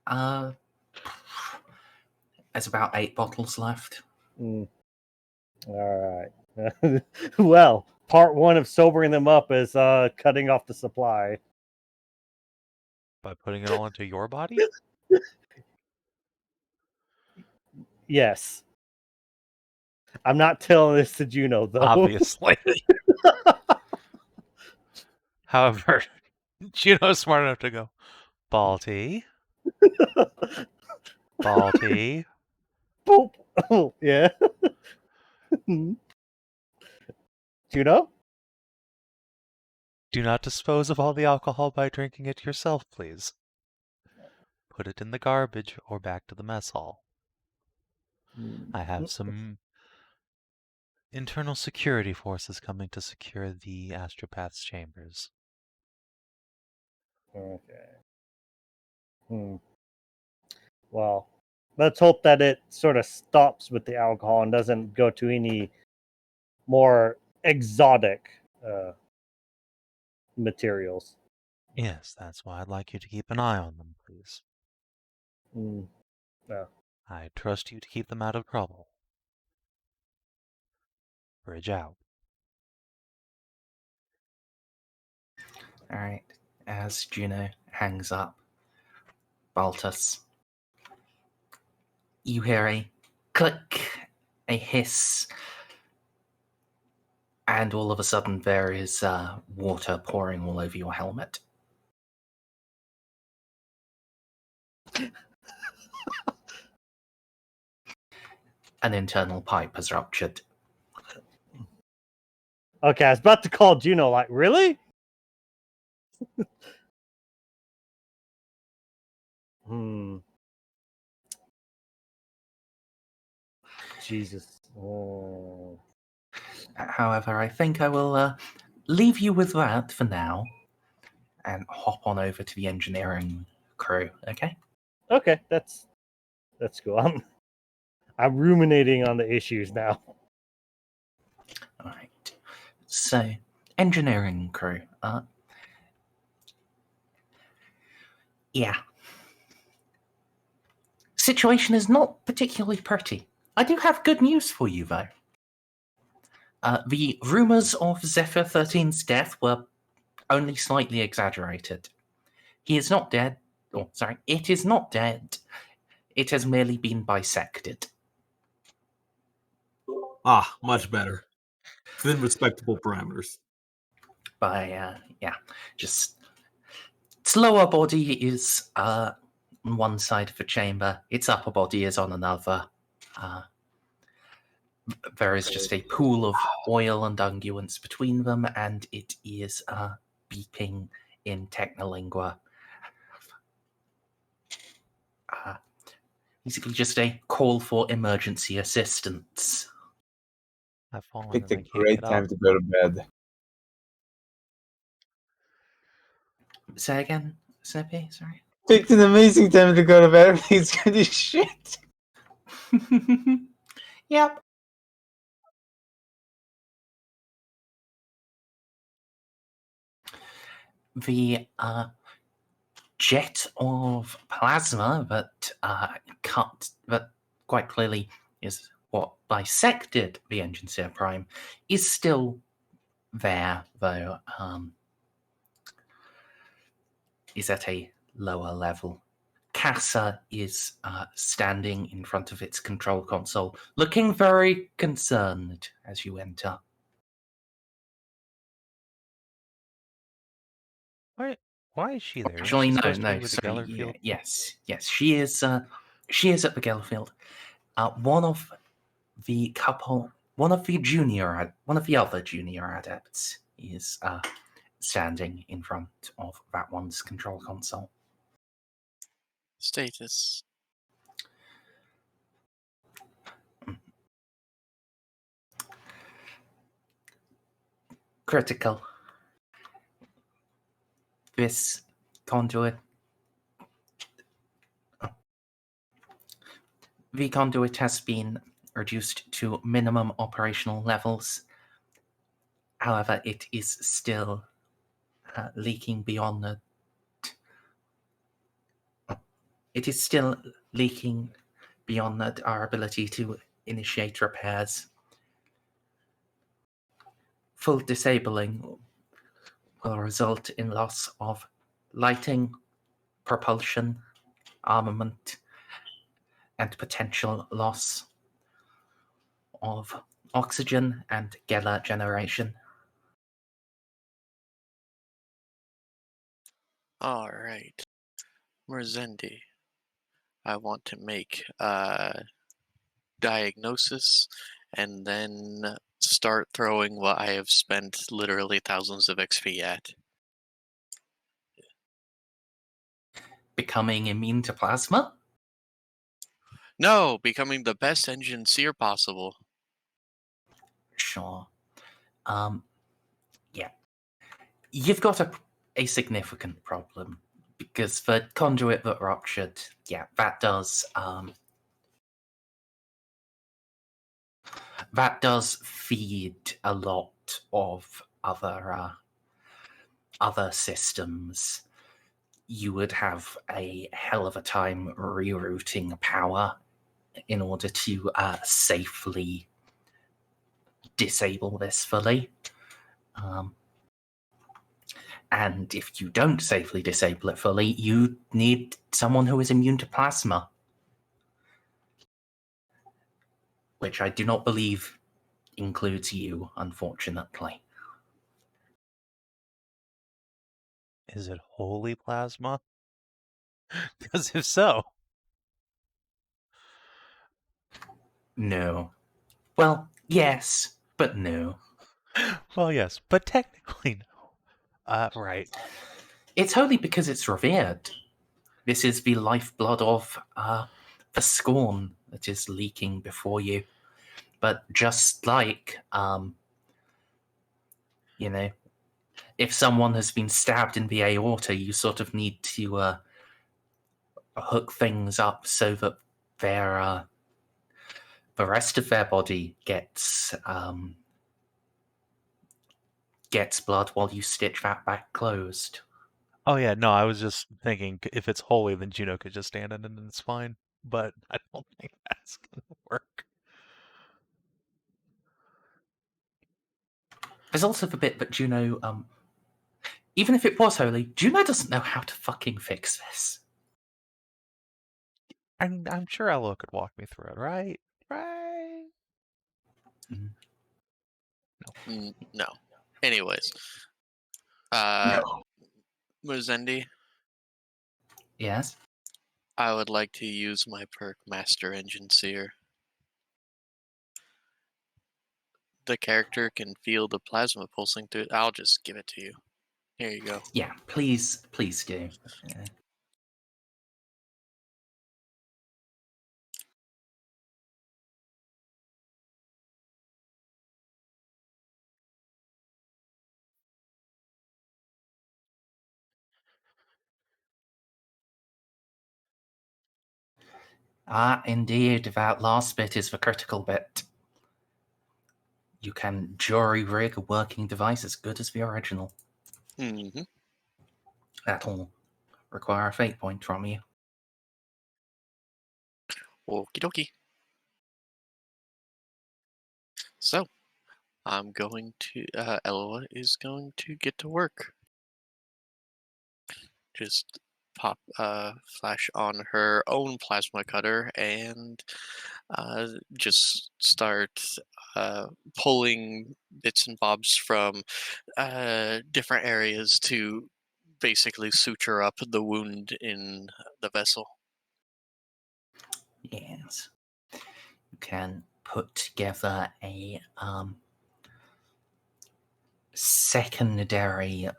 There's about 8 bottles left. All right. Well, part one of sobering them up is cutting off the supply. By putting it all into your body? Yes. I'm not telling this to Juno, though. Obviously. However, Juno's smart enough to go, Balti. Balti. Boop. Oh, yeah. Juno? Do not dispose of all the alcohol by drinking it yourself, please. Put it in the garbage or back to the mess hall. I have some internal security forces coming to secure the astropath's chambers. Okay. Well, let's hope that it sort of stops with the alcohol and doesn't go to any more exotic materials. Yes, that's why I'd like you to keep an eye on them, please. Yeah. I trust you to keep them out of trouble. Bridge out. All right. As Juno hangs up, Baltus, you hear a click, a hiss, and all of a sudden there is water pouring all over your helmet. An internal pipe has ruptured. Okay, I was about to call Juno, like, really? Jesus. Oh. However, I think I will leave you with that for now and hop on over to the engineering crew, okay? Okay, that's cool. I'm ruminating on the issues now. All right. So, engineering crew. Yeah. Situation is not particularly pretty. I do have good news for you, though. The rumors of Zephyr 13's death were only slightly exaggerated. He is not dead. Oh, sorry. It is not dead. It has merely been bisected. Ah, much better. Within respectable parameters. By, just... Its lower body is on one side of the chamber. Its upper body is on another. There is just a pool of oil and unguents between them, and it is beeping in Technolingua. Basically just a call for emergency assistance. I've fallen Picked and a I can't great get time up. to go to bed. Say again, Snippy, sorry. Picked an amazing time to go to bed. Everything's gonna be shit. Yep. The jet of plasma that quite clearly is what bisected the engine Seer Prime is still there, though is at a lower level. Casa is standing in front of its control console, looking very concerned as you enter. Why is she there? Isn't Actually, she no, supposed to be no, with the sorry. Geller field? Yes, she is. She is at the Gellerfield. One of the other junior adepts is standing in front of that one's control console. Status. Critical. This conduit. The conduit has been reduced to minimum operational levels. However, it is still leaking beyond the. It is still leaking beyond our ability to initiate repairs. Full disabling will result in loss of lighting, propulsion, armament, and potential loss of oxygen and Geller generation. All right, Merzendi. I want to make diagnosis, and then start throwing what I have spent literally thousands of XP at. Becoming immune to plasma? No, becoming the best engine seer possible. Sure. Yeah. You've got a significant problem, because the conduit that ruptured, yeah, that does feed a lot of other systems. You would have a hell of a time rerouting power in order to safely disable this fully. And if you don't safely disable it fully, you need someone who is immune to plasma. Which I do not believe includes you, unfortunately. Is it holy plasma? Because if so... No. Well, yes, but no. Well, yes, but technically no. Right. It's holy because it's revered. This is the lifeblood of the scorn that is leaking before you. But just like, if someone has been stabbed in the aorta, you sort of need to hook things up so that the rest of their body gets blood while you stitch that back closed. Oh yeah, no, I was just thinking if it's holy, then Juno could just stand in it and it's fine. But I don't think that's gonna work. There's also the bit that Juno, even if it was holy, Juno doesn't know how to fucking fix this. I'm sure Eloa could walk me through it, right? Right? No. Anyways. No. Merzendi, Yes? I would like to use my perk Master Engine Seer. The character can feel the plasma pulsing through. I'll just give it to you. Here you go. Yeah, please do. Yeah. Ah, indeed, that last bit is the critical bit. You can jury rig a working device as good as the original. Mm-hmm. That'll require a fate point from you. Okie dokie. So, I'm going to, Eloa is going to get to work. Just pop, flash on her own plasma cutter and just start pulling bits and bobs from different areas to basically suture up the wound in the vessel. Yes. You can put together a secondary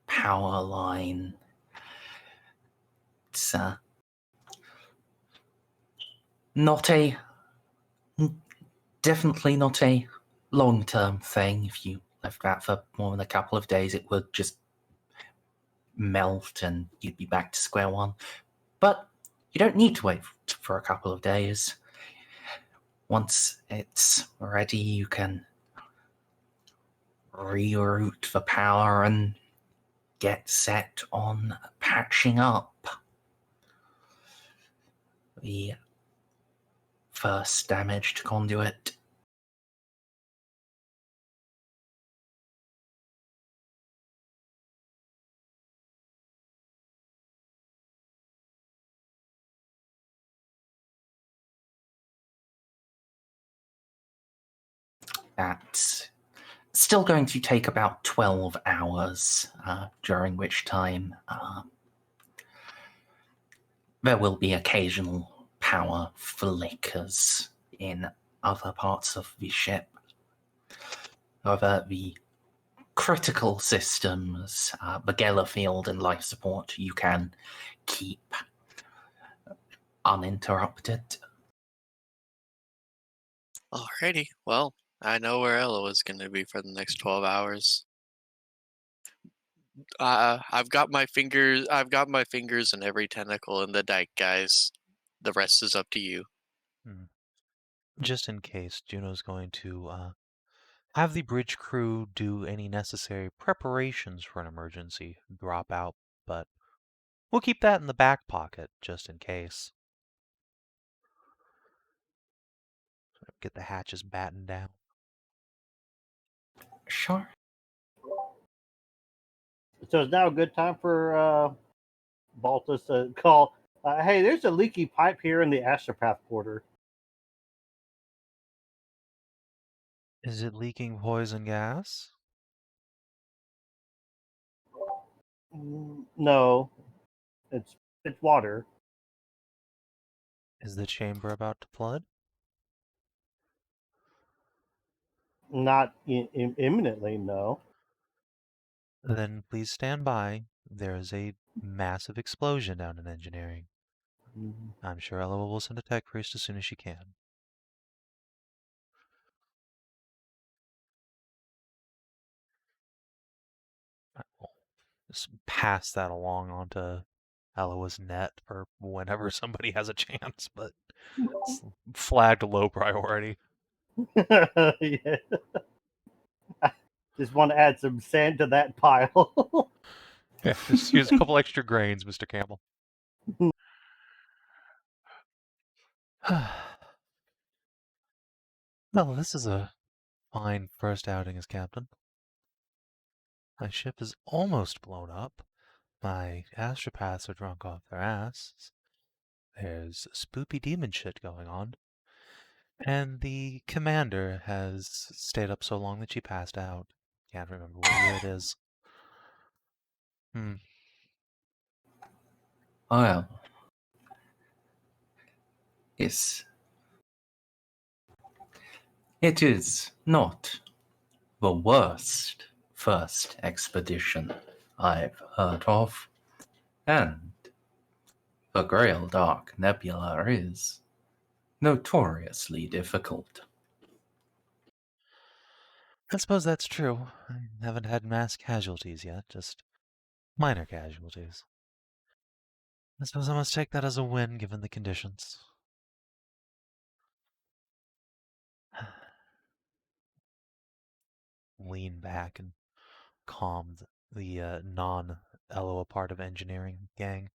power line. It's definitely not a long-term thing. If you left that for more than a couple of days, it would just melt and you'd be back to square one. But you don't need to wait for a couple of days. Once it's ready, you can reroute the power and get set on patching up the first damaged conduit. That's still going to take about 12 hours, during which time there will be occasional power flickers in other parts of the ship. However, the critical systems, the Geller field and life support, you can keep uninterrupted. Alrighty, well, I know where Eloa is going to be for the next 12 hours. I've got my fingers in every tentacle in the dike, guys. The rest is up to you. Just in case, Juno's going to have the bridge crew do any necessary preparations for an emergency drop out, but we'll keep that in the back pocket just in case. Get the hatches battened down. Sure. So it's now a good time for Baltus to call. Hey, there's a leaky pipe here in the Astropath quarter. Is it leaking poison gas? No, it's water. Is the chamber about to flood? Not imminently, no. Then please stand by. There is a massive explosion down in engineering. I'm sure Eloa will send a tech priest as soon as she can. I will just pass that along onto Eloa's net for whenever somebody has a chance, but it's flagged low priority. Yeah. I just want to add some sand to that pile. Yeah, just use a couple extra grains, Mr. Campbell. Well, this is a fine first outing as captain. My ship is almost blown up. My astropaths are drunk off their asses. There's spoopy demon shit going on. And the commander has stayed up so long that she passed out. Can't remember what year it is. Well, yes. It is not the worst first expedition I've heard of, and the Grail Dark Nebula is notoriously difficult. I suppose that's true. I haven't had mass casualties yet, just minor casualties. I suppose I must take that as a win given the conditions. Lean back and calm the non-Eloa part of engineering gang.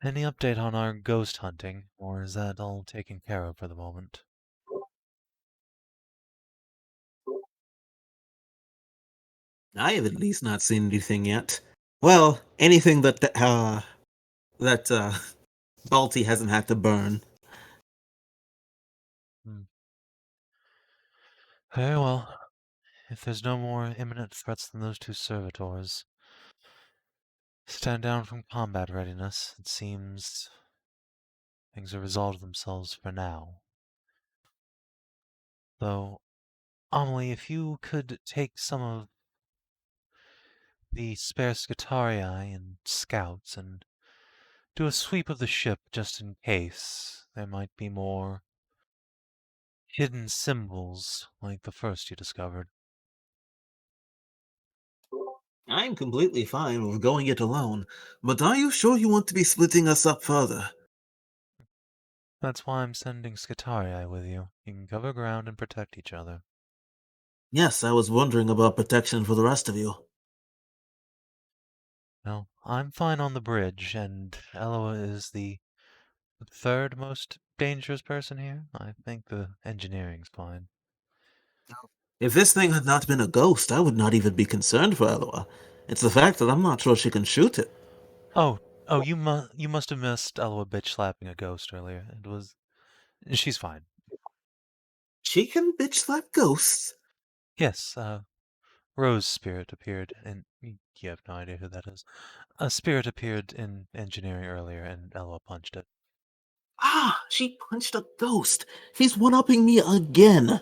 Any update on our ghost hunting, or is that all taken care of for the moment? I have at least not seen anything yet. Well, anything that Balti hasn't had to burn. Very well. If there's no more imminent threats than those two servitors, stand down from combat readiness. It seems things have resolved themselves for now. Though, Amelie, if you could take some of the spare Scutarii and scouts and do a sweep of the ship just in case there might be more hidden symbols like the first you discovered. I'm completely fine with going it alone, but are you sure you want to be splitting us up further? That's why I'm sending Scutarii with you. You can cover ground and protect each other. Yes, I was wondering about protection for the rest of you. No, I'm fine on the bridge, and Eloa is the third most dangerous person here. I think the engineering's fine. If this thing had not been a ghost, I would not even be concerned for Eloa. It's the fact that I'm not sure she can shoot it. Oh, you must have missed Eloa bitch slapping a ghost earlier. She's fine. She can bitch slap ghosts? Yes, Rose Spirit appeared, and you have no idea who that is. A spirit appeared in engineering earlier, and Eloa punched it. Ah, she punched a ghost. He's one-upping me again.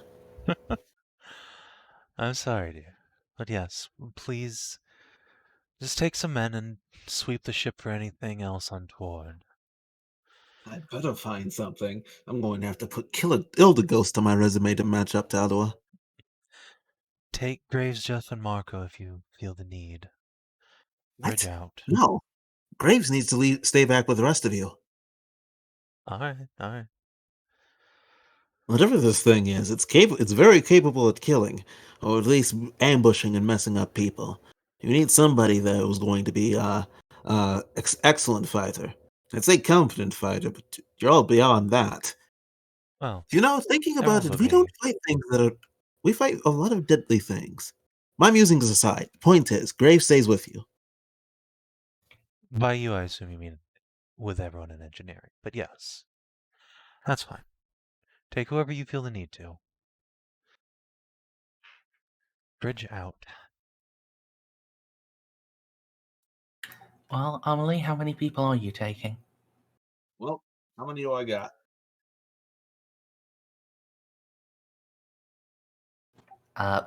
I'm sorry, dear. But yes, please just take some men and sweep the ship for anything else untoward. I better find something. I'm going to have to put Ilda Ghost on my resume to match up to Eloa. Take Graves, Jeff, and Marco if you feel the need. Bridge What? out. No. Graves needs to stay back with the rest of you. Alright. Whatever this thing is, it's very capable at killing, or at least ambushing and messing up people. You need somebody that who's going to be excellent fighter. I'd say competent fighter, but you're all beyond that. Well, Thinking about everyone it, but we don't me. fight things we fight a lot of deadly things. My musings aside, point is, Graves stays with you. By you, I assume you mean with everyone in engineering. But yes, that's fine. Take whoever you feel the need to. Bridge out. Well, Amelie, how many people are you taking? Well, how many do I got?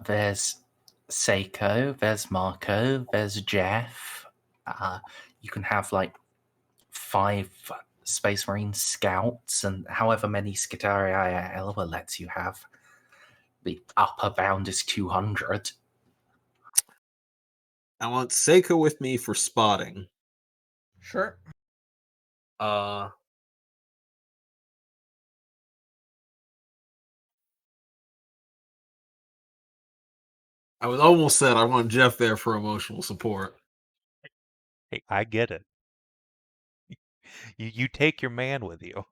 There's Ceiko, there's Marco, there's Jeff. You can have like 5 Space Marine scouts and however many Scythiae Eloa lets you have. The upper bound is 200. I want Seiko with me for spotting. Sure. I was almost said I want Jeff there for emotional support. Hey, I get it. You take your man with you.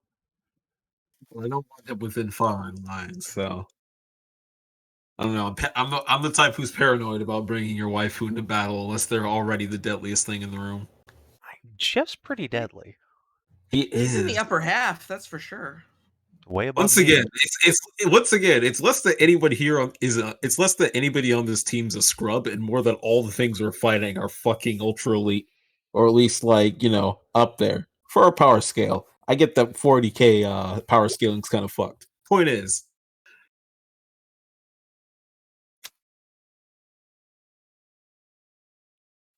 I don't want him within firing lines, so I don't know. I'm the type who's paranoid about bringing your waifu into battle unless they're already the deadliest thing in the room. Jeff's pretty deadly. He He's is. in the upper half, that's for sure. Way above Once me. again, it's less that anybody here it's less that anybody on this team's a scrub, and more that all the things we're fighting are fucking ultra elite, or at least up there for our power scale. I get that 40k power scaling's kind of fucked. Point is,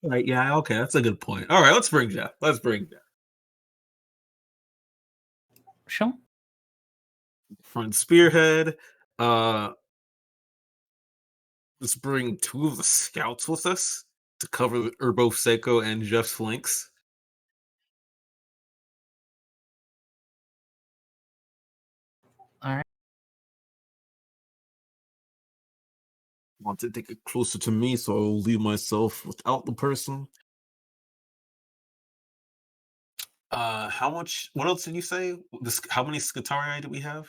right? Yeah, okay, that's a good point. All right, let's bring Jeff. Sure. Front spearhead. Let's bring 2 of the scouts with us to cover both Ceiko and Jeff's flanks. All right. Want to take it closer to me, so I'll leave myself without the person. How much? What else did you say? How many Scutarii do we have?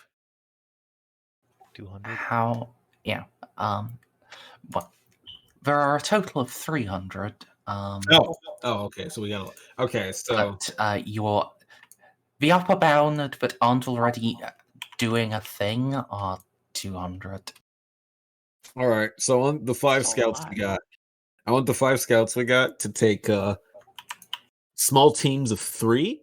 200. Yeah. Well, there are a total of 300. Okay. So we got. Okay, so but the upper bound that aren't already doing a thing are 200. all right. So on the 5 scouts we got, I want the 5 scouts we got to take small teams of 3.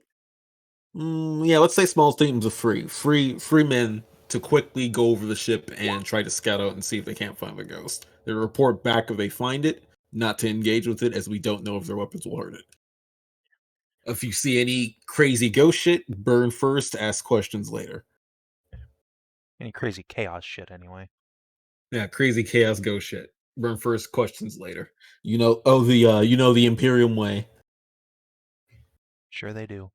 Yeah, let's say small teams of 3. Free men to quickly go over the ship and try to scout out and see if they can't find the ghost. They report back if they find it, not to engage with it, as we don't know if their weapons will hurt it. If you see any crazy ghost shit, burn first, ask questions later. Any crazy chaos shit, anyway. Yeah, crazy chaos ghost shit. Burn first, questions later. The Imperium way. Sure they do.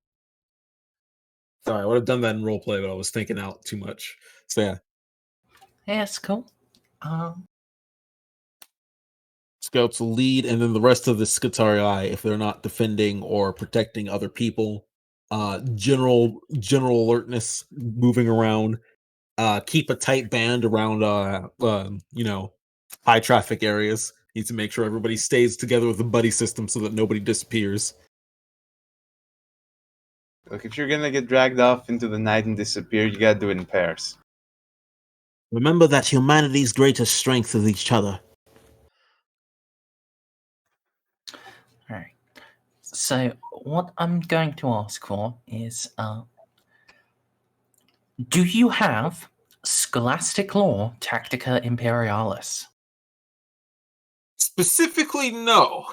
Sorry, I would have done that in roleplay, but I was thinking out too much. So yeah. Yeah, it's cool. Scouts will lead, and then the rest of the Scutarii, if they're not defending or protecting other people, general alertness, moving around, keep a tight band around high traffic areas. Need to make sure everybody stays together with a buddy system so that nobody disappears. Look, if you're gonna get dragged off into the night and disappear, you gotta do it in pairs. Remember that humanity's greatest strength is each other. Alright. So, what I'm going to ask for is Do you have Scholastic Law Tactica Imperialis? Specifically, no.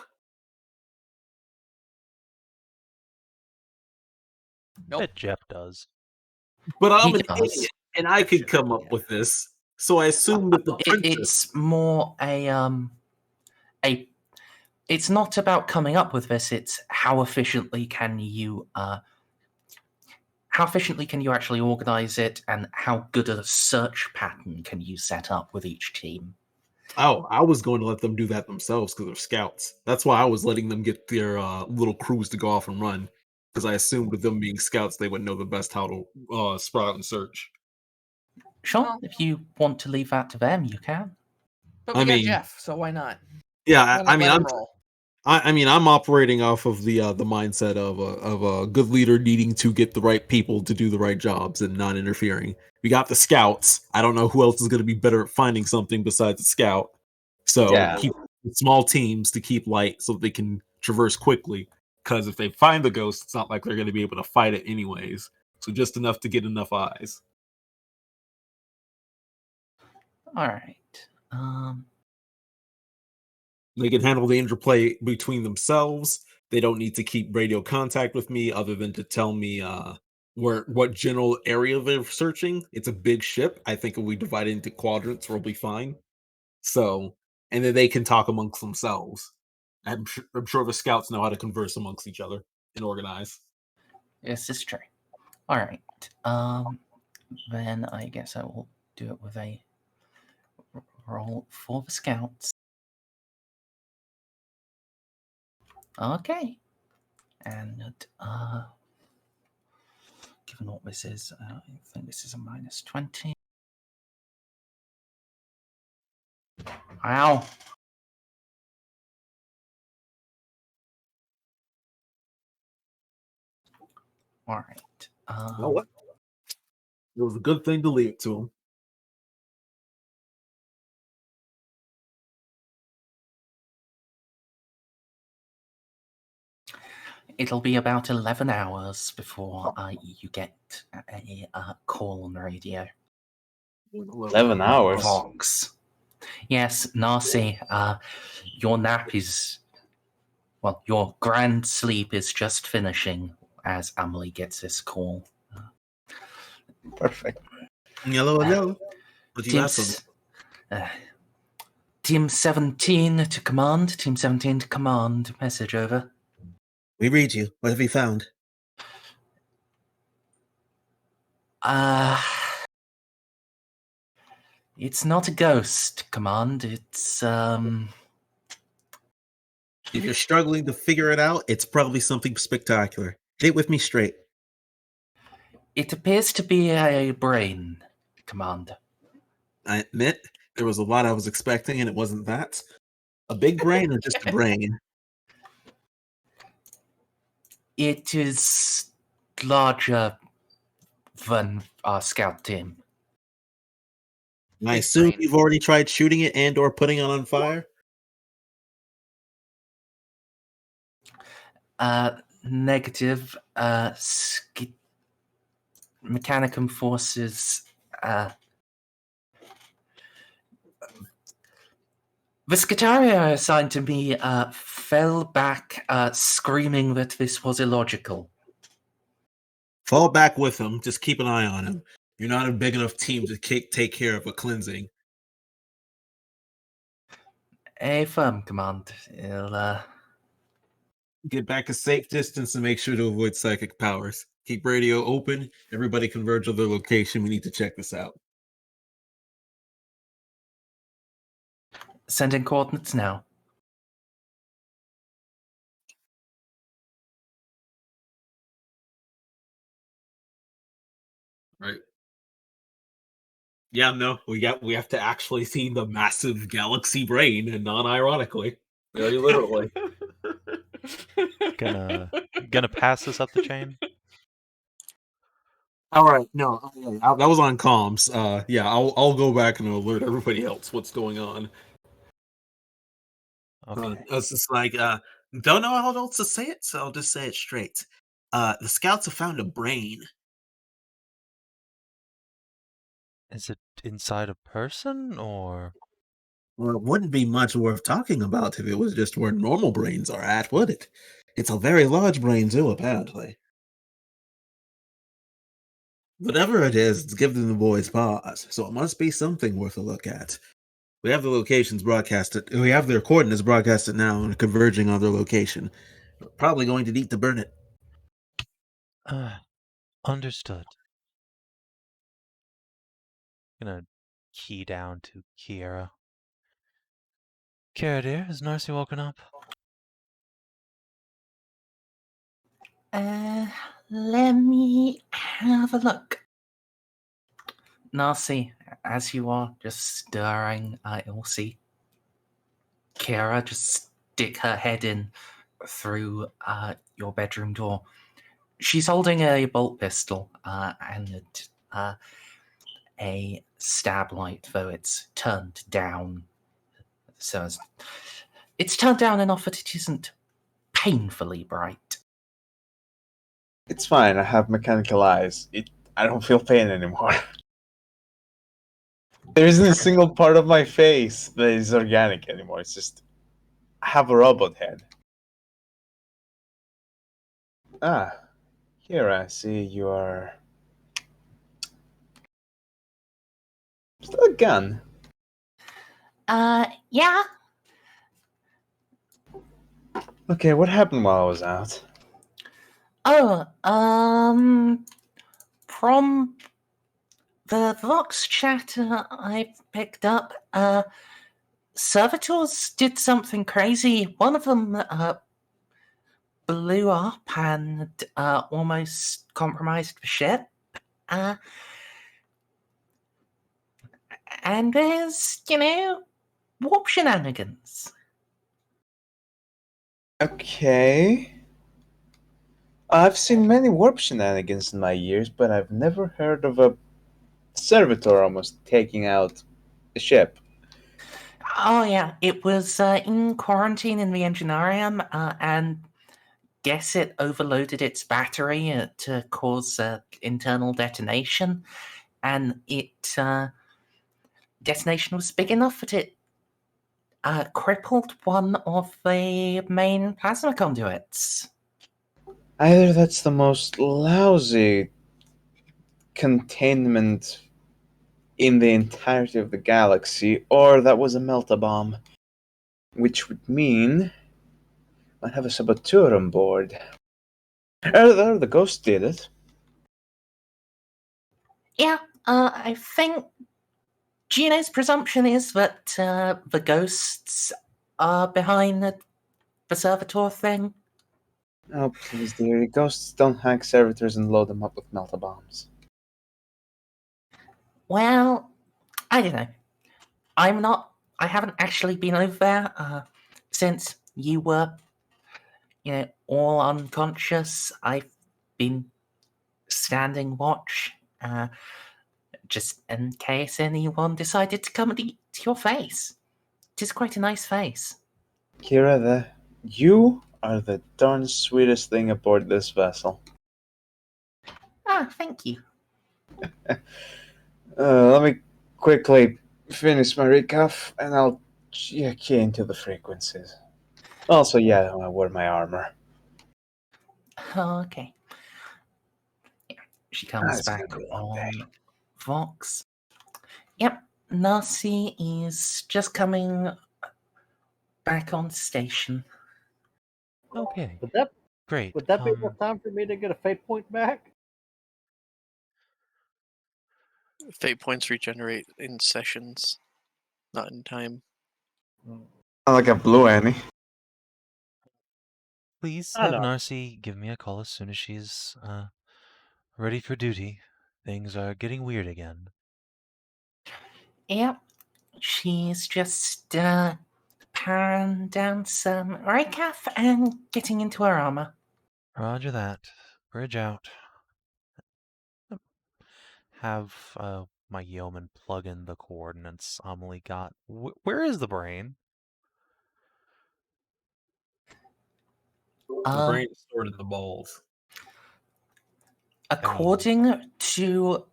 Nope. Bet Jeff does. But I'm He an does. idiot, and I could come up with this. So I assume that the princess... It's more it's not about coming up with this, it's how efficiently can you actually organize it, and how good a search pattern can you set up with each team. Oh, I was going to let them do that themselves because they're scouts. That's why I was letting them get their little crews to go off and run. Because I assumed with them being scouts, they would know the best how to sprout and search. Sure, Well- if you want to leave that to them, you can. But we got Jeff, so why not? Yeah, Why not let him I'm roll? I'm operating off of the mindset of a good leader needing to get the right people to do the right jobs and not interfering. We got the scouts. I don't know who else is going to be better at finding something besides the scout. So Yeah. keep small teams to keep light so they can traverse quickly. Because if they find the ghost, it's not like they're going to be able to fight it anyways. So just enough to get enough eyes. All right. They can handle the interplay between themselves. They don't need to keep radio contact with me other than to tell me what general area they're searching. It's a big ship. I think if we divide it into quadrants, we'll be fine. So, and then they can talk amongst themselves. I'm sure the scouts know how to converse amongst each other and organize. This is true. All right. Then I guess I will do it with a roll for the scouts. Okay. And given what this is, I think this is a -20. Wow. All right. Well, what? It was a good thing to leave it to him. It'll be about 11 hours before you get a call on the radio. 11 hours. Vox. Yes, Narcia, your nap is... Well, your grand sleep is just finishing as Amelie gets this call. Perfect. Hello, hello. What do you have for me? Team 17 to command. Team 17 to command. Message over. We read you. What have you found? It's not a ghost, command. It's If you're struggling to figure it out, it's probably something spectacular. Get with me straight. It appears to be a brain, command. I admit there was a lot I was expecting, and it wasn't that. A big brain or just a brain? It is larger than our scout team. I assume you've already tried shooting it and or putting it on fire? Negative. Mechanicum forces. The Scitaria assigned to me fell back, screaming that this was illogical. Fall back with him. Just keep an eye on him. You're not a big enough team to take care of a cleansing. A firm command. It'll, Get back a safe distance and make sure to avoid psychic powers. Keep radio open. Everybody converge on their location. We need to check this out. Sending coordinates now. Right. Yeah, no, we have to actually see the massive galaxy brain, and non-ironically, very literally. Gonna pass this up the chain. All right, no, that was on comms. Yeah, I'll go back and alert everybody else what's going on. Okay. It's just like don't know how else to say it, so I'll just say it straight. The scouts have found a brain. Is it inside a person, or? Well, it wouldn't be much worth talking about if it was just where normal brains are at, would it? It's a very large brain too, apparently. Whatever it is, it's giving the boys pause, so it must be something worth a look at. We have the locations broadcasted. We have their coordinates broadcasted now and converging on their location. We're probably going to need to burn it. Understood. Gonna key down to Kiera. Kiera, dear, is Narcia woken up? Let me have a look. Narcia, as you are just stirring, you'll see Kiera just stick her head in through your bedroom door. She's holding a bolt pistol and a stab light, though it's turned down. So it's turned down enough that it isn't painfully bright. It's fine. I have mechanical eyes. I don't feel pain anymore. There isn't a single part of my face that is organic anymore. It's just I have a robot head. Here I see you are. Still a gun. Yeah. Okay, what happened while I was out? From the Vox chat I picked up, servitors did something crazy. One of them blew up and almost compromised the ship. And there's, warp shenanigans. Okay. I've seen many warp shenanigans in my years, but I've never heard of a servitor almost taking out a ship. Oh, yeah. It was in quarantine in the engineerium, and guess it overloaded its battery to cause internal detonation. And detonation was big enough that it crippled one of the main plasma conduits. Either that's the most lousy containment in the entirety of the galaxy, or that was a melt-a-bomb. Which would mean I have a saboteur on board. The ghost did it. Yeah, I think Juno's presumption is that the ghosts are behind the servitor thing. Oh, please, dearie. Ghosts don't hack servitors and load them up with melt-a-bombs. Well, I don't know. I haven't actually been over there since you were, all unconscious. I've been standing watch, just in case anyone decided to come and eat your face. It is quite a nice face. Kira, you are the darn sweetest thing aboard this vessel. Thank you. Let me quickly finish my recap, and I'll key into the frequencies. Also, yeah, I wear my armor. Okay. Yeah, she comes It's back gonna be a long on day. Vox. Yep, Narcia is just coming back on station. Okay, Would great. that be enough time for me to get a fate point back? Fate points regenerate in sessions, not in time. I like a blue Annie. Please I have know. Narcia give me a call as soon as she's ready for duty. Things are getting weird again. Yep, she's just powering down some Raycaf and getting into her armor. Roger that. Bridge out. Have my yeoman plug in the coordinates Amelie got. Where is the brain? The brain is stored in the balls. According to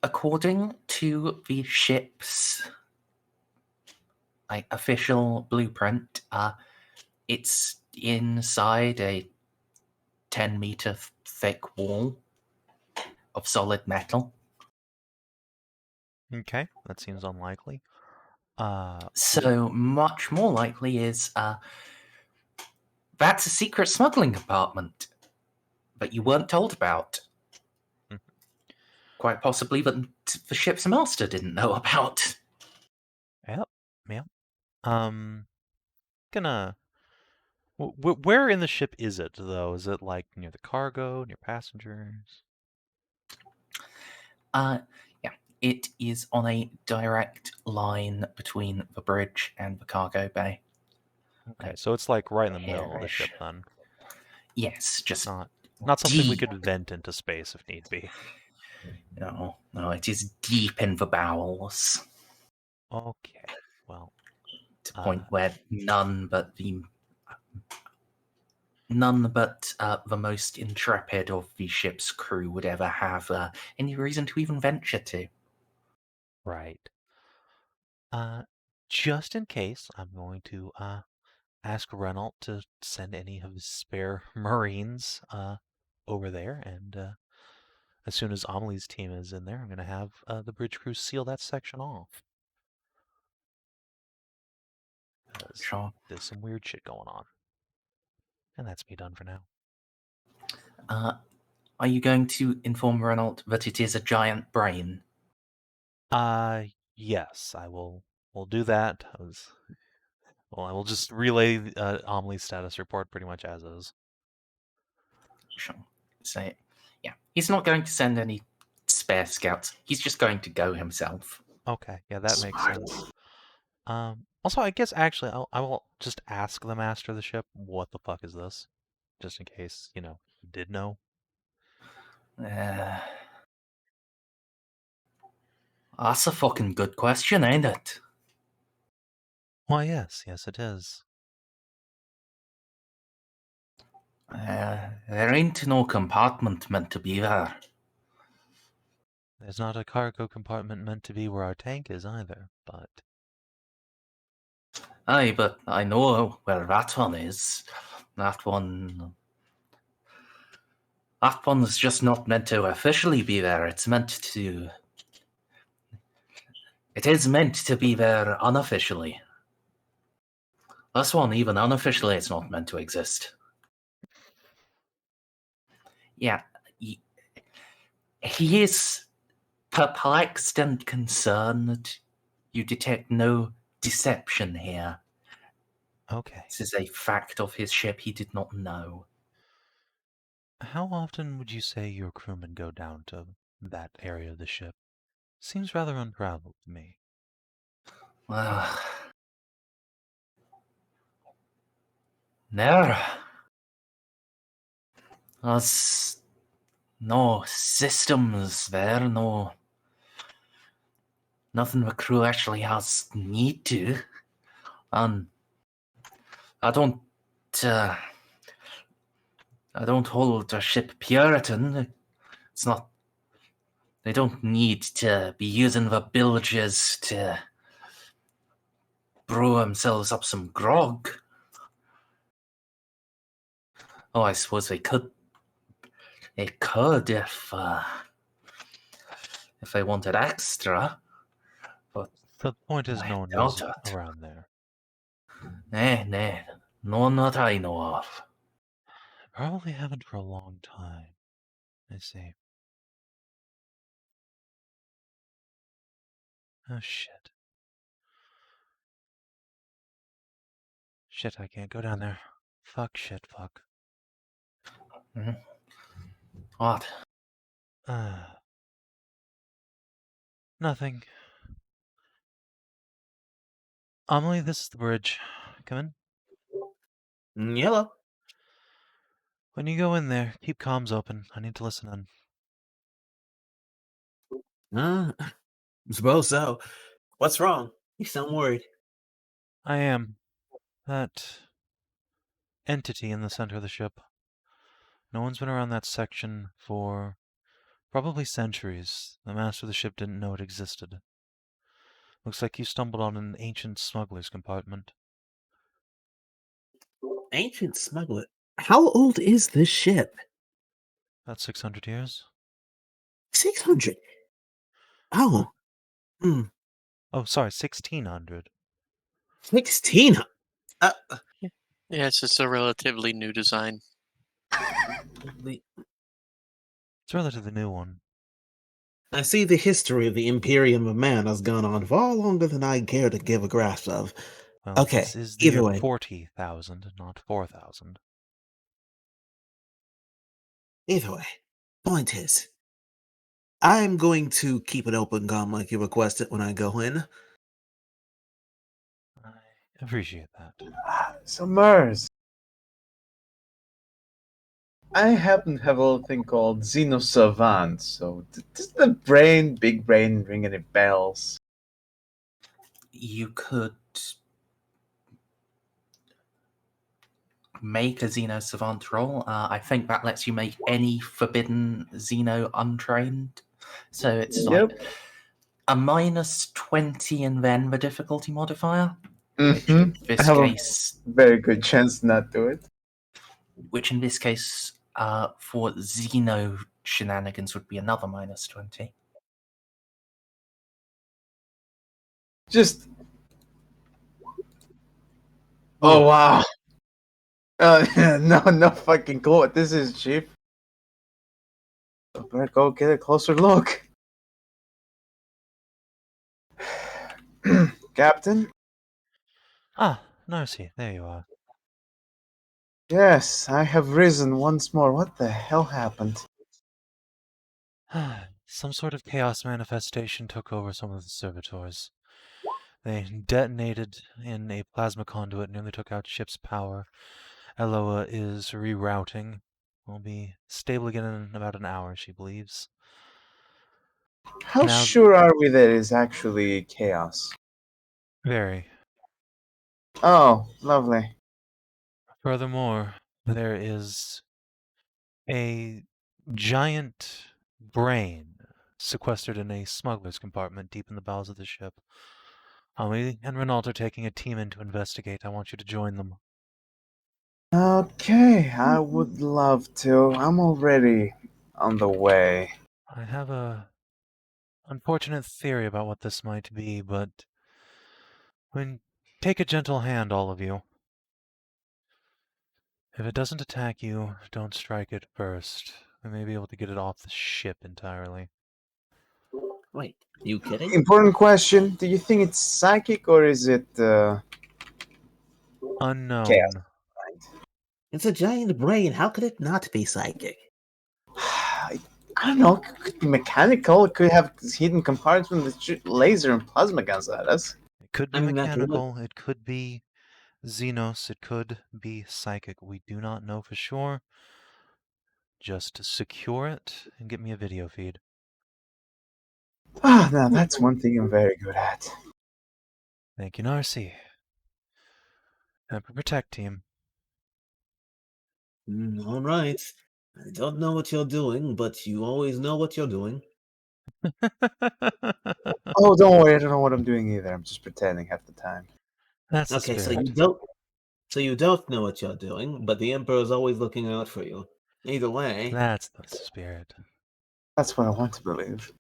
according to the ship's official blueprint, it's inside a 10-meter thick wall of solid metal. Okay, that seems unlikely. So much more likely is that's a secret smuggling compartment that you weren't told about. Quite possibly that the ship's master didn't know about. Yep. Gonna. Where in the ship is it, though? Is it like near the cargo, near passengers? Yeah, it is on a direct line between the bridge and the cargo bay. Okay, so it's like right in the middle of the Here-ish. ship then. Yes, just Not something we deep. could vent into space if need be. No, it is deep in the bowels. Okay, well. To the point where none but the most intrepid of the ship's crew would ever have any reason to even venture to. Right. Just in case, I'm going to ask Renault to send any of his spare Marines over there, and as soon as Amelie's team is in there, I'm going to have the bridge crew seal that section off. Sure. There's some weird shit going on. And that's me done for now. Are you going to inform Renault that it is a giant brain? Yes, I will. We'll do that. I will just relay Amelie's status report pretty much as is. Sure. So, yeah, he's not going to send any spare scouts. He's just going to go himself. Okay, yeah, that makes sense. Also, I guess actually, I will just ask the master of the ship, what the fuck is this? Just in case, he did know. That's a fucking good question, ain't it? Why, yes, it is. There ain't no compartment meant to be there. There's not a cargo compartment meant to be where our tank is either, but... Aye, but I know where that one is. That one's just not meant to officially be there. It is meant to be there unofficially. This one, even unofficially, it's not meant to exist. Yeah, he is perplexed and concerned. You detect no deception here. Okay. This is a fact of his ship he did not know. How often would you say your crewmen go down to that area of the ship? Seems rather untraveled to me. Well, there's no systems there, nothing the crew actually has need to. And I don't hold the ship Puritan. It's not. They don't need to be using the bilges to brew themselves up some grog. Oh, I suppose they could. They could if they wanted extra. But the point is, no one goes around there. Nah, no one that I know of. Probably haven't for a long time. I see. Oh, shit. Shit, I can't go down there. Fuck, shit, fuck. Mm-hmm. What? Nothing. Amelie, this is the bridge. Come in. Yellow. When you go in there, keep comms open. I need to listen in. Suppose so. What's wrong? You sound worried. I am. That entity in the center of the ship. No one's been around that section for Probably centuries. The master of the ship didn't know it existed. Looks like you stumbled on an ancient smuggler's compartment. Ancient smuggler. How old is this ship? About 600 years. 600. Oh. Hmm. Oh, sorry, 1600. 16. Yes, it's a relatively new design. It's a relatively new one. I see the history of the Imperium of Man has gone on far longer than I care to give a grasp of. Well, Okay, this is the either year way. 40,000, not 4,000. Either way. Point is, I'm going to keep an open comm like you requested when I go in. I appreciate that. So Merz, I happen to have a little thing called Savant. So does the big brain, ring any bells? You could make a Xeno Savant roll. I think that lets you make any forbidden Xeno untrained. So it's like a -20 and then the difficulty modifier. Which in this I have case, a very good chance not to it. which in this case, for Xeno shenanigans would be another -20. Just. Oh wow. No fucking clue what this is, Chief. I better go get a closer look. Captain? Ah, Narcia, there you are. Yes, I have risen once more. What the hell happened? Some sort of chaos manifestation took over some of the servitors. They detonated in a plasma conduit, nearly took out ship's power. Eloa is rerouting. Will be stable again in about an hour, she believes. How Now- sure are we that it's actually chaos? Very. Oh, lovely. Furthermore, there is a giant brain sequestered in a smuggler's compartment deep in the bowels of the ship. Ami and Renault are taking a team in to investigate. I want you to join them. Okay, I would love to. I'm already on the way. I have a unfortunate theory about what this might be, but take a gentle hand, all of you. If it doesn't attack you, don't strike it first. We may be able to get it off the ship entirely. Wait, you kidding? Important question. Do you think it's psychic or is it Unknown. chaos? It's a giant brain. How could it not be psychic? I don't know. It could be mechanical. It could have hidden compartments that shoot laser and plasma guns at us. It could be I mean, that's mechanical, it could be Xenos, it could be psychic. We do not know for sure. Just secure it and get me a video feed. Ah, now that's one thing I'm very good at. Thank you, Narcia. Happy Protect Team. All right. I don't know what you're doing, but you always know what you're doing. Oh, don't worry. I don't know what I'm doing either. I'm just pretending half the time. That's the Okay, so spirit. you don't know what you're doing, but the Emperor's always looking out for you. Either way. That's the spirit. That's what I want to believe.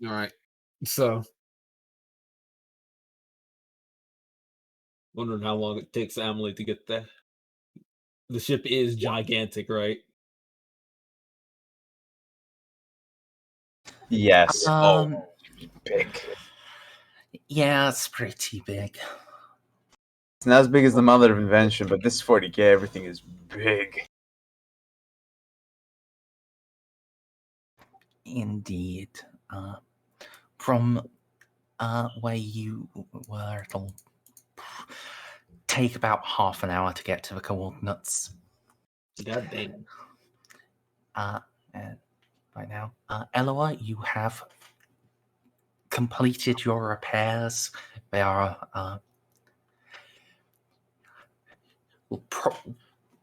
All right. So, wondering how long it takes Emily to get there. The ship is gigantic, right? Yes. Big. Yeah, it's pretty big. It's not as big as the Mother of Invention, but this 40k, everything is big. Indeed. From where you were, it'll take about half an hour to get to the coordinates. God dang. And right now, Eloa, you have completed your repairs. They are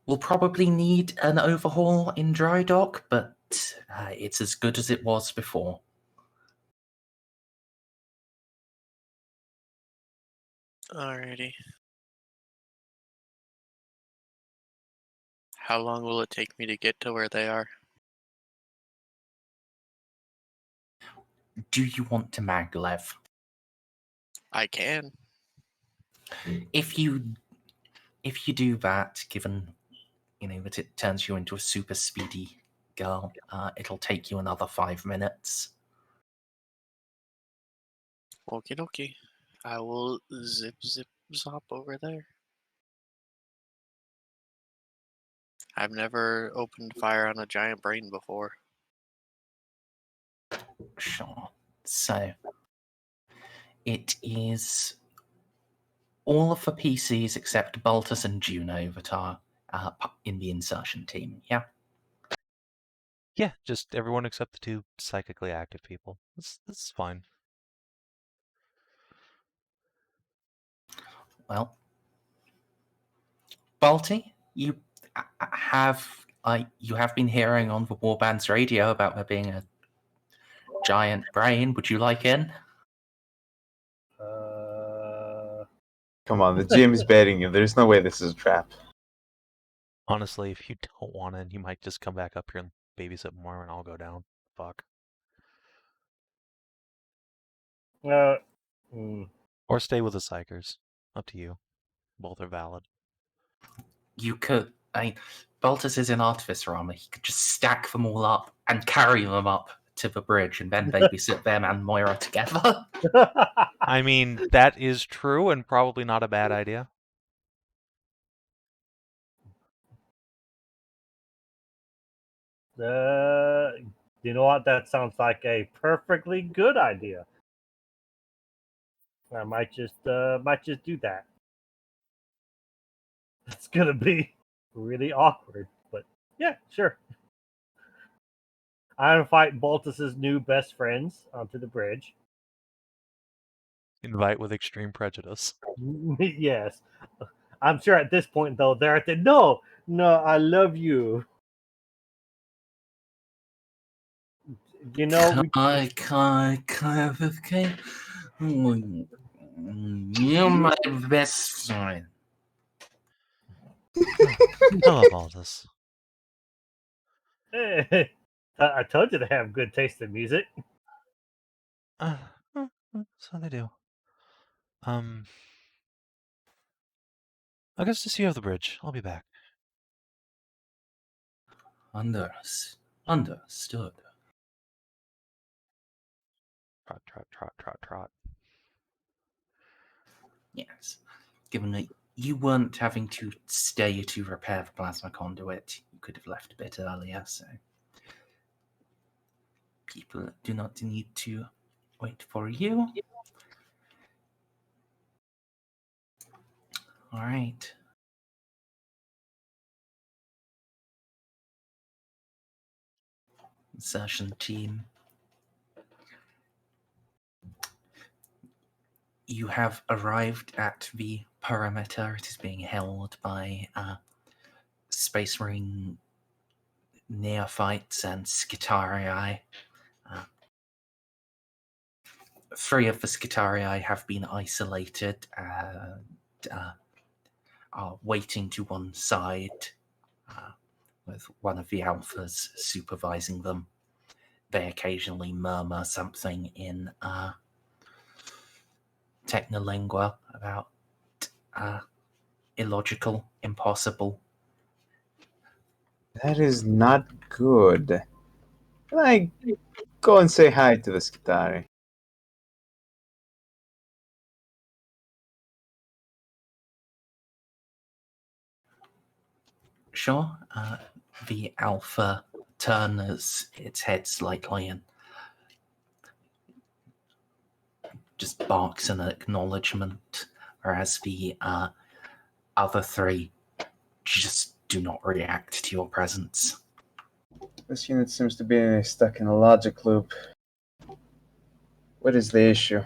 We'll probably need an overhaul in dry dock, but it's as good as it was before. Alrighty. How long will it take me to get to where they are? Do you want to maglev? I can. If you do that, given that it turns you into a super speedy girl, it'll take you another 5 minutes. Okie dokie. I will zip zop over there. I've never opened fire on a giant brain before. Sure. So it is all of the PCs except Baltus and Juno that are in the insertion team. Yeah. Yeah, just everyone except the 2 psychically active people. That's fine. Well, Balti, you have been hearing on the Warband's radio about there being a giant brain. Would you like in? Come on, the GM is baiting you. There's no way this is a trap. Honestly, if you don't want in, you might just come back up here and babysit more, and I'll go down. Fuck. Or stay with the psychers. Up to you. Both are valid. You could. Baltus is in artificer armor. He could just stack them all up and carry them up to the bridge, and then babysit them and Moira together. I mean, that is true and probably not a bad idea. You know what? That sounds like a perfectly good idea. I might just do that. It's gonna be really awkward, but yeah, sure. I invite Baltus's new best friends onto the bridge. Invite with extreme prejudice. Yes. I'm sure at this point, though, they're at the no, I love you. You know, You're my best friend. Hello, Baltus. Hey, I told you to have good taste in music. So they do. I guess to see you off the bridge. I'll be back. Understood. Trot, trot, trot, trot, trot. Yes. Given that you weren't having to stay to repair the plasma conduit, you could have left a bit earlier, so people do not need to wait for you. All right. Insertion team. You have arrived at the perimeter. It is being held by Space Marine neophytes and Scytarii. 3 of the Scytarii have been isolated and are waiting to one side, with one of the alphas supervising them. They occasionally murmur something in Technolingua about illogical, impossible. That is not good. Can I go and say hi to the Skitari? Sure. The alpha turns its head slightly and just barks an acknowledgement, whereas the other 3 just do not react to your presence. This unit seems to be stuck in a logic loop. What is the issue?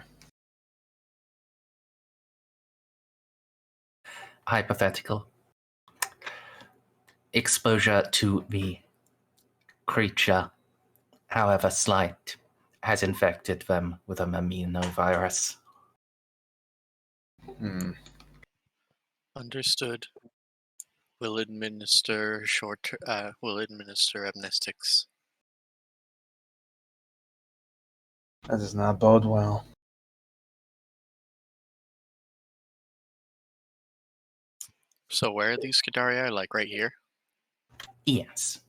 Hypothetical. exposure to the creature, however slight, has infected them with an aminovirus. Understood. Will administer amnestics. That does not bode well. So where are these Skitarii? Like right here? Yes.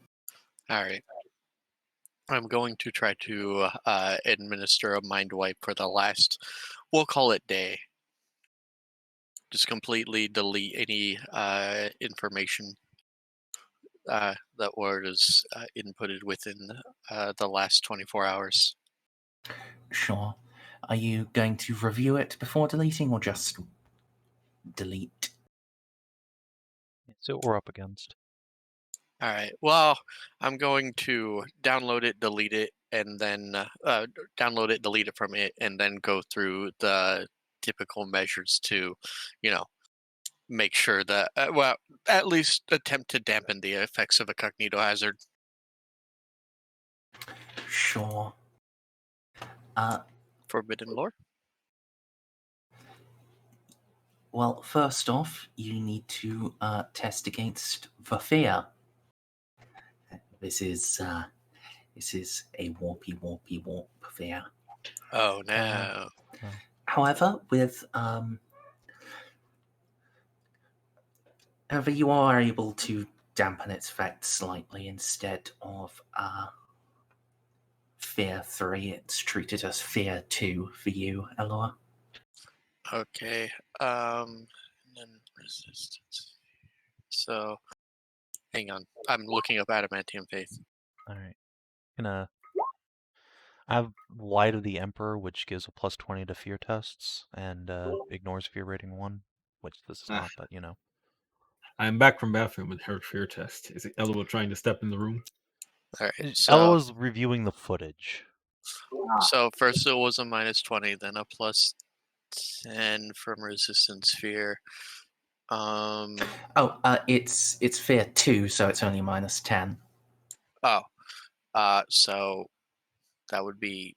Alright. I'm going to try to administer a mind wipe for the last, we'll call it day. Just completely delete any information that was inputted within the last 24 hours. Sure. Are you going to review it before deleting or just delete? So we're up against. Alright, well, I'm going to download it, delete it, and then download it, delete it from it, and then go through the typical measures to, make sure that, at least attempt to dampen the effects of a cognito hazard. Sure. Forbidden lore? Well, first off, you need to test against the fear. This is a warpy warp fear. Oh no. However, you are able to dampen its effect slightly instead of Fear 3. It's treated as Fear 2 for you, Eloa. Okay. And then resistance. So, hang on. I'm looking up adamantium faith. All right. I have Light of the Emperor, which gives a +20 to fear tests and ignores fear rating 1, which this is not, but I'm back from bathroom with her fear test. Is it Eloa trying to step in the room? All right. Eloa's reviewing the footage. So first it was a -20, then a +10 from resistance fear. It's Fear 2, so it's only -10. So that would be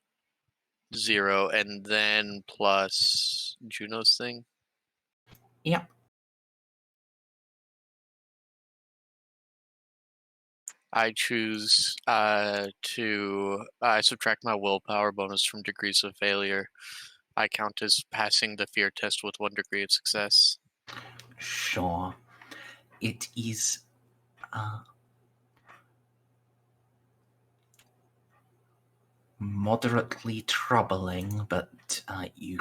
0, and then plus Juno's thing. Yep. I choose to subtract my willpower bonus from degrees of failure. I count as passing the fear test with 1 degree of success. Sure. It is moderately troubling, but you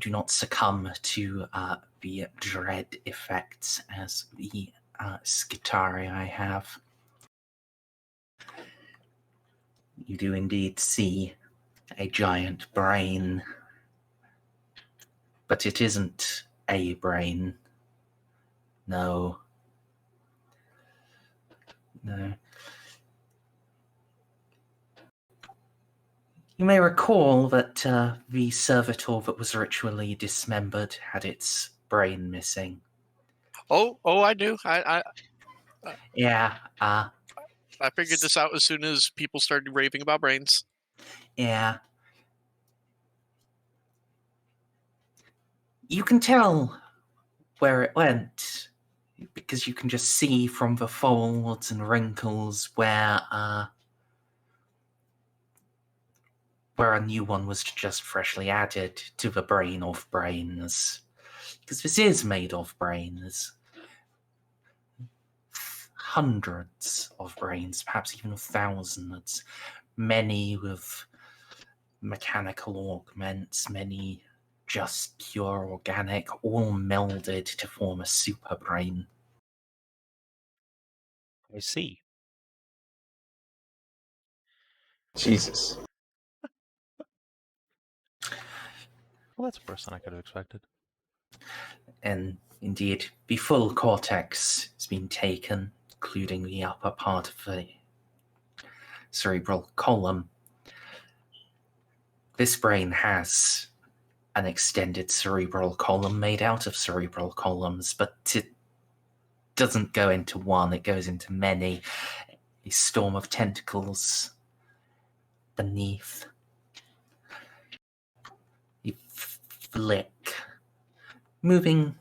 do not succumb to the dread effects as the Skitarii have. You do indeed see a giant brain, but it isn't a brain. No. You may recall that the servitor that was ritually dismembered had its brain missing. Oh, I do. Yeah. I figured this out as soon as people started raving about brains. Yeah. You can tell where it went because you can just see from the folds and wrinkles where a new one was just freshly added to the brain of brains. Because this is made of brains. Hundreds of brains, perhaps even thousands. Many with mechanical augments, many just pure organic, all melded to form a super brain. I see. Jesus. Well, that's worse than I could have expected. And indeed, the full cortex has been taken, including the upper part of the cerebral column. This brain has an extended cerebral column made out of cerebral columns, but doesn't go into one, it goes into many. A storm of tentacles beneath. You flick, moving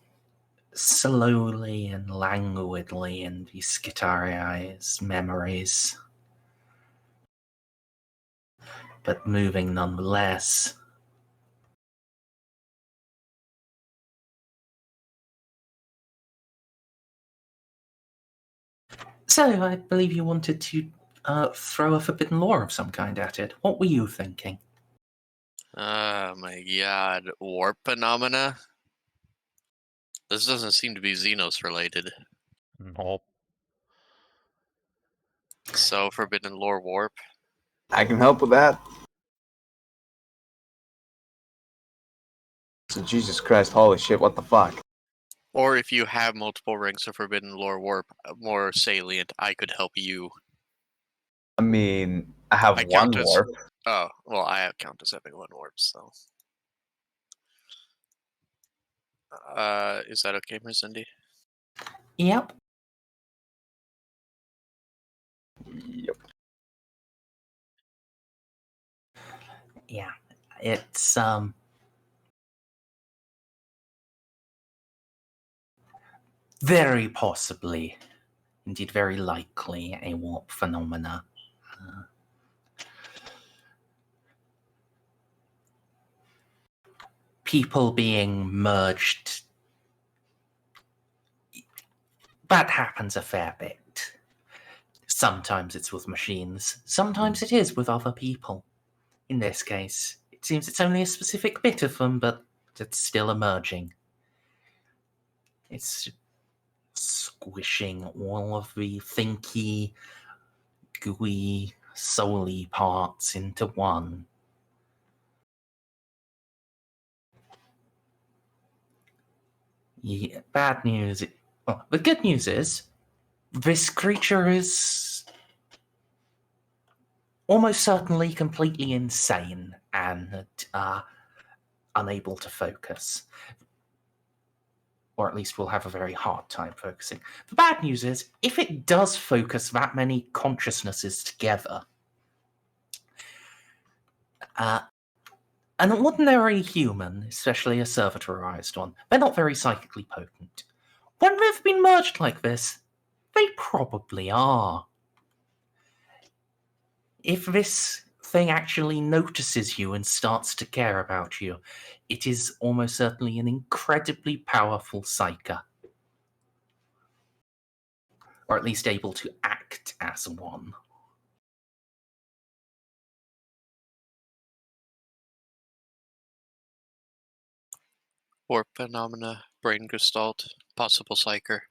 slowly and languidly in the Skitari's memories, but moving nonetheless. So, I believe you wanted to throw a forbidden law of some kind at it. What were you thinking? Oh my god. Warp phenomena? This doesn't seem to be Xenos related. Nope. So, forbidden lore warp. I can help with that. So Jesus Christ, holy shit, what the fuck? Or if you have multiple rings of forbidden lore warp, more salient, I could help you. I mean, I have I one count as- warp. Oh, well, I count as having one warp, so. Is that okay, Merzendi? Yep. Yep. Yeah. It's, very possibly, indeed very likely, a warp phenomena. People being merged. That happens a fair bit. Sometimes it's with machines, sometimes it is with other people. In this case, it seems it's only a specific bit of them, but it's still emerging. It's squishing all of the thinky, gooey, souly parts into one. Yeah, bad news. Well, the good news is, this creature is almost certainly completely insane and unable to focus. Or at least will have a very hard time focusing. The bad news is, if it does focus that many consciousnesses together, an ordinary human, especially a servitorized one, they're not very psychically potent. When they've been merged like this, they probably are. If this thing actually notices you and starts to care about you, it is almost certainly an incredibly powerful psyker. Or at least able to act as one. Warp phenomena, brain gestalt, possible psyker,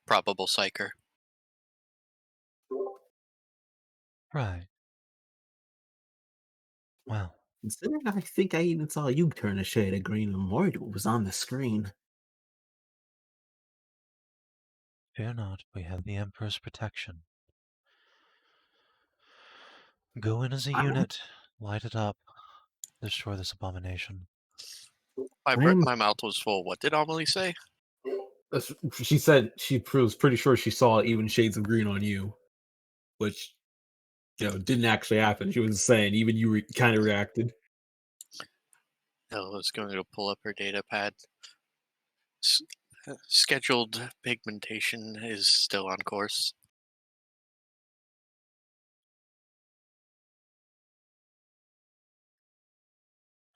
probable psyker. Right. Well, Considering I think I even saw you turn a shade of green and worried what was on the screen. fear not, we have the Emperor's protection. Go in as a unit, light it up, destroy this abomination. My mouth was full. What did Amelie say? She said she was pretty sure she saw even shades of green on you, which, didn't actually happen. She was saying even you kind of reacted. Eloa's going to pull up her data pad. Scheduled pigmentation is still on course.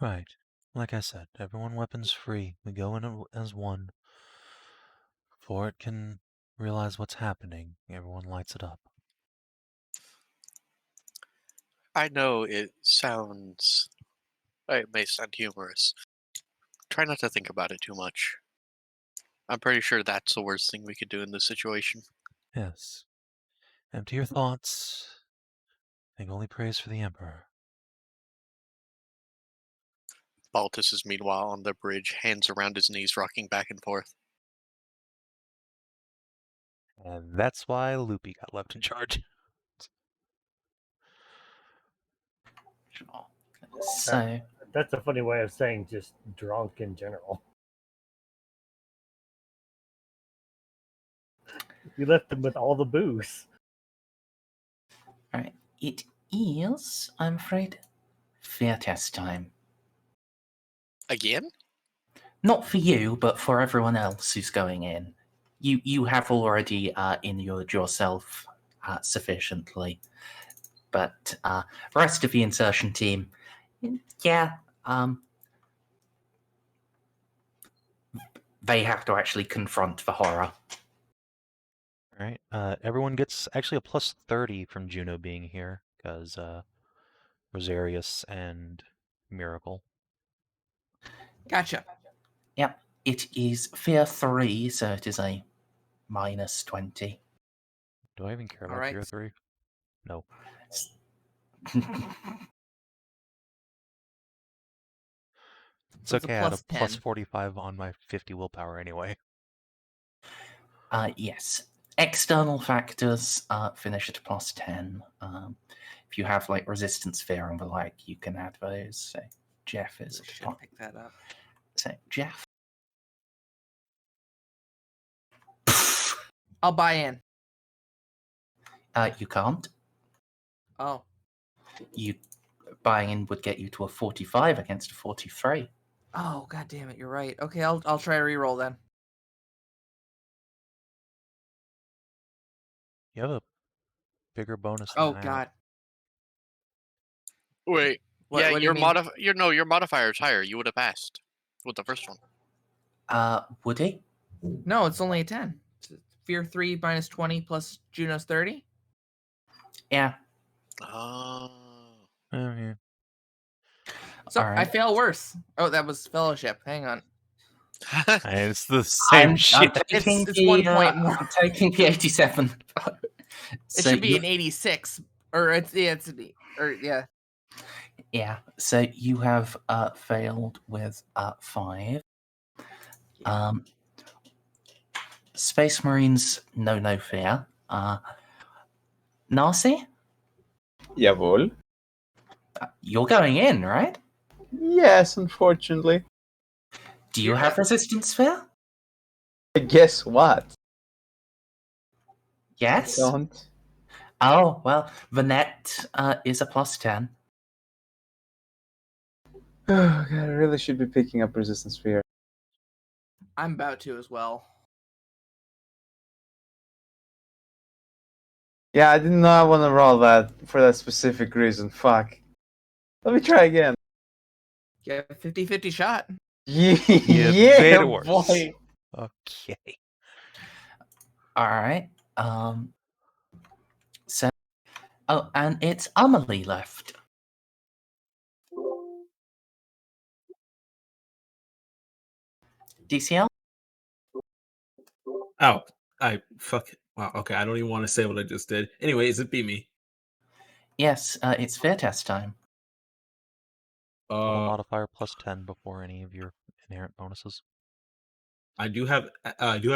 Right. Like I said, everyone weapons free. We go in as one. Before it can realize what's happening, everyone lights it up. I know it may sound humorous. Try not to think about it too much. I'm pretty sure that's the worst thing we could do in this situation. Yes. Empty your thoughts. Think only praise for the Emperor. Baltus is meanwhile on the bridge, hands around his knees, rocking back and forth. And that's why Loopy got left in charge. So, That's a funny way of saying just drunk in general. You left him with all the booze. All right. It is, I'm afraid, fear test time. Again? Not for you, but for everyone else who's going in. You have already inured yourself sufficiently, but the rest of the insertion team, yeah, they have to actually confront the horror. All right. Everyone gets actually a plus 30 from Juno being here because Rosarius and Miracle. Gotcha. Yep, it is fear 3, so it is a minus 20. Do I even care about Alright. Fear 3? No. It's So it's a okay, I had a plus plus 10. 45 on my 50 willpower anyway. Yes. External factors finish at a plus 10. If you have like resistance fear and the like, you can add those. So Jeff is at a Should plus. pick that up. So Jeff. I'll buy in. You can't. Oh. You buying in would get you to a 45 against a 43. Oh, god damn it, you're right. Okay, I'll try to reroll then. You have a bigger bonus than Oh I have. god. Wait. What, yeah, what do you mean? your modifier is higher. You would have passed with the first one. Would he? No, it's only a 10. Fear 3 minus 20 plus Juno's 30? Yeah. Oh. Yeah. So All right. I fail worse. Oh, that was fellowship. Hang on. And it's the same shit. It's 1 point more. I'm taking the 87. It should be an 86. Or yeah. Yeah, so you have failed with 5. Space Marines, no fear. Narcia? Jawohl. You're going in, right? Yes, unfortunately. Do you have resistance fear? Guess what? Yes? Don't. Oh, well, the net is a plus 10. Oh god, I really should be picking up resistance fear. I'm about to as well. Yeah, I did not want to roll that for that specific reason. Fuck. Let me try again. Get a 50-50 shot. Yeah, made it worse. boy. Okay. Alright. So. Oh, and it's Amelie left. DCL? Oh, fuck it. Wow, okay, I don't even want to say what I just did. Anyways, it beat me. Yes, it's fear test time. Total modifier plus 10 before any of your inherent bonuses. I do have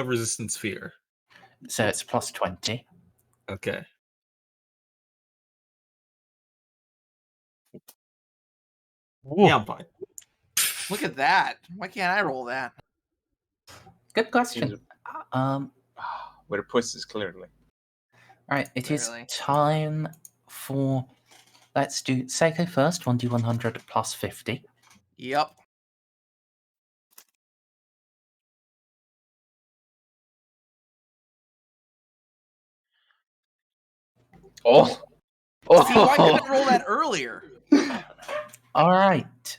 resistance fear. So it's plus 20. Okay. Whoa. Yeah, I'm fine. Look at that. Why can't I roll that? Good question. Where the puss is clearly. Alright, it is Clearly. time for... Let's do Ceiko first, 1d100 plus 50. Yep. Oh! See, why couldn't I roll that earlier? Alright,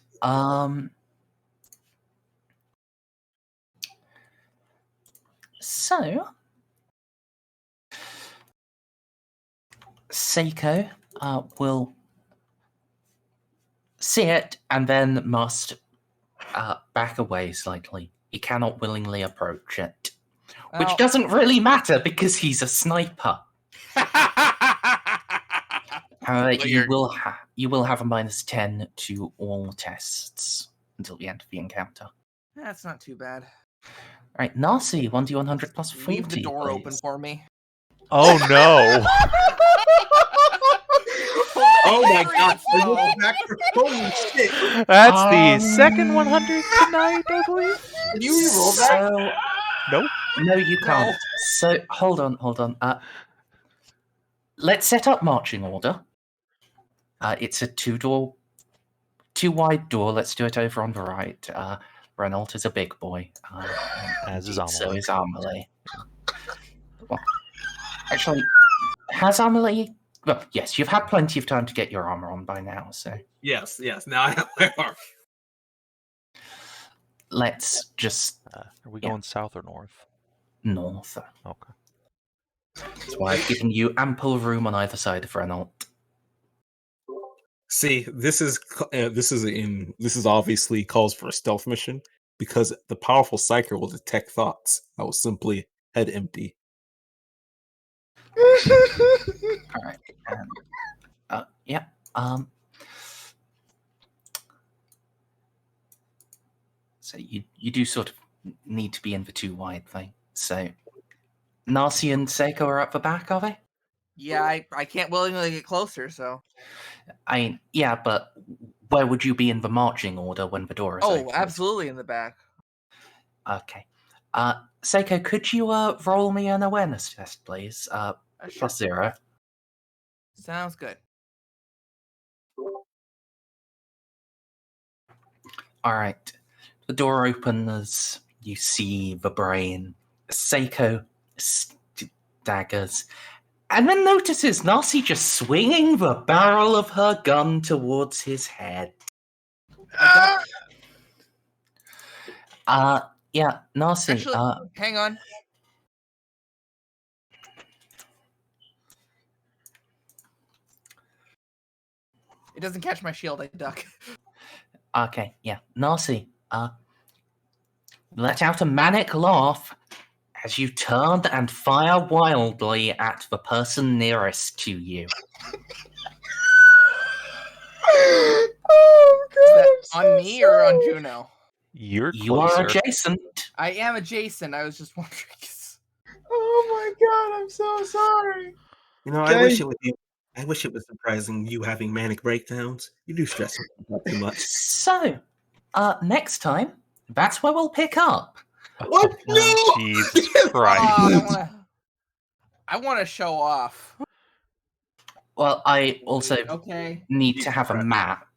so... Ceiko will see it and then must back away slightly. He cannot willingly approach it. Which Well, doesn't really matter because he's a sniper. However, But you will have a minus 10 to all tests until the end of the encounter. That's not too bad. Right, Narcia, 1d100 plus 40. Leave the door please. open for me. Oh no! Oh my god! I looked back for holy shit! That's the second 100 tonight, I believe. Can you re-roll that? So, Nope. no, you can't. So hold on. Let's set up marching order. It's a two wide door. Let's do it over on the right. Renault is a big boy. As is indeed, so Amelie. is Amelie. Well, actually, has Amelie? Well, yes, you've had plenty of time to get your armor on by now. So Yes. Now I have my arm. let's just Are we going south or north? north. Okay. That's why I've given you ample room on either side of Renault. See, this is obviously calls for a stealth mission because the powerful psyker will detect thoughts. I will simply head empty. All right. Yeah. So you do sort of need to be in the two wide thing. So Narcia and Ceiko are at the back, are they? Yeah, I can't willingly get closer, so. I mean, yeah, but where would you be in the marching order when the door is Oh, opened? absolutely in the back. Okay. Ceiko, could you roll me an awareness test, please? Sure. Plus 0. Sounds good. All right. The door opens. You see the brain. Ceiko daggers. And then notices Narcia just swinging the barrel of her gun towards his head. Yeah, Narcia. Actually, hang on. It doesn't catch my shield, I duck. Okay, yeah. Narcia, let out a manic laugh as you turn and fire wildly at the person nearest to you. Oh, Is God, that on me or on Juno? You You are adjacent. I am adjacent. I was just wondering. Oh my God, I'm so sorry. I wish it was surprising you having manic breakdowns. You do stress me out too much. So, next time, that's where we'll pick up. What? No! Jesus Christ. I want to show off. Well, I also Okay. need to have a map.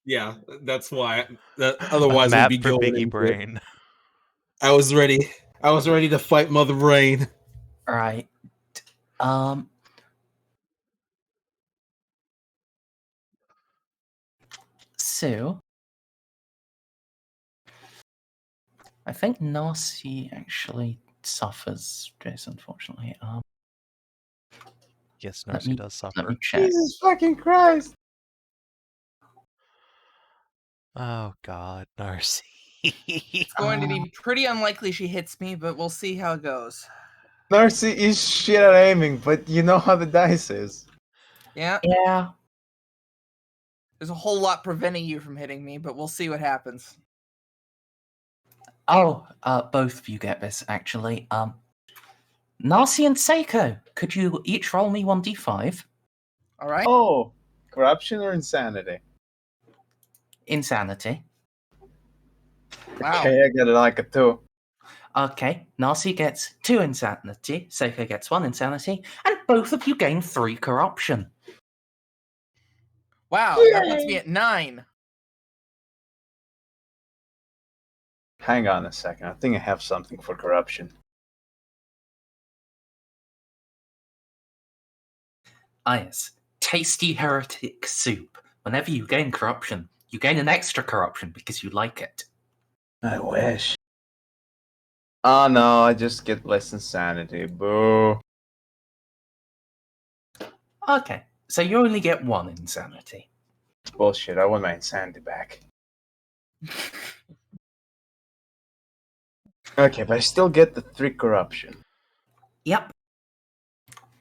Yeah, that's why. Otherwise, a map we'd be for going Biggie into it. Brain. I was ready. I was ready to fight Mother Brain. Right. So, I think Narcia actually suffers this, unfortunately. Yes, Let Narcia me- does Let suffer. me check. Jesus fucking Christ. Oh God, Narcia. It's going to be pretty unlikely she hits me, but we'll see how it goes. Narcia is shit at aiming, but you know how the dice is. Yeah. Yeah. There's a whole lot preventing you from hitting me, but we'll see what happens. Oh, both of you get this, actually. Narcia and Ceiko, could you each roll me 1d5? All right. Oh, corruption or insanity? Insanity. Wow. Okay, I got it like a 2. Okay, Narcia gets 2 insanity, Ceiko gets 1 insanity, and both of you gain 3 corruption. Wow, that puts me at 9. Hang on a second. I think I have something for corruption. Ah yes, tasty heretic soup. Whenever you gain corruption, you gain an extra corruption because you like it. I wish. Oh no, I just get less insanity. Boo. Okay, so you only get 1 insanity. Bullshit, I want my insanity back. Okay, but I still get the 3 corruption. Yep.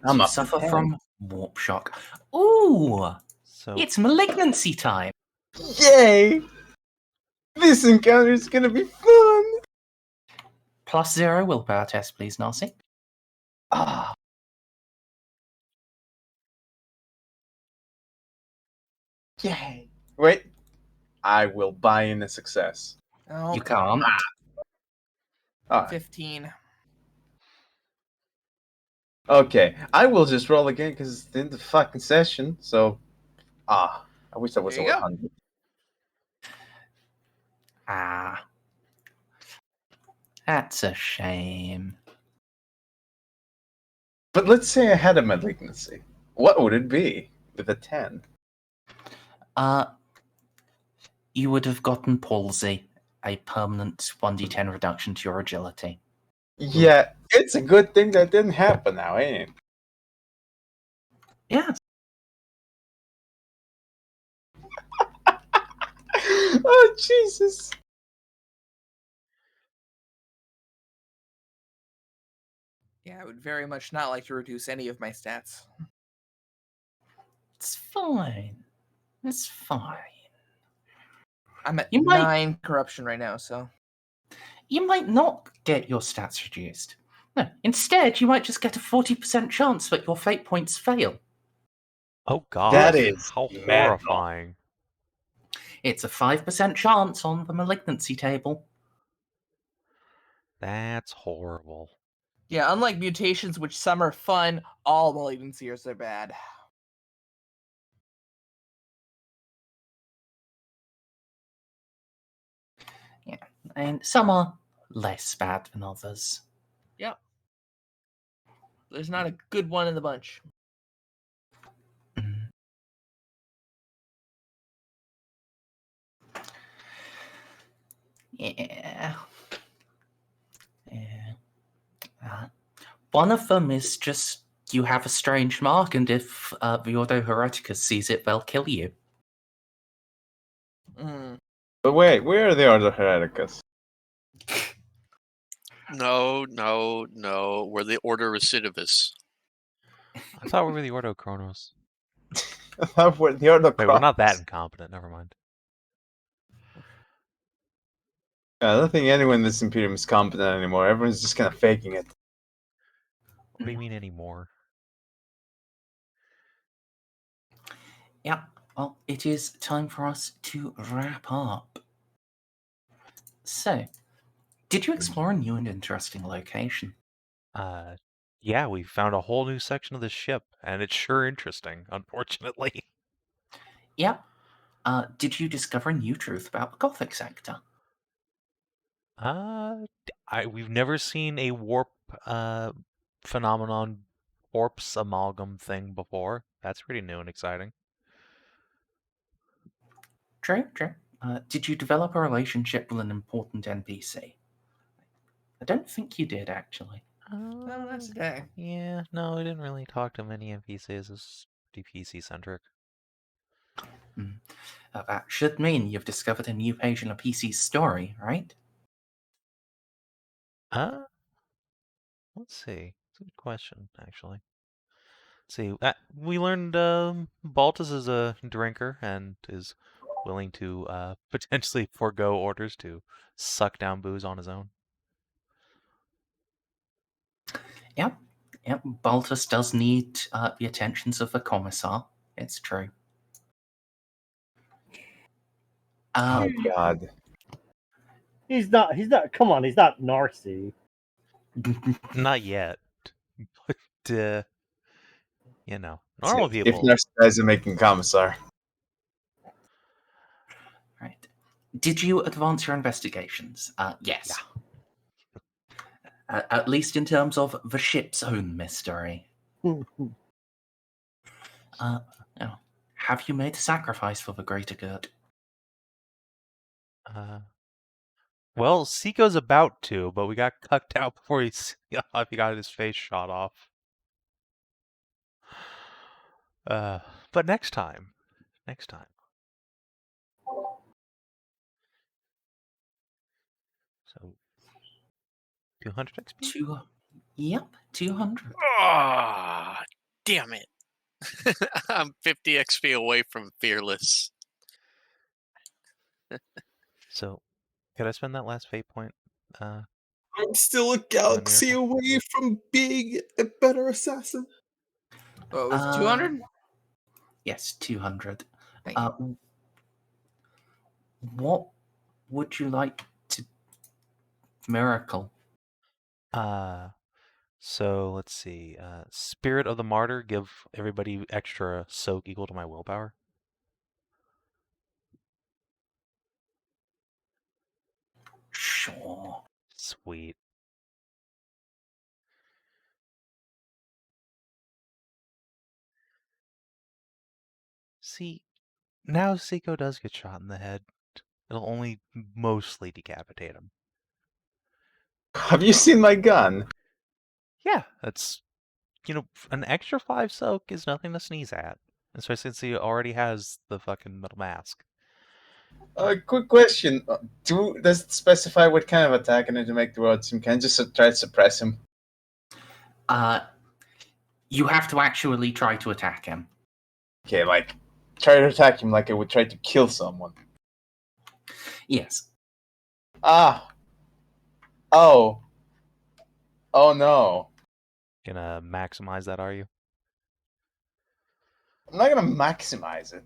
I'm You up to suffer 10. from warp shock. Ooh! So It's malignancy time! Yay! This encounter is gonna be fun! Plus 0 willpower test, please, Narcia. Ah. Yay! Wait. I will buy in a success. Oh, You can't. Alright. 15. Okay, I will just roll again because it's the end of the fucking session. So, I wish that was There you over go. 100. Ah, that's a shame. But let's say I had a malignancy. What would it be with a 10? You would have gotten palsy, a permanent 1d10 reduction to your agility. Yeah, it's a good thing that didn't happen now, ain't it? Yes. Oh, Jesus. Yeah, I would very much not like to reduce any of my stats. It's fine. It's fine. I'm at You might- 9 corruption right now, so. You might not get your stats reduced. No, instead, you might just get a 40% chance that your fate points fail. Oh god. That is how mad. horrifying. It's a 5% chance on the malignancy table. That's horrible. Yeah, unlike mutations, which some are fun, all malignancies are bad. Yeah, and some are less bad than others. Yep. There's not a good one in the bunch. Mm. Yeah. Yeah. One of them is just you have a strange mark, and if the Ordo Hereticus sees it, they'll kill you. Mm. But wait, where are the other Hereticus? No. We're the Order Recidivus. I thought we were the Ordo Chronos. Where the other Wait, we're not that Crocs. incompetent. Never mind. I don't think anyone in this Imperium is competent anymore. Everyone's just kind of faking it. What do you mean anymore? Yeah, well, it is time for us to wrap up. So, did you explore a new and interesting location? Yeah, we found a whole new section of the ship, and it's sure interesting, unfortunately. Yeah. Did you discover a new truth about the Gothic sector? We've never seen a warp phenomenon corpse amalgam thing before. That's pretty new and exciting. True. Did you develop a relationship with an important NPC? I don't think you did, actually. No, that's okay. Yeah, no, we didn't really talk to many NPCs. It's pretty PC-centric. That should mean you've discovered a new page in a PC's story, right? Let's see. It's a good question, actually. Let's see, we learned Baltus is a drinker and is willing to potentially forego orders to suck down booze on his own. Yep. Baltus does need the attentions of the commissar. It's true. Oh God. He's not. Come on, he's not Narcia. Not yet. But, you know, normal If people. Narcia are making commissar. Right. Did you advance your investigations? Yes. Yeah. At least in terms of the ship's own mystery. Have you made a sacrifice for the greater good? Well, Ceiko's about to, but we got cucked out before he got his face shot off. But next time. So, 200 XP? Yep, 200. Ah, damn it. I'm 50 XP away from Fearless. So, could I spend that last fate point? I'm still a galaxy away from being a better assassin. Oh, it was 200? Yes, 200. Thank you. What would you like to miracle? So let's see. Spirit of the Martyr, give everybody extra soak equal to my willpower. Sure. Sweet. See, now Ceiko does get shot in the head. It'll only mostly decapitate him. Have you seen my gun? Yeah, that's, an extra 5 soak is nothing to sneeze at. Especially since he already has the fucking metal mask. Quick question. Does it specify what kind of attack I need to make towards him? Can I just try to suppress him? You have to actually try to attack him. Okay, like, try to attack him like I would try to kill someone. Yes. Ah. Oh. Oh no. Gonna maximize that, are you? I'm not gonna maximize it.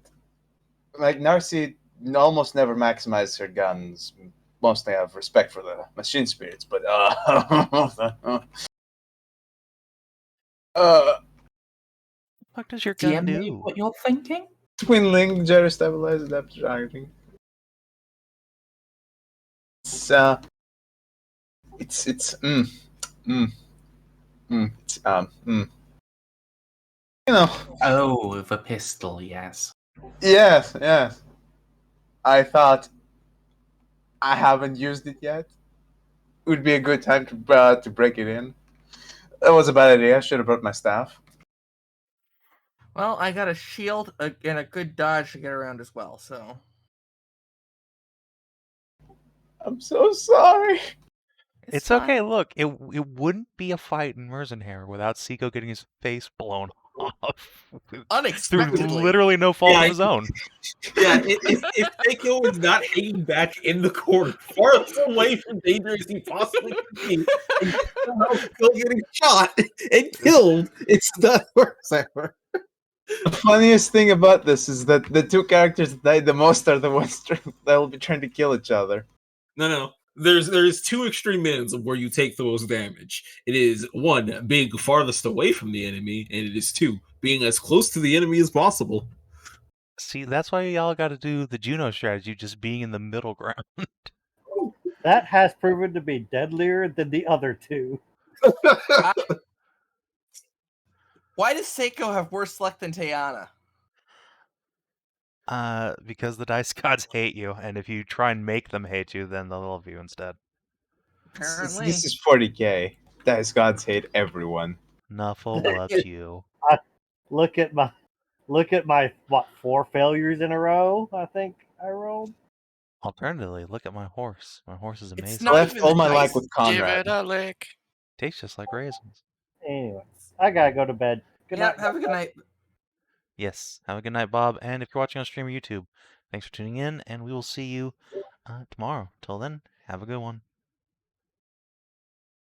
Like, Narcia almost never maximizes her guns. Mostly have respect for the machine spirits, but What does your gun DM me do? what you're thinking? Twin link, gyro stabilizer, adaptive targeting. You know. Oh, the pistol, yes. Yes, yes. I thought I haven't used it yet. It would be a good time to break it in. That was a bad idea. I should have brought my staff. Well, I got a shield and a good dodge to get around as well, so. I'm so sorry. It's okay. Look, it wouldn't be a fight in Merzendi without Ceiko getting his face blown off. Through Unexpectedly. literally no fault of his own. Yeah, if Ceiko is not hanging back in the corner, far away from danger as he possibly can be, and somehow still getting shot and killed, it's not worse ever. The funniest thing about this is that the two characters that died the most are the ones that will be trying to kill each other. No. There's two extreme ends of where you take the most damage. It is 1, being farthest away from the enemy, and it is 2, being as close to the enemy as possible. See, that's why y'all got to do the Juno strategy, just being in the middle ground. That has proven to be deadlier than the other two. Why does Ceiko have worse luck than Tiana? Because the dice gods hate you, and if you try and make them hate you, then they'll love you instead. Apparently. This is 40k. Dice gods hate everyone. Nuffle loves you. Look at my what, 4 failures in a row, I think I rolled. Alternatively, look at my horse. My horse is It's amazing. not Left even all the my dice. life with Give Conrad. it a lick. Tastes just like raisins. Anyways, I gotta go to bed. Good Yeah, night. have a good night. Yes. Have a good night, Bob. And if you're watching on stream or YouTube, thanks for tuning in, and we will see you tomorrow. Till then, have a good one.